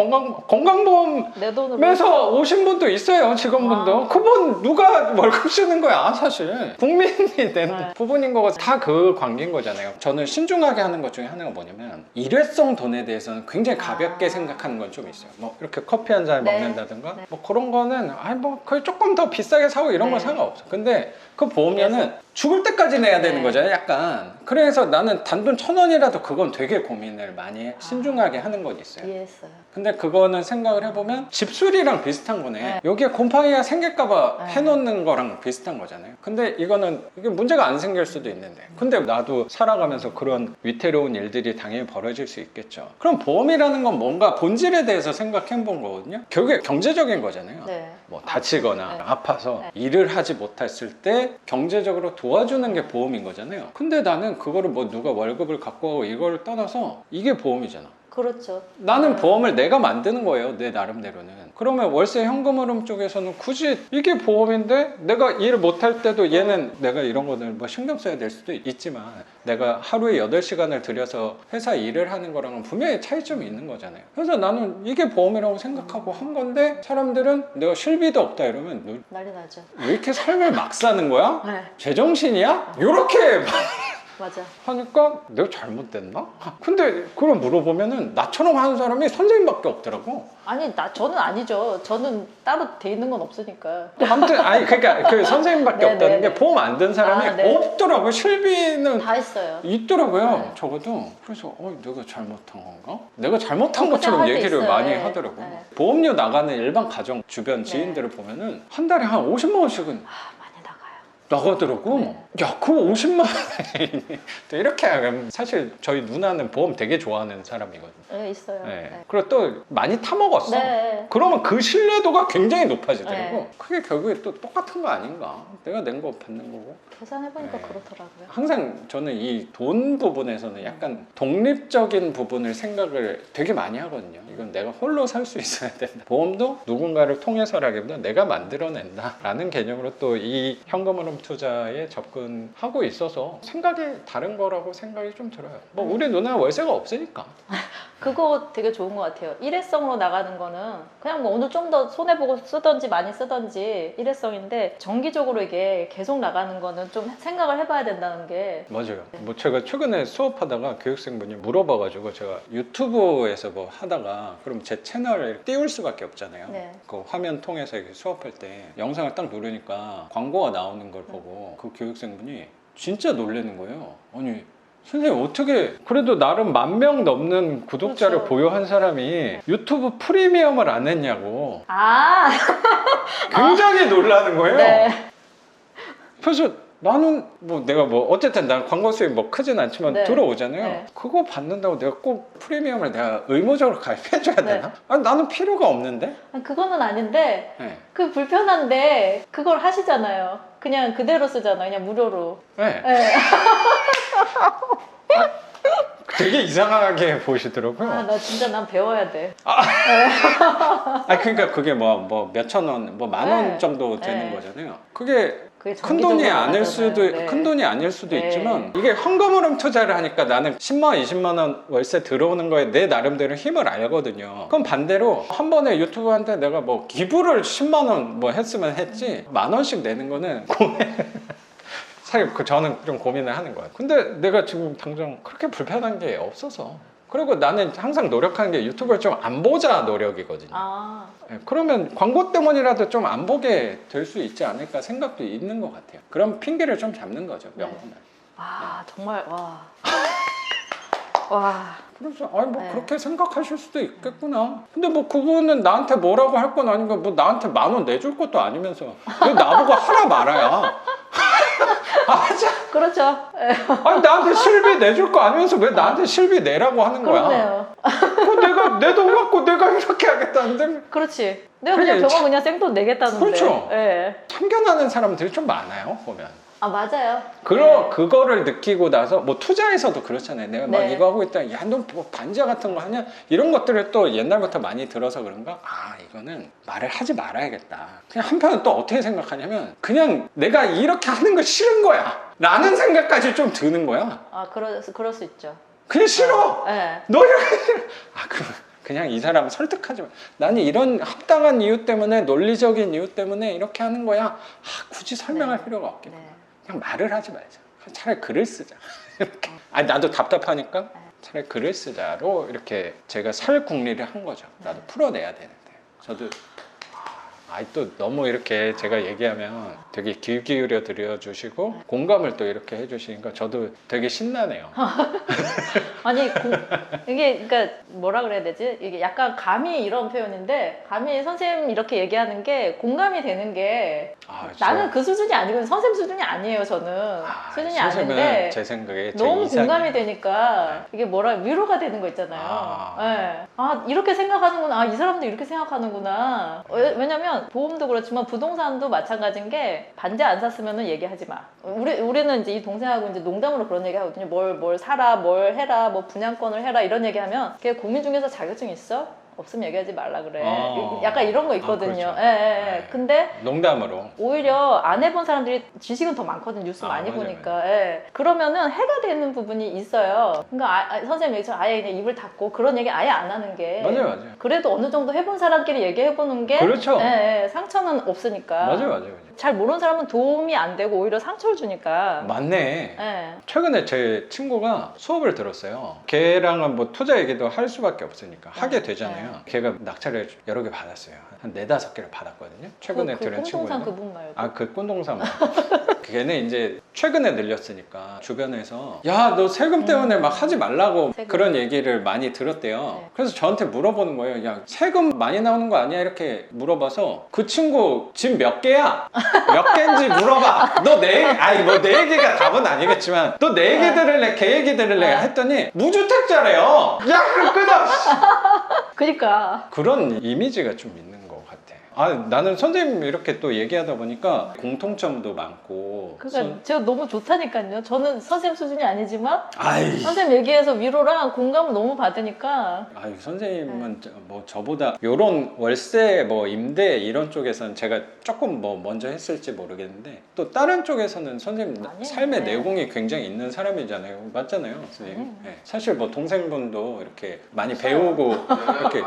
[SPEAKER 2] 건강보험에서
[SPEAKER 1] 내 돈으로
[SPEAKER 2] 오신 분도 있어요, 직원분도.
[SPEAKER 1] 아.
[SPEAKER 2] 그분 누가 월급 주는 거야, 사실. 국민이 낸
[SPEAKER 1] 네.
[SPEAKER 2] 부분인 거고 다 그 관계인 거잖아요. 저는 신중하게 하는 것 중에 하나가 뭐냐면 일회성 돈에 대해서는 굉장히 가볍게
[SPEAKER 1] 아.
[SPEAKER 2] 생각하는 건 좀 있어요. 뭐 이렇게 커피 한 잔
[SPEAKER 1] 네.
[SPEAKER 2] 먹는다든가
[SPEAKER 1] 네.
[SPEAKER 2] 뭐 그런 거는 아니 뭐 거의 조금 더 비싸게 사고 이런 건
[SPEAKER 1] 네.
[SPEAKER 2] 상관없어. 근데 그 보험료는 죽을 때까지 내야 되는
[SPEAKER 1] 네.
[SPEAKER 2] 거잖아요, 약간. 그래서 나는 단돈 1,000원이라도 그건 되게 고민을 많이 신중하게 하는 건 있어요.
[SPEAKER 1] 이해했어요.
[SPEAKER 2] 근데 그거는 생각을 해보면 집수리랑 비슷한 거네.
[SPEAKER 1] 네.
[SPEAKER 2] 여기에 곰팡이가 생길까봐
[SPEAKER 1] 네.
[SPEAKER 2] 해놓는 거랑 비슷한 거잖아요. 근데 이거는 이게 문제가 안 생길 수도 있는데. 근데 나도 살아가면서 그런 위태로운 일들이 당연히 벌어질 수 있겠죠. 그럼 보험이라는 건 뭔가 본질에 대해서 생각해 본 거거든요. 결국에 경제적인 거잖아요.
[SPEAKER 1] 네.
[SPEAKER 2] 뭐 다치거나
[SPEAKER 1] 네.
[SPEAKER 2] 아파서
[SPEAKER 1] 네.
[SPEAKER 2] 일을 하지 못했을 때 경제적으로 도와주는 게 보험인 거잖아요. 근데 나는 그거를 뭐 누가 월급을 갖고 하고 이걸 떠나서 이게 보험이잖아.
[SPEAKER 1] 그렇죠.
[SPEAKER 2] 나는 보험을 내가 만드는 거예요, 내 나름대로는. 그러면 월세 현금흐름 쪽에서는 굳이 이게 보험인데 내가 일을 못할 때도 얘는 내가 이런 거는 뭐 신경 써야 될 수도 있지만 내가 하루에 8시간을 들여서 회사 일을 하는 거랑은 분명히 차이점이 있는 거잖아요. 그래서 나는 이게 보험이라고 생각하고 한 건데 사람들은 내가 실비도 없다 이러면 너
[SPEAKER 1] 난리 나죠.
[SPEAKER 2] 왜 이렇게 삶을 막 사는 거야?
[SPEAKER 1] 네.
[SPEAKER 2] 제정신이야? 요렇게
[SPEAKER 1] 맞아.
[SPEAKER 2] 하니까 내가 잘못됐나? 근데 그걸 물어보면은 나처럼 하는 사람이 선생님밖에 없더라고.
[SPEAKER 1] 아니 저는 아니죠. 저는 따로 돼 있는 건 없으니까.
[SPEAKER 2] 아무튼 아니 그러니까 그 선생님밖에
[SPEAKER 1] 네,
[SPEAKER 2] 없다는
[SPEAKER 1] 네,
[SPEAKER 2] 게
[SPEAKER 1] 네.
[SPEAKER 2] 보험 안 든 사람이
[SPEAKER 1] 아, 네.
[SPEAKER 2] 없더라고요. 실비는
[SPEAKER 1] 다 있어요.
[SPEAKER 2] 있더라고요.
[SPEAKER 1] 네.
[SPEAKER 2] 적어도. 그래서 내가 잘못한 건가? 내가 잘못한
[SPEAKER 1] 그냥
[SPEAKER 2] 것처럼
[SPEAKER 1] 할 때
[SPEAKER 2] 얘기를
[SPEAKER 1] 있어요.
[SPEAKER 2] 많이
[SPEAKER 1] 네.
[SPEAKER 2] 하더라고요.
[SPEAKER 1] 네.
[SPEAKER 2] 보험료 나가는 일반 가정 주변 지인들을 보면은 한 달에 한 50만 원씩은
[SPEAKER 1] 많이 나가요.
[SPEAKER 2] 나가더라고.
[SPEAKER 1] 네.
[SPEAKER 2] 야, 그거 50만 원이니. 또 이렇게 하면 사실 저희 누나는 보험 되게 좋아하는 사람이거든요.
[SPEAKER 1] 네, 있어요.
[SPEAKER 2] 네.
[SPEAKER 1] 네.
[SPEAKER 2] 그리고 또 많이 타먹었어.
[SPEAKER 1] 네.
[SPEAKER 2] 그러면 그 신뢰도가 굉장히 높아지더라고.
[SPEAKER 1] 네.
[SPEAKER 2] 그게 결국에 또 똑같은 거 아닌가? 내가 낸 거 받는 거고.
[SPEAKER 1] 계산해보니까
[SPEAKER 2] 네.
[SPEAKER 1] 그렇더라고요.
[SPEAKER 2] 항상 저는 이 돈 부분에서는 약간 독립적인 부분을 생각을 되게 많이 하거든요. 이건 내가 홀로 살 수 있어야 된다. 보험도 누군가를 통해서라기보다 내가 만들어낸다 라는 개념으로 또 이 현금흐름 투자에 접근하고 있어서 생각이 다른 거라고 생각이 좀 들어요. 뭐 우리 누나는 월세가 없으니까.
[SPEAKER 1] 그거 되게 좋은 것 같아요. 일회성으로 나가는 거는 그냥 뭐 오늘 좀 더 손해보고 쓰던지 많이 쓰던지 일회성인데 정기적으로 이게 계속 나가는 거는 좀 생각을 해봐야 된다는 게
[SPEAKER 2] 맞아요. 뭐 제가 최근에 수업하다가 교육생분이 물어봐가지고 제가 유튜브에서 뭐 하다가 그럼 제 채널을 띄울 수밖에 없잖아요.
[SPEAKER 1] 네.
[SPEAKER 2] 그 화면 통해서 이렇게 수업할 때 영상을 딱 누르니까 광고가 나오는 걸 보고 그 교육생분이 진짜 놀라는 거예요. 아니 선생님 어떻게 그래도 나름 10,000명 넘는 구독자를
[SPEAKER 1] 그렇죠.
[SPEAKER 2] 보유한 사람이 유튜브 프리미엄을 안 했냐고
[SPEAKER 1] 아,
[SPEAKER 2] 굉장히 놀라는 거예요.
[SPEAKER 1] 네.
[SPEAKER 2] 그래서 나는 뭐 내가 뭐 어쨌든 난 광고 수익 뭐 크진 않지만
[SPEAKER 1] 네.
[SPEAKER 2] 들어오잖아요.
[SPEAKER 1] 네.
[SPEAKER 2] 그거 받는다고 내가 꼭 프리미엄을 내가 의무적으로 가입해줘야
[SPEAKER 1] 네.
[SPEAKER 2] 되나? 아니 나는 필요가 없는데.
[SPEAKER 1] 아니, 그거는 아닌데
[SPEAKER 2] 네.
[SPEAKER 1] 그 불편한데 그걸 하시잖아요. 그냥 그대로 쓰잖아요. 그냥 무료로.
[SPEAKER 2] 네.
[SPEAKER 1] 네.
[SPEAKER 2] 되게 이상하게 보시더라고요.
[SPEAKER 1] 아, 나 진짜 난 배워야 돼.
[SPEAKER 2] 아 그러니까 그게 뭐 몇천 원, 뭐 10,000원
[SPEAKER 1] 네.
[SPEAKER 2] 정도 되는
[SPEAKER 1] 네.
[SPEAKER 2] 거잖아요. 그게
[SPEAKER 1] 그게
[SPEAKER 2] 큰 돈이
[SPEAKER 1] 정기적으로
[SPEAKER 2] 아닐 수도
[SPEAKER 1] 나가잖아요. 네.
[SPEAKER 2] 큰 돈이 아닐 수도
[SPEAKER 1] 네.
[SPEAKER 2] 있지만 이게 현금흐름 투자를 하니까 나는 10만 원, 20만 원 월세 들어오는 거에 내 나름대로 힘을 알거든요. 그럼 반대로 한 번에 유튜브한테 내가 뭐 기부를 10만 원 뭐 했으면 했지 10,000원씩 내는 거는 사실 저는 좀 고민을 하는 거예요. 근데 내가 지금 당장 그렇게 불편한 게 없어서. 그리고 나는 항상 노력하는 게 유튜브를 좀 안 보자 노력이거든요.
[SPEAKER 1] 아,
[SPEAKER 2] 네, 그러면 광고 때문이라도 좀 안 보게 될 수 있지 않을까 생각도 있는 것 같아요. 그럼 핑계를 좀 잡는 거죠, 명분을.
[SPEAKER 1] 아 정말 와. 와.
[SPEAKER 2] 그래서 아니 뭐
[SPEAKER 1] 네.
[SPEAKER 2] 그렇게 생각하실 수도 있겠구나. 근데 뭐 그거는 나한테 뭐라고 할 건 아닌가. 뭐 나한테 10,000원 내줄 것도 아니면서 왜 나보고 하라 말아야.
[SPEAKER 1] 그렇죠. 네.
[SPEAKER 2] 아니 나한테 실비 내줄 거 아니면서 왜 나한테 실비 내라고 하는 거야.
[SPEAKER 1] 그렇네요.
[SPEAKER 2] 내가 내 돈 갖고 내가 이렇게 하겠다는데.
[SPEAKER 1] 그렇지. 내가
[SPEAKER 2] 그래,
[SPEAKER 1] 그냥 저거 그냥 생돈 내겠다는데.
[SPEAKER 2] 그렇죠.
[SPEAKER 1] 예.
[SPEAKER 2] 참견하는 사람들이 좀 많아요 보면.
[SPEAKER 1] 아 맞아요.
[SPEAKER 2] 그거를 느끼고 나서 뭐 투자에서도 그렇잖아요. 내가 막
[SPEAKER 1] 네.
[SPEAKER 2] 이거 하고 있다. 야, 너 뭐 반지하 같은 거 하냐? 이런 것들을 또 옛날부터 많이 들어서 그런가? 아, 이거는 말을 하지 말아야겠다. 그냥 한편은 또 어떻게 생각하냐면 그냥 내가 이렇게 하는 거 싫은 거야. 라는 생각까지 좀 드는 거야.
[SPEAKER 1] 아 그럴 수 있죠.
[SPEAKER 2] 그냥 싫어.
[SPEAKER 1] 네.
[SPEAKER 2] 너 이렇게 싫어. 아, 그냥 이 사람 설득하지 마. 나는 이런 합당한 이유 때문에 논리적인 이유 때문에 이렇게 하는 거야. 아, 굳이 설명할
[SPEAKER 1] 네.
[SPEAKER 2] 필요가 없겠다.
[SPEAKER 1] 네.
[SPEAKER 2] 그냥 말을 하지 말자. 차라리 글을 쓰자. 이렇게. 아니 나도 답답하니까 차라리 글을 쓰자로 이렇게 제가 살 궁리를 한 거죠. 나도 풀어내야 되는데. 저도 또 너무 이렇게 제가 얘기하면 되게 귀 기울여 들여주시고 공감을 또 이렇게 해주시니까 저도 되게 신나네요.
[SPEAKER 1] 아니 이게 그러니까 뭐라 그래야 되지? 이게 약간 감히 이런 표현인데 감히 선생님 이렇게 얘기하는 게 공감이 되는 게 나는 그 수준이 아니고 선생님 수준이 아니에요. 저는 수준이 아닌데
[SPEAKER 2] 제 생각에
[SPEAKER 1] 너무
[SPEAKER 2] 이상이에요.
[SPEAKER 1] 공감이 되니까 이게 뭐라 위로가 되는 거 있잖아요. 네. 아 이렇게 생각하는구나. 아, 이 사람도 이렇게 생각하는구나. 왜냐면 보험도 그렇지만 부동산도 마찬가지인 게 반지 안 샀으면 얘기하지 마. 우리는 이제 이 동생하고 이제 농담으로 그런 얘기 하거든요. 뭘 사라, 뭘 해라, 뭐 분양권을 해라 이런 얘기하면 걔 고민 중에서 자격증 있어? 없으면 얘기하지 말라 그래. 약간 이런 거 있거든요.
[SPEAKER 2] 그렇죠.
[SPEAKER 1] 예. 근데
[SPEAKER 2] 농담으로
[SPEAKER 1] 오히려 안 해본 사람들이 지식은 더 많거든요. 뉴스 많이
[SPEAKER 2] 맞아요,
[SPEAKER 1] 보니까. 예. 그러면은 해가 되는 부분이 있어요. 그러니까 선생님 얘기처럼 아예 그냥 입을 닫고 그런 얘기 아예 안 하는 게
[SPEAKER 2] 맞아요.
[SPEAKER 1] 그래도 어느 정도 해본 사람끼리 얘기해보는 게
[SPEAKER 2] 그렇죠.
[SPEAKER 1] 상처는 없으니까.
[SPEAKER 2] 맞아요.
[SPEAKER 1] 잘 모르는 사람은 도움이 안 되고 오히려 상처를 주니까.
[SPEAKER 2] 맞네.
[SPEAKER 1] 예.
[SPEAKER 2] 최근에 제 친구가 수업을 들었어요. 걔랑은 뭐 투자 얘기도 할 수밖에 없으니까 하게 되잖아요. 걔가 낙찰을 여러 개 받았어요. 한 4-5개를 받았거든요. 최근에 들은 친구가.
[SPEAKER 1] 그분 말고.
[SPEAKER 2] 그 꼰동산 말고. 걔는 이제 최근에 늘렸으니까 주변에서 야, 너 세금 때문에 막 하지 말라고
[SPEAKER 1] 세금.
[SPEAKER 2] 그런 얘기를 많이 들었대요.
[SPEAKER 1] 네.
[SPEAKER 2] 그래서 저한테 물어보는 거예요. 야, 세금 많이 나오는 거 아니야? 이렇게 물어봐서 그 친구 집 몇 개야? 몇 개인지 물어봐. 너 내 얘기가 답은 아니겠지만 너 내 얘기 들을래? 걔 얘기 들을래? 했더니 무주택자래요. 야, 끊어.
[SPEAKER 1] 그러니까.
[SPEAKER 2] 그런 이미지가 좀 있는 것 같아. 나는 선생님 이렇게 또 얘기하다 보니까 공통점도 많고.
[SPEAKER 1] 그러니까 제가 너무 좋다니까요. 저는 선생님 수준이 아니지만
[SPEAKER 2] 아이.
[SPEAKER 1] 선생님 얘기해서 위로랑 공감을 너무 받으니까.
[SPEAKER 2] 선생님은 뭐 저보다 요런 월세 뭐 임대 이런 쪽에서는 제가 조금 뭐 먼저 했을지 모르겠는데 또 다른 쪽에서는 선생님
[SPEAKER 1] 아니에요.
[SPEAKER 2] 삶의
[SPEAKER 1] 네.
[SPEAKER 2] 내공이 굉장히 있는 사람이잖아요. 맞잖아요, 선생님. 네. 사실 뭐 동생분도 이렇게 많이 배우고 이렇게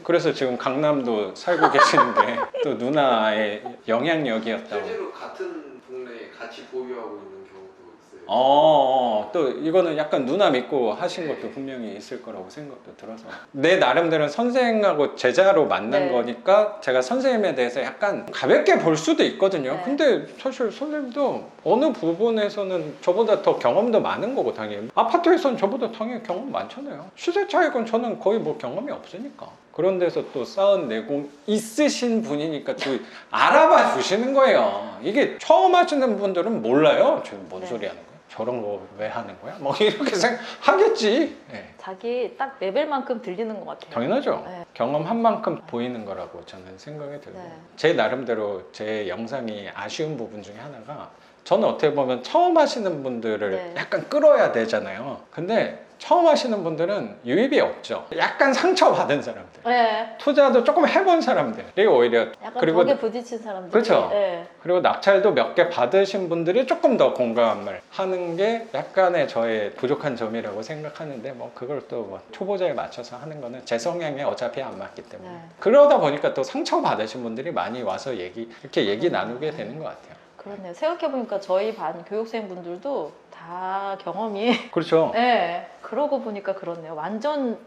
[SPEAKER 2] 그래서 지금 강남도 살고 계시는 게 또 누나의 영향력이었다고.
[SPEAKER 3] 실제로 같은 동네에 같이 보유하고 있는 경우도 있어요.
[SPEAKER 2] 또 이거는 약간 누나 믿고 하신 것도 분명히 있을 거라고 생각도 들어서 내 나름대로 선생하고 제자로 만난
[SPEAKER 1] 네.
[SPEAKER 2] 거니까 제가 선생님에 대해서 약간 가볍게 볼 수도 있거든요.
[SPEAKER 1] 네.
[SPEAKER 2] 근데 사실 선생님도 어느 부분에서는 저보다 더 경험도 많은 거고 당연히 아파트에서는 저보다 당연히 경험 많잖아요. 시세 차익은 저는 거의 뭐 경험이 없으니까 그런 데서 또 쌓은 내공 있으신 분이니까 또 알아봐 주시는 거예요. 이게 처음 하시는 분들은 몰라요. 지금 뭔
[SPEAKER 1] 네.
[SPEAKER 2] 소리 하는 거야? 저런 거 왜 하는 거야? 뭐 이렇게 생각하겠지. 네.
[SPEAKER 1] 자기 딱 레벨만큼 들리는 것 같아요.
[SPEAKER 2] 당연하죠.
[SPEAKER 1] 네.
[SPEAKER 2] 경험한 만큼 보이는 거라고 저는 생각이 들고
[SPEAKER 1] 네.
[SPEAKER 2] 제 나름대로 제 영상이 아쉬운 부분 중에 하나가 저는 어떻게 보면 처음 하시는 분들을
[SPEAKER 1] 네.
[SPEAKER 2] 약간 끌어야 되잖아요. 근데 처음 하시는 분들은 유입이 없죠. 약간 상처받은 사람들.
[SPEAKER 1] 네.
[SPEAKER 2] 투자도 조금 해본 사람들이 오히려
[SPEAKER 1] 약간
[SPEAKER 2] 그리고
[SPEAKER 1] 벽에 부딪힌 사람들.
[SPEAKER 2] 그렇죠.
[SPEAKER 1] 네.
[SPEAKER 2] 그리고 낙찰도 몇 개 받으신 분들이 조금 더 공감을 하는 게 약간의 저의 부족한 점이라고 생각하는데 뭐 그걸 또 뭐 초보자에 맞춰서 하는 거는 제 성향에 어차피 안 맞기 때문에
[SPEAKER 1] 네.
[SPEAKER 2] 그러다 보니까 또 상처 받으신 분들이 많이 와서 이렇게 얘기 나누게 되는 것 같아요.
[SPEAKER 1] 그렇네요. 생각해보니까 저희 반 교육생분들도 다 경험이
[SPEAKER 2] 그렇죠.
[SPEAKER 1] 네. 그러고 보니까 그렇네요. 완전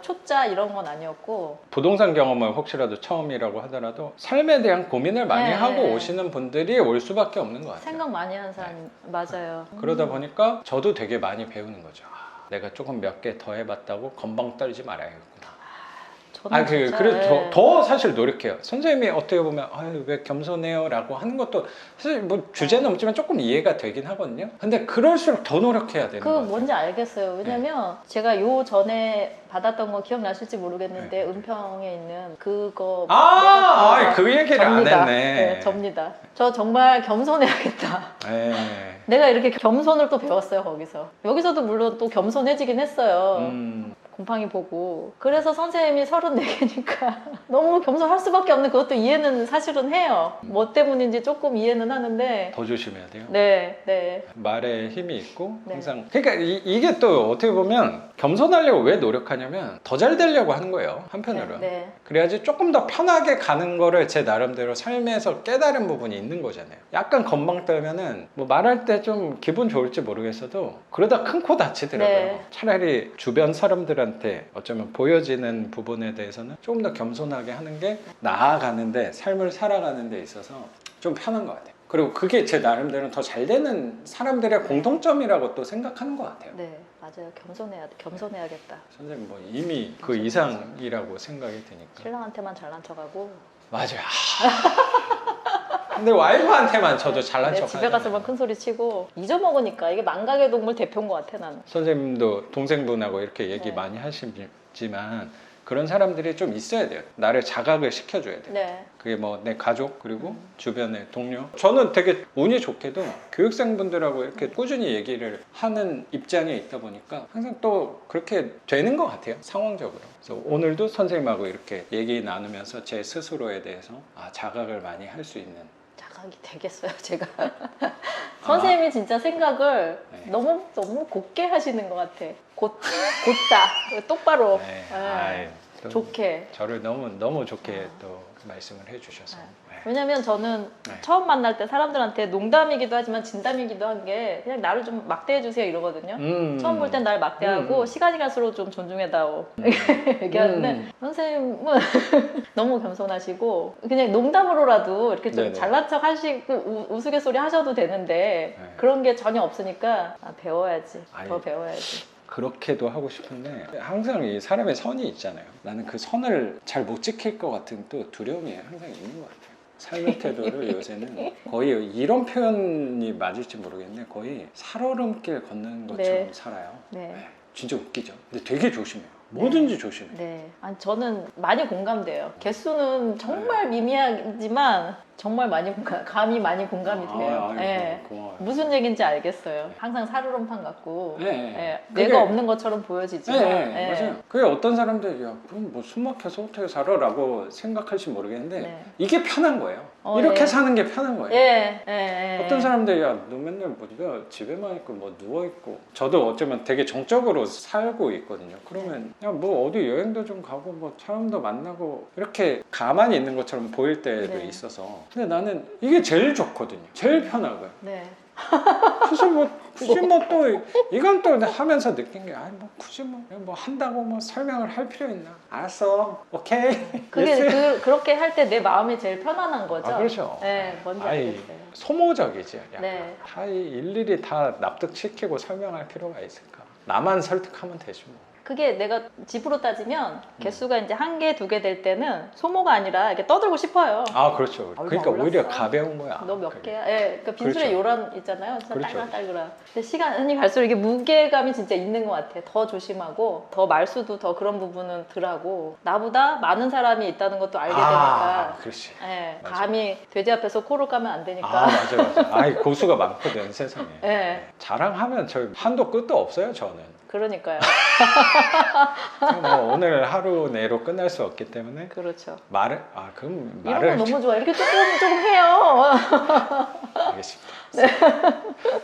[SPEAKER 1] 초짜 이런 건 아니었고
[SPEAKER 2] 부동산 경험은 혹시라도 처음이라고 하더라도 삶에 대한 고민을 많이
[SPEAKER 1] 네.
[SPEAKER 2] 하고 오시는 분들이 올 수밖에 없는 것 같아요.
[SPEAKER 1] 생각 많이 하는 사람 맞아요.
[SPEAKER 2] 그러다 보니까 저도 되게 많이 배우는 거죠. 내가 조금 몇 개 더 해봤다고 건방 떨지 말아야겠구나.
[SPEAKER 1] 저는 진짜,
[SPEAKER 2] 그래도
[SPEAKER 1] 예.
[SPEAKER 2] 더 사실 노력해요. 선생님이 어떻게 보면 아유 왜 겸손해요 라고 하는 것도 사실 뭐 주제는 없지만 조금 이해가 되긴 하거든요. 근데 그럴수록 더 노력해야 되는
[SPEAKER 1] 그
[SPEAKER 2] 거 같아요.
[SPEAKER 1] 뭔지 알겠어요. 왜냐면 제가 요 전에 받았던 거 기억나실지 모르겠는데 은평에 있는 그거
[SPEAKER 2] 그 얘기를
[SPEAKER 1] 접니다.
[SPEAKER 2] 안 했네.
[SPEAKER 1] 네, 접니다. 저 정말 겸손해야겠다.
[SPEAKER 2] 네.
[SPEAKER 1] 내가 이렇게 겸손을 또 배웠어요, 거기서. 여기서도 물론 또 겸손해지긴 했어요. 곰팡이 보고. 그래서 선생님이 34개니까 너무 겸손할 수밖에 없는, 그것도 이해는 사실은 해요. 뭐 때문인지 조금 이해는 하는데.
[SPEAKER 2] 더 조심해야 돼요.
[SPEAKER 1] 네, 네.
[SPEAKER 2] 말에 힘이 있고
[SPEAKER 1] 네.
[SPEAKER 2] 항상 그러니까 이게 또 어떻게 보면 겸손하려고 왜 노력하냐면 더 잘 되려고 하는 거예요, 한편으로는.
[SPEAKER 1] 네.
[SPEAKER 2] 그래야지 조금 더 편하게 가는 거를 제 나름대로 삶에서 깨달은 부분이 있는 거잖아요. 약간 건방 떨면은 뭐 말할 때 좀 기분 좋을지 모르겠어도 그러다 큰 코 다치더라고요.
[SPEAKER 1] 네.
[SPEAKER 2] 차라리 주변 사람들한테 어쩌면 보여지는 부분에 대해서는 조금 더 겸손하게 하는 게 나아가는데, 삶을 살아가는 데 있어서 좀 편한 것 같아요. 그리고 그게 제 나름대로는 더 잘 되는 사람들의 공통점이라고 또 생각하는 것 같아요.
[SPEAKER 1] 네, 맞아요. 겸손해야겠다.
[SPEAKER 2] 선생님 뭐 이미 그 이상이라고 생각이 드니까.
[SPEAKER 1] 신랑한테만 잘난 척하고.
[SPEAKER 2] 맞아요. 근데 와이프한테만 저도 잘난
[SPEAKER 1] 네,
[SPEAKER 2] 척
[SPEAKER 1] 집에 가서만 큰 소리 치고 잊어먹으니까. 이게 망각의 동물 대표인 것 같아, 나는.
[SPEAKER 2] 선생님도 동생분하고 이렇게 얘기
[SPEAKER 1] 네.
[SPEAKER 2] 많이 하시지만 그런 사람들이 좀 있어야 돼요. 나를 자각을 시켜줘야 돼요.
[SPEAKER 1] 네.
[SPEAKER 2] 그게 뭐 내 가족 그리고 주변의 동료. 저는 되게 운이 좋게도 교육생분들하고 이렇게 꾸준히 얘기를 하는 입장에 있다 보니까 항상 또 그렇게 되는 것 같아요, 상황적으로. 그래서 오늘도 선생님하고 이렇게 얘기 나누면서 제 스스로에 대해서 자각을 많이 할 수 있는.
[SPEAKER 1] 자각이 되겠어요, 제가. 선생님이 진짜 생각을
[SPEAKER 2] 네.
[SPEAKER 1] 너무 곱게 하시는 것 같아. 곧다. 똑바로.
[SPEAKER 2] 네.
[SPEAKER 1] 네.
[SPEAKER 2] 아이, 또
[SPEAKER 1] 좋게.
[SPEAKER 2] 저를 너무 좋게 또 말씀을 해주셔서.
[SPEAKER 1] 네.
[SPEAKER 2] 네.
[SPEAKER 1] 왜냐면 저는
[SPEAKER 2] 네.
[SPEAKER 1] 처음 만날 때 사람들한테 농담이기도 하지만 진담이기도 한 게 그냥 나를 좀 막대해주세요 이러거든요. 처음 볼 땐 날 막대하고 시간이 갈수록 좀 존중해다오 얘기하는데 선생님은 너무 겸손하시고 그냥 농담으로라도 이렇게 좀
[SPEAKER 2] 네네.
[SPEAKER 1] 잘난 척 하시고 우스갯소리 하셔도 되는데
[SPEAKER 2] 네.
[SPEAKER 1] 그런 게 전혀 없으니까 배워야지.
[SPEAKER 2] 아이.
[SPEAKER 1] 더 배워야지.
[SPEAKER 2] 그렇게도 하고 싶은데 항상 이 사람의 선이 있잖아요. 나는 그 선을 잘 못 지킬 것 같은 또 두려움이 항상 있는 것 같아요. 삶의 태도를 요새는 거의 이런 표현이 맞을지 모르겠는데 거의 살얼음길 걷는 것처럼
[SPEAKER 1] 네.
[SPEAKER 2] 살아요.
[SPEAKER 1] 네.
[SPEAKER 2] 네. 진짜 웃기죠. 근데 되게 조심해요. 뭐든지 조심해요.
[SPEAKER 1] 네. 아니, 저는 많이 공감돼요. 개수는 정말 미미하지만 정말 감이 많이 공감이 돼요. 네.
[SPEAKER 2] 고마워요.
[SPEAKER 1] 무슨 얘기인지 알겠어요. 항상 살얼음판 같고
[SPEAKER 2] 네.
[SPEAKER 1] 뇌가 없는 것처럼 보여지지만
[SPEAKER 2] 네, 맞아요. 그게 어떤 사람들이 야 그럼 뭐 숨 막혀서 어떻게 살아라고 생각할지 모르겠는데
[SPEAKER 1] 네.
[SPEAKER 2] 이게 편한 거예요. 이렇게
[SPEAKER 1] 예.
[SPEAKER 2] 사는 게 편한 거예요.
[SPEAKER 1] 예.
[SPEAKER 2] 어떤 사람들이 야 너 맨날 뭐 네가 집에만 있고 뭐 누워 있고 저도 어쩌면 되게 정적으로 살고 있거든요. 그러면 야 뭐 어디 여행도 좀 가고 뭐 사람도 만나고 이렇게 가만히 있는 것처럼 보일 때도
[SPEAKER 1] 네.
[SPEAKER 2] 있어서 근데 나는 이게 제일 좋거든요. 제일 편하고요.
[SPEAKER 1] 네.
[SPEAKER 2] 그래서 뭐 굳이 뭐 또 이건 또 하면서 느낀 게 아니 뭐 굳이 뭐 한다고 뭐 설명을 할 필요 있나? 알았어, 오케이.
[SPEAKER 1] 그게 그렇게 할 때 내 마음이 제일 편안한 거죠.
[SPEAKER 2] 그렇죠.
[SPEAKER 1] 네, 뭔지
[SPEAKER 2] 아이,
[SPEAKER 1] 알겠어요.
[SPEAKER 2] 소모적이지. 약간.
[SPEAKER 1] 네.
[SPEAKER 2] 다 일일이 다 납득시키고 설명할 필요가 있을까? 나만 설득하면 되지 뭐.
[SPEAKER 1] 그게 내가 집으로 따지면 개수가 이제 1개, 2개 될 때는 소모가 아니라 이렇게 떠들고 싶어요.
[SPEAKER 2] 그렇죠.
[SPEAKER 1] 얼마
[SPEAKER 2] 그러니까 오히려
[SPEAKER 1] 올랐어?
[SPEAKER 2] 가벼운 거야.
[SPEAKER 1] 너 몇
[SPEAKER 2] 그게.
[SPEAKER 1] 개야? 예, 그 빈술의
[SPEAKER 2] 그렇죠.
[SPEAKER 1] 요란 있잖아요. 진짜
[SPEAKER 2] 그렇죠.
[SPEAKER 1] 딸그락딸그락. 근데 시간이 갈수록 이게 무게감이 진짜 있는 것 같아. 더 조심하고, 더 말수도 더 그런 부분은 덜하고, 나보다 많은 사람이 있다는 것도 알게 되니까.
[SPEAKER 2] 그렇지.
[SPEAKER 1] 예,
[SPEAKER 2] 맞아.
[SPEAKER 1] 감히 돼지 앞에서 코를 까면 안 되니까.
[SPEAKER 2] 맞아. 아이 고수가 많거든 세상에.
[SPEAKER 1] 예.
[SPEAKER 2] 자랑하면 저 한도 끝도 없어요 저는.
[SPEAKER 1] 그러니까요.
[SPEAKER 2] 뭐 오늘 하루 내로 끝날 수 없기 때문에
[SPEAKER 1] 그렇죠.
[SPEAKER 2] 그럼
[SPEAKER 1] 이런
[SPEAKER 2] 말을
[SPEAKER 1] 거 너무 좋아. 이렇게 조금 해요.
[SPEAKER 2] 알겠습니다.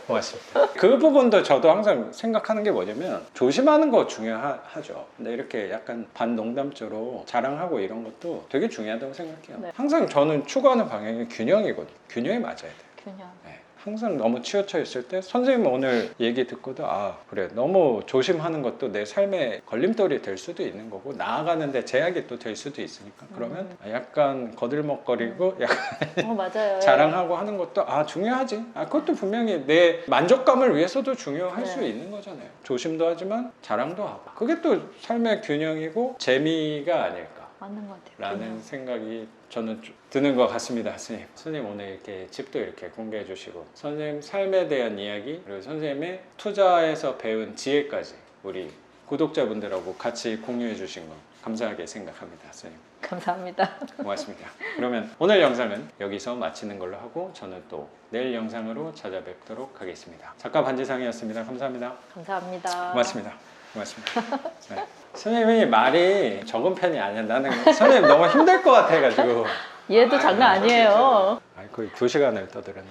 [SPEAKER 2] 고맙습니다. 그 부분도 저도 항상 생각하는 게 뭐냐면 조심하는 거 중요하죠. 근데 이렇게 약간 반농담조로 자랑하고 이런 것도 되게 중요하다고 생각해요.
[SPEAKER 1] 네.
[SPEAKER 2] 항상 저는 추구하는 방향이 균형이거든요. 균형이 맞아야 돼요.
[SPEAKER 1] 균형.
[SPEAKER 2] 네. 항상 너무 치우쳐 있을 때 선생님 오늘 얘기 듣고도 그래 너무 조심하는 것도 내 삶의 걸림돌이 될 수도 있는 거고 나아가는데 제약이 또 될 수도 있으니까 그러면 약간 거들먹거리고 약간
[SPEAKER 1] 맞아요.
[SPEAKER 2] 자랑하고 하는 것도 중요하지. 그것도 분명히 내 만족감을 위해서도 중요할
[SPEAKER 1] 네.
[SPEAKER 2] 수 있는 거잖아요. 조심도 하지만 자랑도 하고 그게 또 삶의 균형이고 재미가 아닐까.
[SPEAKER 1] 맞는 것 같아요.
[SPEAKER 2] 라는
[SPEAKER 1] 그냥.
[SPEAKER 2] 생각이 저는 좀 드는 것 같습니다. 선생님. 선생님 오늘 이렇게 집도 이렇게 공개해 주시고 선생님 삶에 대한 이야기 그리고 선생님의 투자에서 배운 지혜까지 우리 구독자분들하고 같이 공유해 주신 거 감사하게 생각합니다. 선생님.
[SPEAKER 1] 감사합니다.
[SPEAKER 2] 고맙습니다. 그러면 오늘 영상은 여기서 마치는 걸로 하고 저는 또 내일 영상으로 찾아뵙도록 하겠습니다. 작가 반지상이었습니다. 감사합니다.
[SPEAKER 1] 감사합니다.
[SPEAKER 2] 고맙습니다. 고맙습니다. 네. 선생님이 말이 적은 편이 아니야. 나는 선생님 너무 힘들 것 같아가지고
[SPEAKER 1] 얘도 장난 아니에요.
[SPEAKER 2] 거의 2시간을 떠들었네.